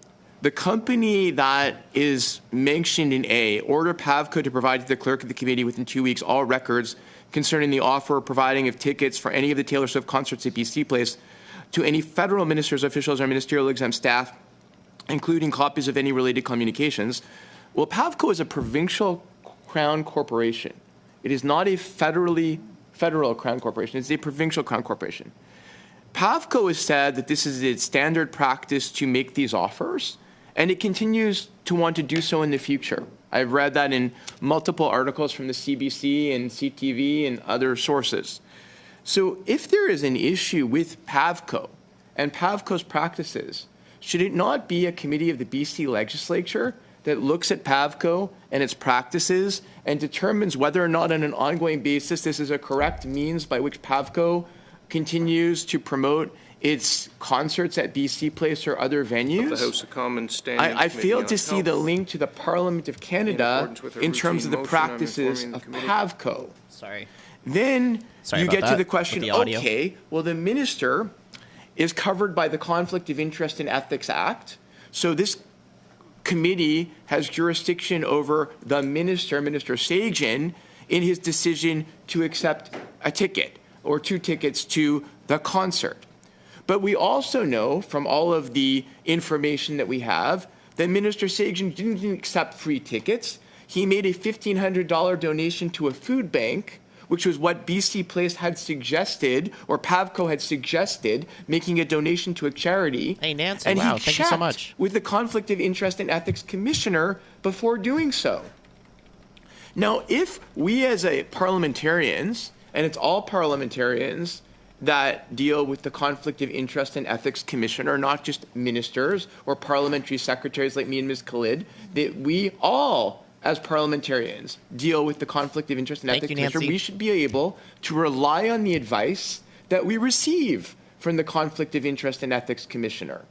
the company that is mentioned in A, order Pavco to provide to the clerk of the committee within 2 weeks all records concerning the offer or providing of tickets for any of the Taylor Swift concerts at BC Place to any federal ministers, officials, or ministerial exempt staff, including copies of any related communications. Well, Pavco is a provincial crown corporation. It is not a federal crown corporation. It's a provincial crown corporation. PAVCO has said that this is its standard practice to make these offers, and it continues to want to do so in the future. I've read that in multiple articles from the CBC and CTV and other sources. So if there is an issue with PAVCO and PAVCO's practices, should it not be a committee of the BC legislature that looks at PAVCO and its practices and determines whether or not on an ongoing basis this is a correct means by which PAVCO continues to promote its concerts at BC Place or other venues? The House of Commons Standing I Committee fail on to see Health. the link to the Parliament of Canada accordance with a in terms of the routine motion, I'm practices informing of the committee. PAVCO. Sorry. Then Sorry you about get to that the with question, the audio. okay, well, the minister is covered by the Conflict of Interest and Ethics Act. So this committee has jurisdiction over the minister, Minister Sagan, in his decision to accept a ticket or 2 tickets to the concert. But we also know from all of the information that we have that Minister Sagan didn't accept free tickets. He made a $1,500 donation to a food bank, which was what BC Place had suggested, or PAVCO had suggested, making a donation to a charity. Hey, Nancy, and wow, he thank you so checked much. with the Conflict of Interest and Ethics Commissioner before doing so. Now, if we as parliamentarians, and it's all parliamentarians that deal with the Conflict of Interest and Ethics Commissioner, not just ministers or parliamentary secretaries like me and Ms. Khalid, that we all, as parliamentarians, deal with the Conflict of Interest and Thank Ethics you, Commissioner, Nancy. we should be able to rely on the advice that we receive from the Conflict of Interest and Ethics Commissioner.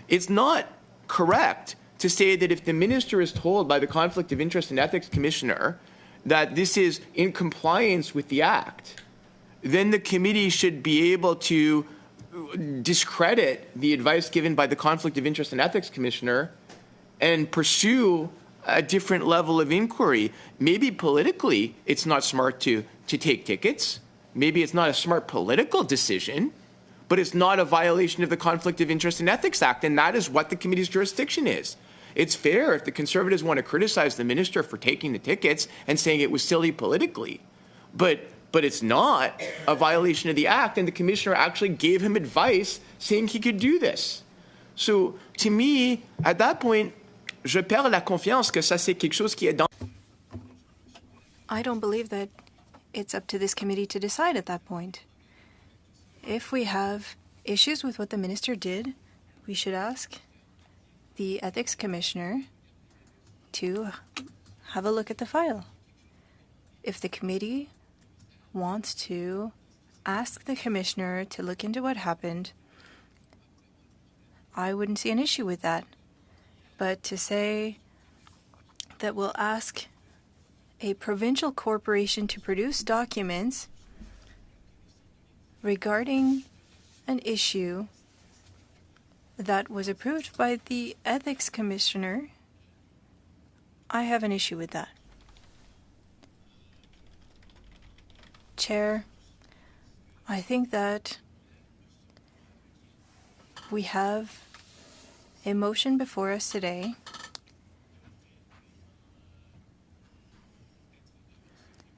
It's not correct to say that if the minister is told by the Conflict of Interest and Ethics Commissioner that this is in compliance with the Act, then the committee should be able to discredit the advice given by the Conflict of Interest and Ethics Commissioner and pursue a different level of inquiry. Maybe politically it's not smart to take tickets. Maybe it's not a smart political decision, but it's not a violation of the Conflict of Interest and Ethics Act, and that is what the committee's jurisdiction is. It's fair if the Conservatives want to criticize the minister for taking the tickets and saying it was silly politically, but it's not a violation of the Act, and the Commissioner actually gave him advice saying he could do this. So, to me, at that point, je perds la confiance que ça c'est quelque chose qui est dans... I don't believe that it's up to this committee to decide at that point. If we have issues with what the minister did, we should ask the ethics commissioner to have a look at the file. If the committee wants to ask the commissioner to look into what happened, I wouldn't see an issue with that. But to say that we'll ask a provincial corporation to produce documents regarding an issue that was approved by the ethics commissioner, I have an issue with that. Chair, I think that we have a motion before us today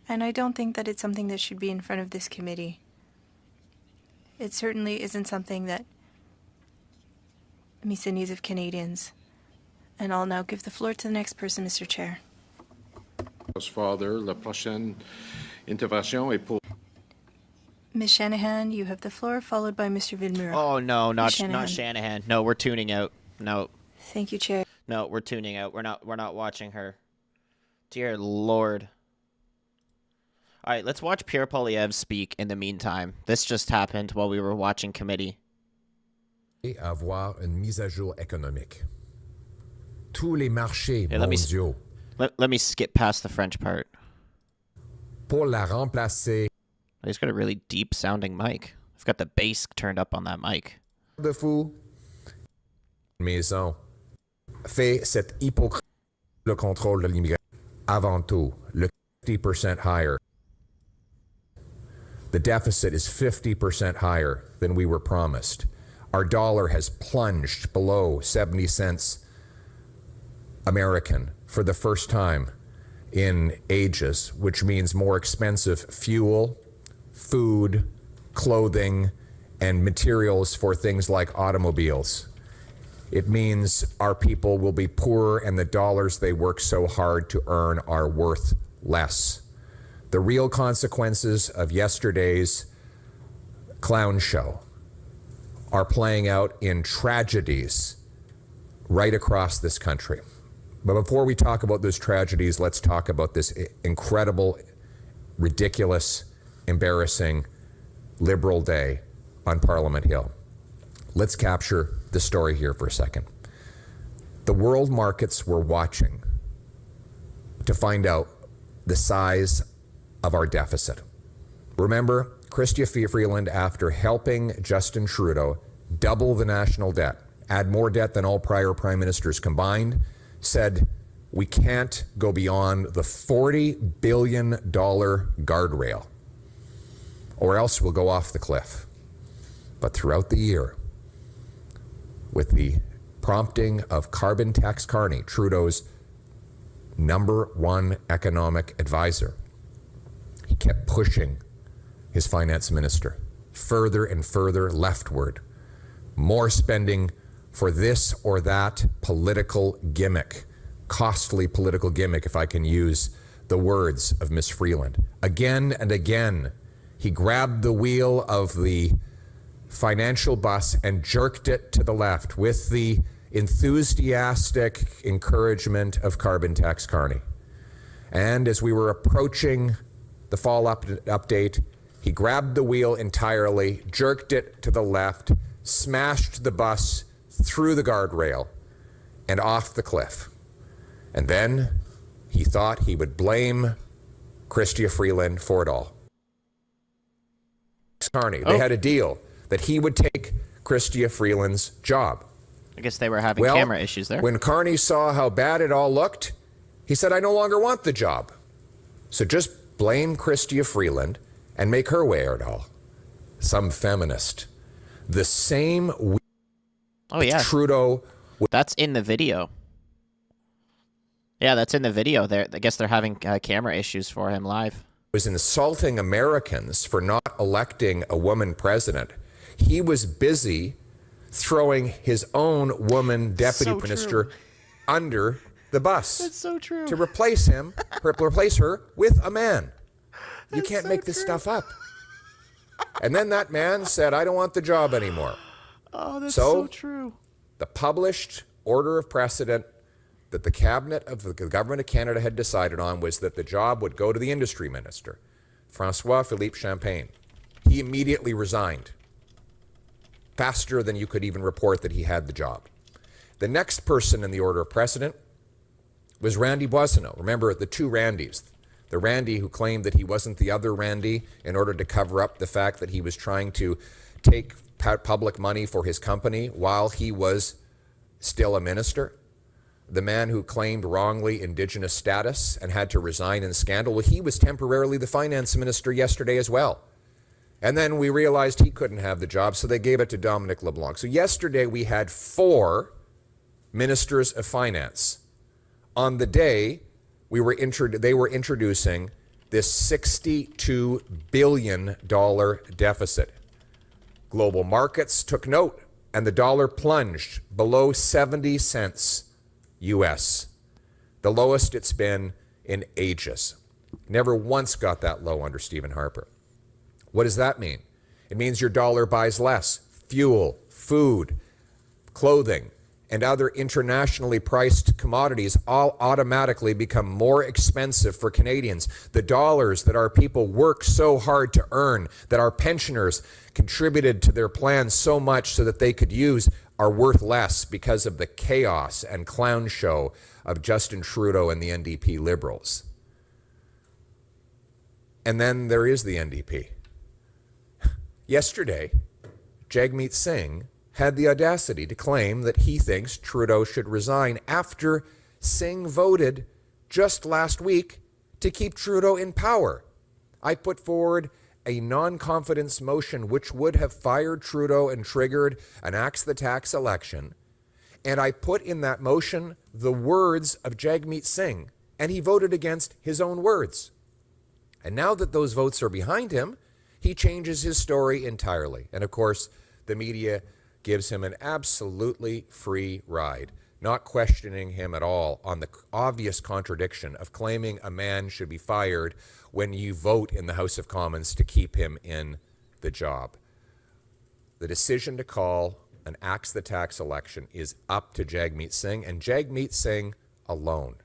and I don't think that it's something that should be in front of this committee. It certainly isn't something that meets the needs of Canadians. And I'll now give the floor to the next person, Mr. Chair. Father, la prochaine intervention est pour. Ms. Shanahan, you have the floor, followed by Mr. Villemur. Oh, no, Ms. not Shanahan. Shanahan. No, we're tuning out. No. Thank you, Chair. No, we're tuning out. We're not watching her. Dear Lord. All right, let's watch Pierre Poilievre speak in the meantime. This just happened while we were watching committee. Et avoir une mise à jour économique. Tous les marchés Hey, mondiaux. Let me skip past the French part. Pour la remplacer. He's got a really deep sounding mic. I've got the bass turned up on that mic. De fou. Maison. Fait cette hypocrisie. Le contrôle de l'immigration. Avant tout, le 50% higher. The deficit is 50% higher than we were promised. Our dollar has plunged below 70 cents American for the first time in ages, which means more expensive fuel, food, clothing, and materials for things like automobiles. It means our people will be poorer and the dollars they work so hard to earn are worth less. The real consequences of yesterday's clown show are playing out in tragedies right across this country. But before we talk about those tragedies, let's talk about this incredible, ridiculous, embarrassing Liberal day on Parliament Hill. Let's capture the story here for a second. The world markets were watching to find out the size of our deficit. Remember, Chrystia Freeland, after helping Justin Trudeau double the national debt, add more debt than all prior prime ministers combined, said we can't go beyond the $40 billion guardrail, or else we'll go off the cliff. But throughout the year, with the prompting of Carbon Tax Carney, Trudeau's #1 economic advisor, he kept pushing his finance minister further and further leftward. More spending for this or that political gimmick, costly political gimmick, if I can use the words of Ms. Freeland. Again and again, he grabbed the wheel of the financial bus and jerked it to the left with the enthusiastic encouragement of Carbon Tax Carney. And as we were approaching the fall update, he grabbed the wheel entirely, jerked it to the left, smashed the bus through the guardrail and off the cliff. And then he thought he would blame Chrystia Freeland for it all. Carney, they had a deal that he would take Chrystia Freeland's job. I guess they were having camera issues there. When Carney saw how bad it all looked, he said, I no longer want the job. So just blame Chrystia Freeland and make her wear it all. Some feminist. The same Trudeau. That's in the video. Yeah, that's in the video. I guess they're having camera issues for him live. Was insulting Americans for not electing a woman president. He was busy throwing his own woman deputy minister under the bus. That's so true. To replace her with a man. You can't make this stuff up. And then that man said, I don't want the job anymore. Oh, that's so true. The published order of precedent that the cabinet of the government of Canada had decided on was that the job would go to the industry minister, François-Philippe Champagne. He immediately resigned, faster than you could even report that he had the job. The next person in the order of precedent was Randy Boissonnault. Remember the two Randys. The Randy who claimed that he wasn't the other Randy in order to cover up the fact that he was trying to take public money for his company while he was still a minister. The man who claimed wrongly Indigenous status and had to resign in scandal, well, he was temporarily the finance minister yesterday as well. And then we realized he couldn't have the job, so they gave it to Dominic LeBlanc. So yesterday we had 4 ministers of finance. On the day they were introducing this $62 billion deficit. Global markets took note, and the dollar plunged below 70 cents US, the lowest it's been in ages. Never once got that low under Stephen Harper. What does that mean? It means your dollar buys less fuel, food, clothing, and other internationally priced commodities all automatically become more expensive for Canadians. The dollars that our people work so hard to earn, that our pensioners contributed to their plans so much so that they could use, are worth less because of the chaos and clown show of Justin Trudeau and the NDP Liberals. And then there is the NDP. Yesterday, Jagmeet Singh had the audacity to claim that he thinks Trudeau should resign after Singh voted just last week to keep Trudeau in power. I put forward a non-confidence motion which would have fired Trudeau and triggered an axe the tax election. And I put in that motion the words of Jagmeet Singh, and he voted against his own words. And now that those votes are behind him, He changes his story entirely. And of course, the media gives him an absolutely free ride, not questioning him at all on the obvious contradiction of claiming a man should be fired when you vote in the House of Commons to keep him in the job. The decision to call an axe the tax election is up to Jagmeet Singh, and Jagmeet Singh alone.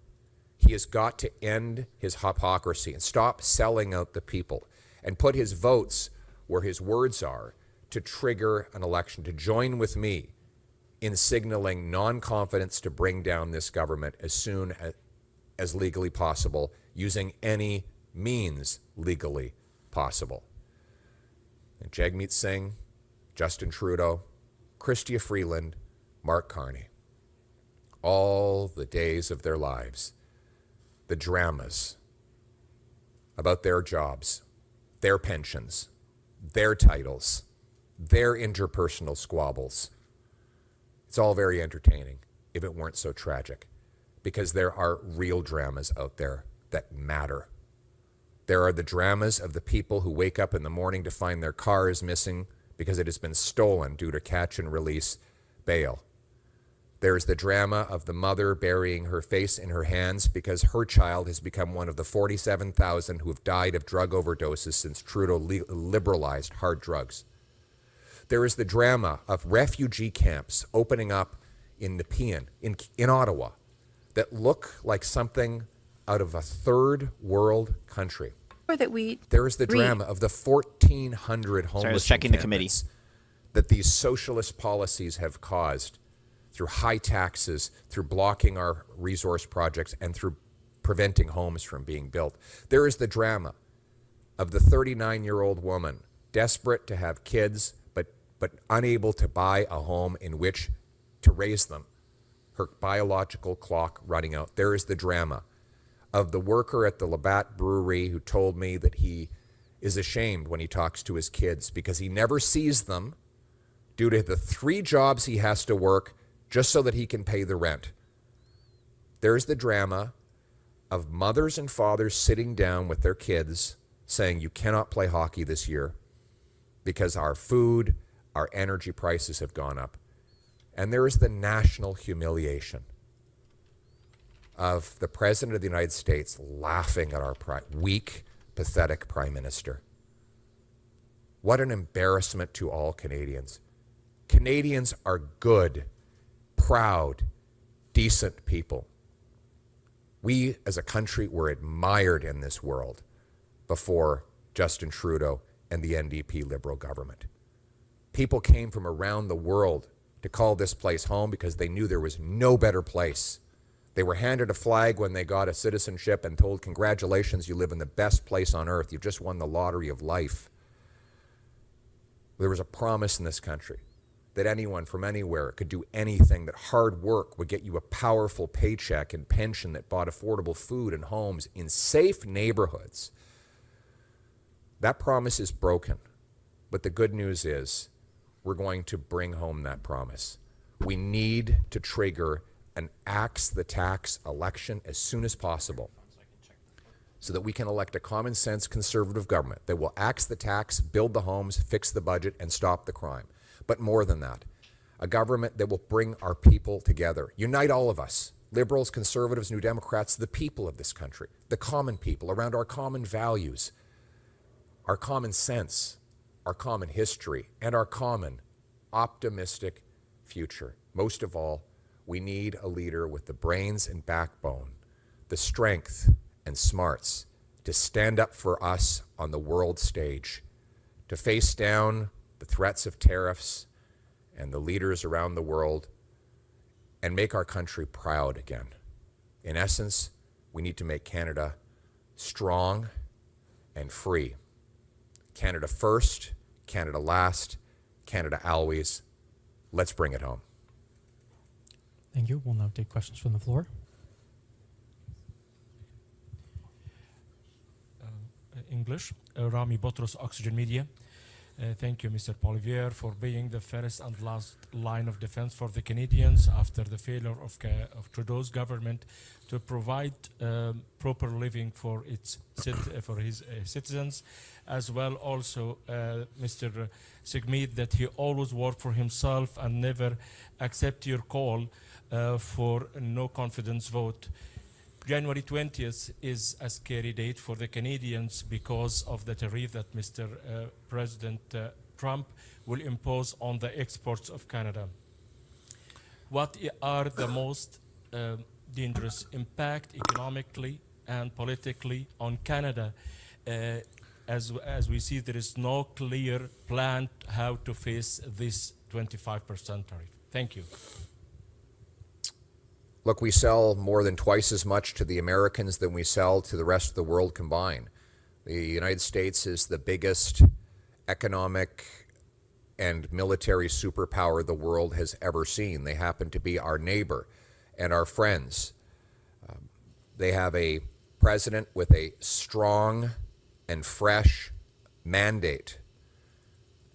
He has got to end his hypocrisy and stop selling out the people and put his votes where his words are to trigger an election, to join with me in signaling non-confidence to bring down this government as soon as legally possible, using any means legally possible. And Jagmeet Singh, Justin Trudeau, Chrystia Freeland, Mark Carney, all the days of their lives, the dramas about their jobs, their pensions, their titles, their interpersonal squabbles. It's all very entertaining if it weren't so tragic, because there are real dramas out there that matter. There are the dramas of the people who wake up in the morning to find their car is missing because it has been stolen due to catch and release bail. There is the drama of the mother burying her face in her hands because her child has become one of the 47,000 who have died of drug overdoses since Trudeau liberalized hard drugs. There is the drama of refugee camps opening up in Nepean, in Ottawa, that look like something out of a third world country. There is the drama of the 1,400 homeless checking the committee that these socialist policies have caused through high taxes, through blocking our resource projects, and through preventing homes from being built. There is the drama of the 39-year-old woman desperate to have kids, but unable to buy a home in which to raise them, her biological clock running out. There is the drama of the worker at the Labatt Brewery who told me that he is ashamed when he talks to his kids because he never sees them due to the 3 jobs he has to work just so that he can pay the rent. There's the drama of mothers and fathers sitting down with their kids saying, you cannot play hockey this year because our food, our energy prices have gone up. And there is the national humiliation of the President of the United States laughing at our weak, pathetic Prime Minister. What an embarrassment to all Canadians. Canadians are good, proud, decent people. We as a country were admired in this world before Justin Trudeau and the NDP Liberal government. People came from around the world to call this place home because they knew there was no better place. They were handed a flag when they got a citizenship and told, congratulations, you live in the best place on earth. You've just won the lottery of life. There was a promise in this country that anyone from anywhere could do anything, that hard work would get you a powerful paycheck and pension that bought affordable food and homes in safe neighborhoods. That promise is broken, but the good news is we're going to bring home that promise. We need to trigger an axe the tax election as soon as possible so that we can elect a common sense conservative government that will axe the tax, build the homes, fix the budget, and stop the crime. But more than that, a government that will bring our people together, unite all of us, liberals, conservatives, New Democrats, the people of this country, the common people around our common values, our common sense, our common history, and our common optimistic future. Most of all, we need a leader with the brains and backbone, the strength and smarts to stand up for us on the world stage, to face down the threats of tariffs and the leaders around the world and make our country proud again. In essence, we need to make Canada strong and free. Canada first, Canada last, Canada always. Let's bring it home. Thank you. We'll now take questions from the floor. English, Rami Botros, Oxygen Media. Thank you, Mr. Polivier, for being the first and last line of defense for the Canadians after the failure of Trudeau's government to provide proper living for his citizens, as well also Mr. Sigmead, that he always worked for himself and never accept your call for no confidence vote. January 20th is a scary date for the Canadians because of the tariff that Mr. President Trump will impose on the exports of Canada. What are the most dangerous impact economically and politically on Canada? As we see, there is no clear plan how to face this 25% tariff. Thank you. Look, we sell more than twice as much to the Americans than we sell to the rest of the world combined. The United States is the biggest economic and military superpower the world has ever seen. They happen to be our neighbor and our friends. They have a president with a strong and fresh mandate.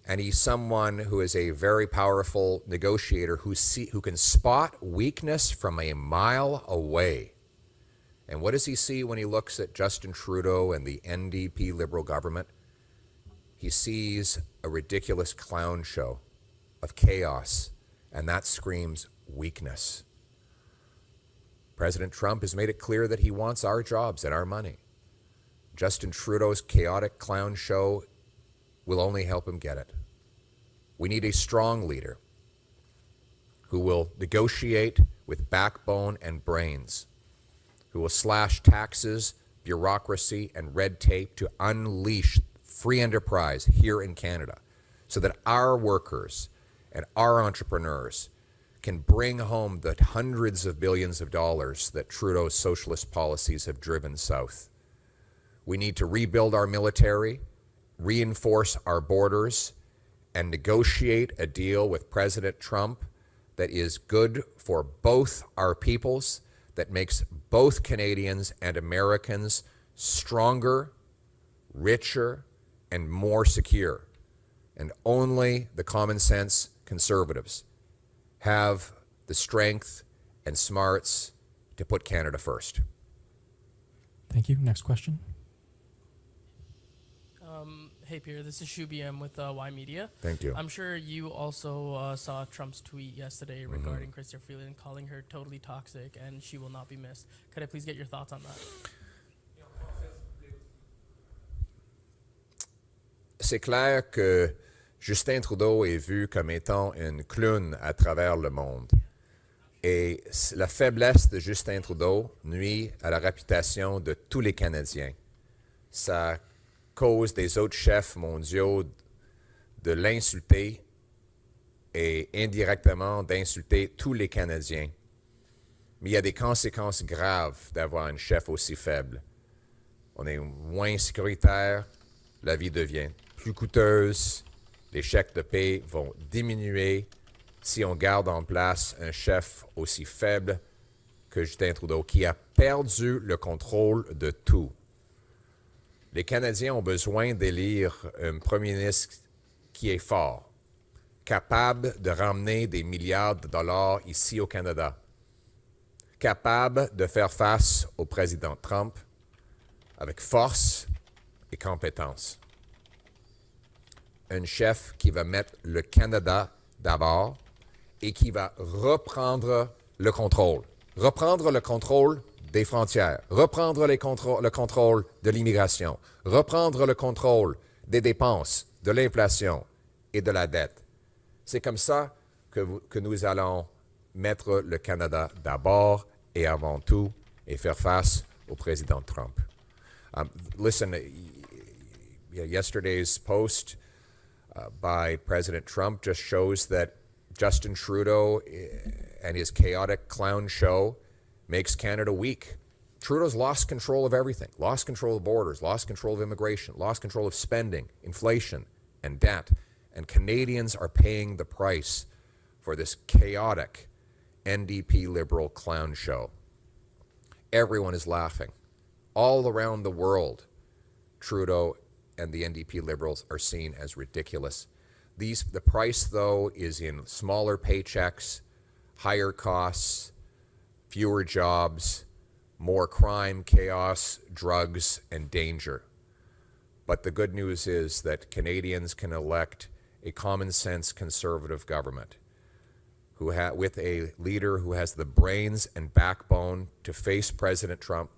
And he's someone who is a very powerful negotiator who can spot weakness from a mile away. And what does he see when he looks at Justin Trudeau and the NDP Liberal government? He sees a ridiculous clown show of chaos, and that screams weakness. President Trump has made it clear that he wants our jobs and our money. Justin Trudeau's chaotic clown show will only help him get it. We need a strong leader who will negotiate with backbone and brains, who will slash taxes, bureaucracy, and red tape to unleash free enterprise here in Canada so that our workers and our entrepreneurs can bring home the hundreds of billions of dollars that Trudeau's socialist policies have driven south. We need to rebuild our military, reinforce our borders, and negotiate a deal with President Trump that is good for both our peoples, that makes both Canadians and Americans stronger, richer, and more secure. And only the common sense conservatives have the strength and smarts to put Canada first. Thank you. Next question. Hey, Pierre, this is Shu BM with Y Media. Thank you. I'm sure you also saw Trump's tweet yesterday regarding Chrystia Freeland, calling her totally toxic and she will not be missed. Could I please get your thoughts on that? C'est clair que Justin Trudeau est vu comme étant une clown à travers le monde. Et la faiblesse de Justin Trudeau nuit à la réputation de tous les Canadiens. Ça cause des autres chefs mondiaux de l'insulter et indirectement d'insulter tous les Canadiens. Mais il y a des conséquences graves d'avoir un chef aussi faible. On est moins sécuritaire, la vie devient plus coûteuse, les chèques de paie vont diminuer si on garde en place un chef aussi faible que Justin Trudeau, qui a perdu le contrôle de tout. Les Canadiens ont besoin d'élire un premier ministre qui est fort, capable de ramener des milliards de dollars ici au Canada, capable de faire face au président Trump avec force et compétence. Un chef qui va mettre le Canada d'abord et qui va reprendre le contrôle. Reprendre le contrôle des frontières, reprendre le contrôle de l'immigration, reprendre le contrôle des dépenses, de l'inflation et de la dette. C'est comme ça que nous allons mettre le Canada d'abord et avant tout et faire face au président Trump. Listen, yesterday's post by President Trump just shows that Justin Trudeau and his chaotic clown show makes Canada weak. Trudeau's lost control of everything, lost control of borders, lost control of immigration, lost control of spending, inflation, and debt. And Canadians are paying the price for this chaotic NDP Liberal clown show. Everyone is laughing. All around the world, Trudeau and the NDP Liberals are seen as ridiculous. The price, though, is in smaller paychecks, higher costs, fewer jobs, more crime, chaos, drugs, and danger. But the good news is that Canadians can elect a common-sense conservative government with a leader who has the brains and backbone to face President Trump,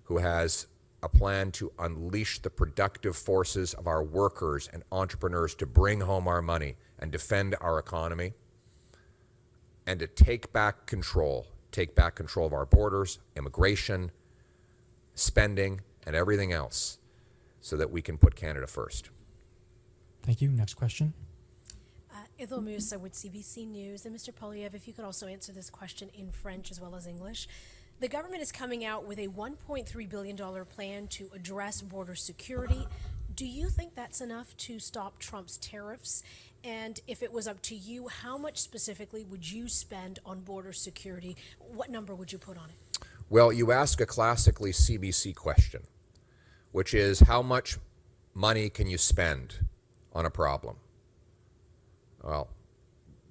who has a plan to unleash the productive forces of our workers and entrepreneurs to bring home our money and defend our economy, and to take back control of our borders, immigration, spending, and everything else, so that we can put Canada first. Thank you. Next question. Ethel Musa with CBC News. And Mr. Polyev, if you could also answer this question in French as well as English. The government is coming out with a $1.3 billion plan to address border security. Do you think that's enough to stop Trump's tariffs? And if it was up to you, how much specifically would you spend on border security? What number would you put on it? Well, you ask a classically CBC question, which is how much money can you spend on a problem? Well,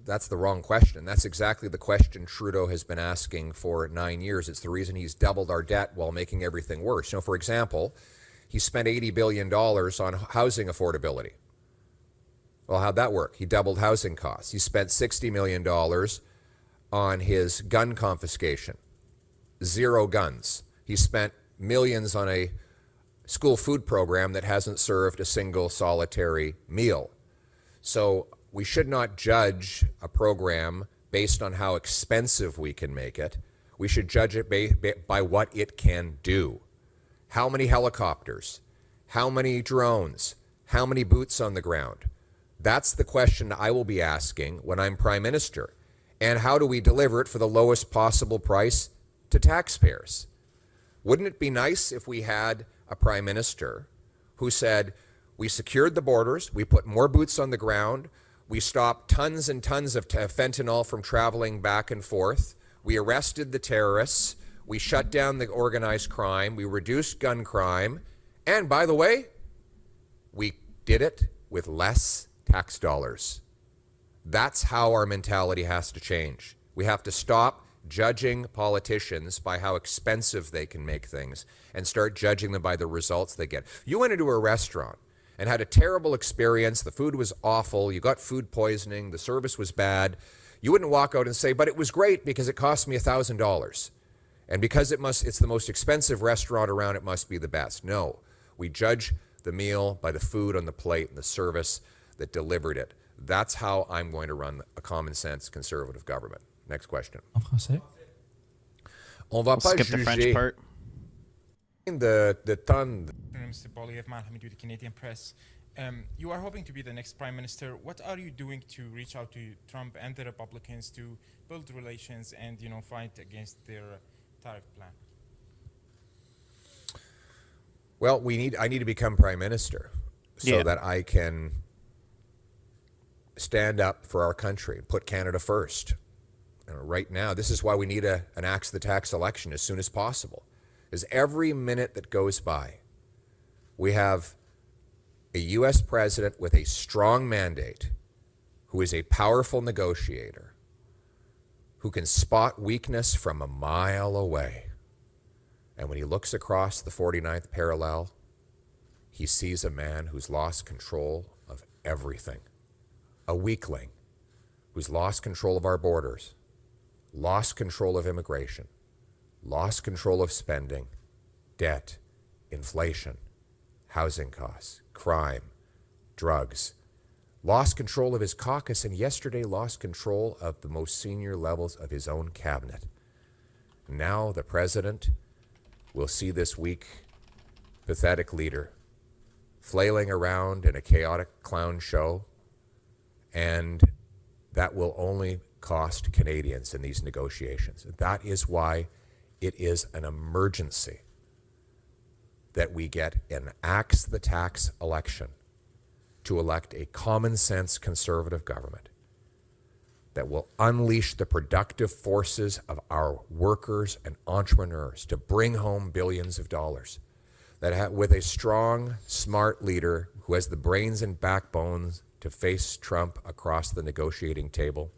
that's the wrong question. That's exactly the question Trudeau has been asking for 9 years. It's the reason he's doubled our debt while making everything worse. You know, for example, he spent $80 billion on housing affordability. Well, how'd that work? He doubled housing costs. He spent $60 million on his gun confiscation. 0 guns. He spent millions on a school food program that hasn't served a single solitary meal. So we should not judge a program based on how expensive we can make it. We should judge it by what it can do. How many helicopters? How many drones? How many boots on the ground? That's the question I will be asking when I'm Prime Minister. And how do we deliver it for the lowest possible price to taxpayers? Wouldn't it be nice if we had a Prime Minister who said, we secured the borders, we put more boots on the ground, we stopped tons and tons of fentanyl from traveling back and forth, we arrested the terrorists, we shut down the organized crime, we reduced gun crime, and by the way, we did it with less tax dollars. That's how our mentality has to change. We have to stop judging politicians by how expensive they can make things and start judging them by the results they get. You went into a restaurant and had a terrible experience, the food was awful, you got food poisoning, the service was bad. You wouldn't walk out and say, but it was great because it cost me $1,000. And because it's the most expensive restaurant around, it must be the best. No, we judge the meal by the food on the plate and the service that delivered it. That's how I'm going to run a common sense conservative government. Next question. En français. On va pas skip the French juger part. the ton. Mr. Polyev, Malhamid with the Canadian Press. You are hoping to be the next Prime Minister. What are you doing to reach out to Trump and the Republicans to build relations and, fight against their tariff plan? Well, I need to become Prime Minister so that I can stand up for our country, put Canada first. Right now, this is why we need an axe the tax election as soon as possible. Because every minute that goes by, we have a U.S. president with a strong mandate, who is a powerful negotiator, who can spot weakness from a mile away. And when he looks across the 49th parallel, he sees a man who's lost control of everything. A weakling who's lost control of our borders, lost control of immigration, lost control of spending, debt, inflation, housing costs, crime, drugs, lost control of his caucus, and yesterday lost control of the most senior levels of his own cabinet. Now the president will see this weak, pathetic leader flailing around in a chaotic clown show, and that will only cost Canadians in these negotiations. That is why it is an emergency that we get an axe the tax election to elect a common sense conservative government that will unleash the productive forces of our workers and entrepreneurs to bring home billions of dollars. with a strong, smart leader who has the brains and backbones to face Trump across the negotiating table,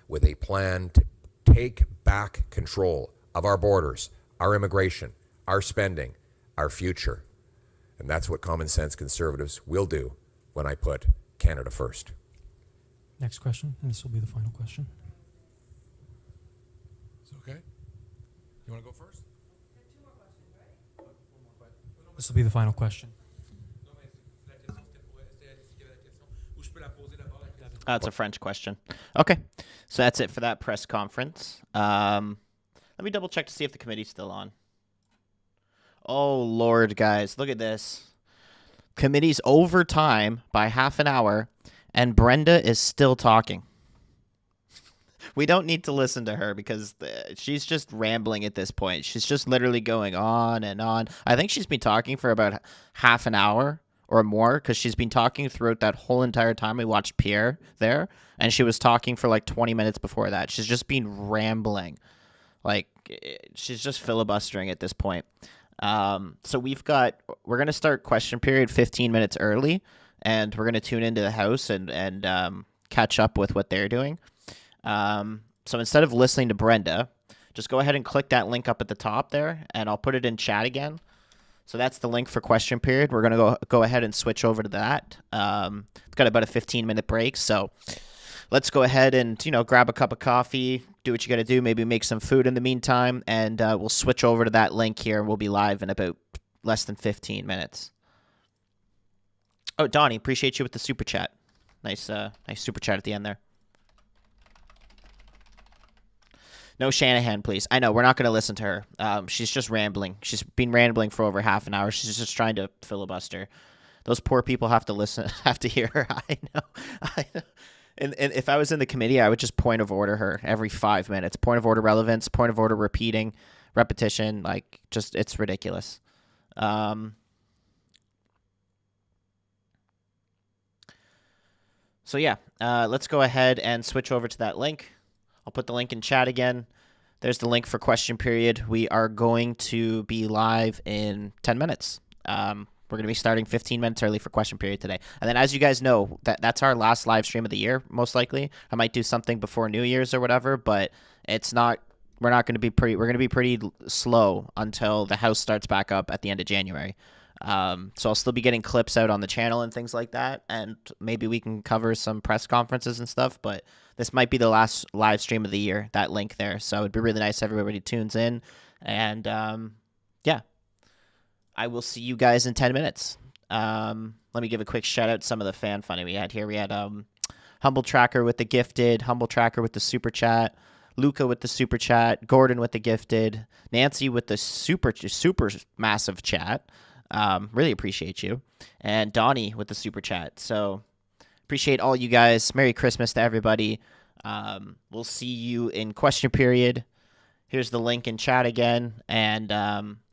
with a plan to take back control of our borders, our immigration, our spending, our future. And that's what common sense conservatives will do when I put Canada first. Next question, and this will be the final question. It's okay. You want to go first? This will be the final question. That's a French question. Okay, so that's it for that press conference. Let me double check to see if the committee's still on. Oh, Lord, guys, look at this. Committee's over time by half an hour, and Brenda is still talking. We don't need to listen to her because she's just rambling at this point. She's just literally going on and on. I think she's been talking for about half an hour or more because she's been talking throughout that whole entire time. We watched Pierre there, and she was talking for like 20 minutes before that. She's just been rambling. Like, she's just filibustering at this point. So we're going to start question period 15 minutes early, and we're going to tune into the House and catch up with what they're doing. So instead of listening to Brenda, just go ahead and click that link up at the top there, and I'll put it in chat again. So that's the link for question period. We're going to go ahead and switch over to that. It's got about a 15-minute break, so let's go ahead and, grab a cup of coffee, do what you got to do, maybe make some food in the meantime, and we'll switch over to that link here, and we'll be live in about less than 15 minutes. Oh, Donnie, appreciate you with the super chat. Nice super chat at the end there. No Shanahan, please. I know, we're not going to listen to her. She's just rambling. She's been rambling for over half an hour. She's just trying to filibuster. Those poor people have to hear her. I know. And if I was in the committee, I would just point of order her every 5 minutes. Point of order relevance, point of order repetition. Like, just, it's ridiculous. So yeah, let's go ahead and switch over to that link. I'll put the link in chat again. There's the link for question period. We are going to be live in 10 minutes. We're going to be starting 15 minutes early for question period today. And then, as you guys know, that's our last live stream of the year, most likely. I might do something before New Year's or whatever, but we're going to be pretty slow until the House starts back up at the end of January. So I'll still be getting clips out on the channel and things like that, and maybe we can cover some press conferences and stuff, but this might be the last live stream of the year, that link there. So it'd be really nice if everybody tunes in, and yeah, I will see you guys in 10 minutes. Let me give a quick shout out to some of the fan funding we had here. We had Humble Tracker with the gifted, Humble Tracker with the super chat, Luca with the super chat, Gordon with the gifted, Nancy with the super massive chat. Really appreciate you. And Donnie with the super chat. So appreciate all you guys. Merry Christmas to everybody. We'll see you in question period. Here's the link in chat again. And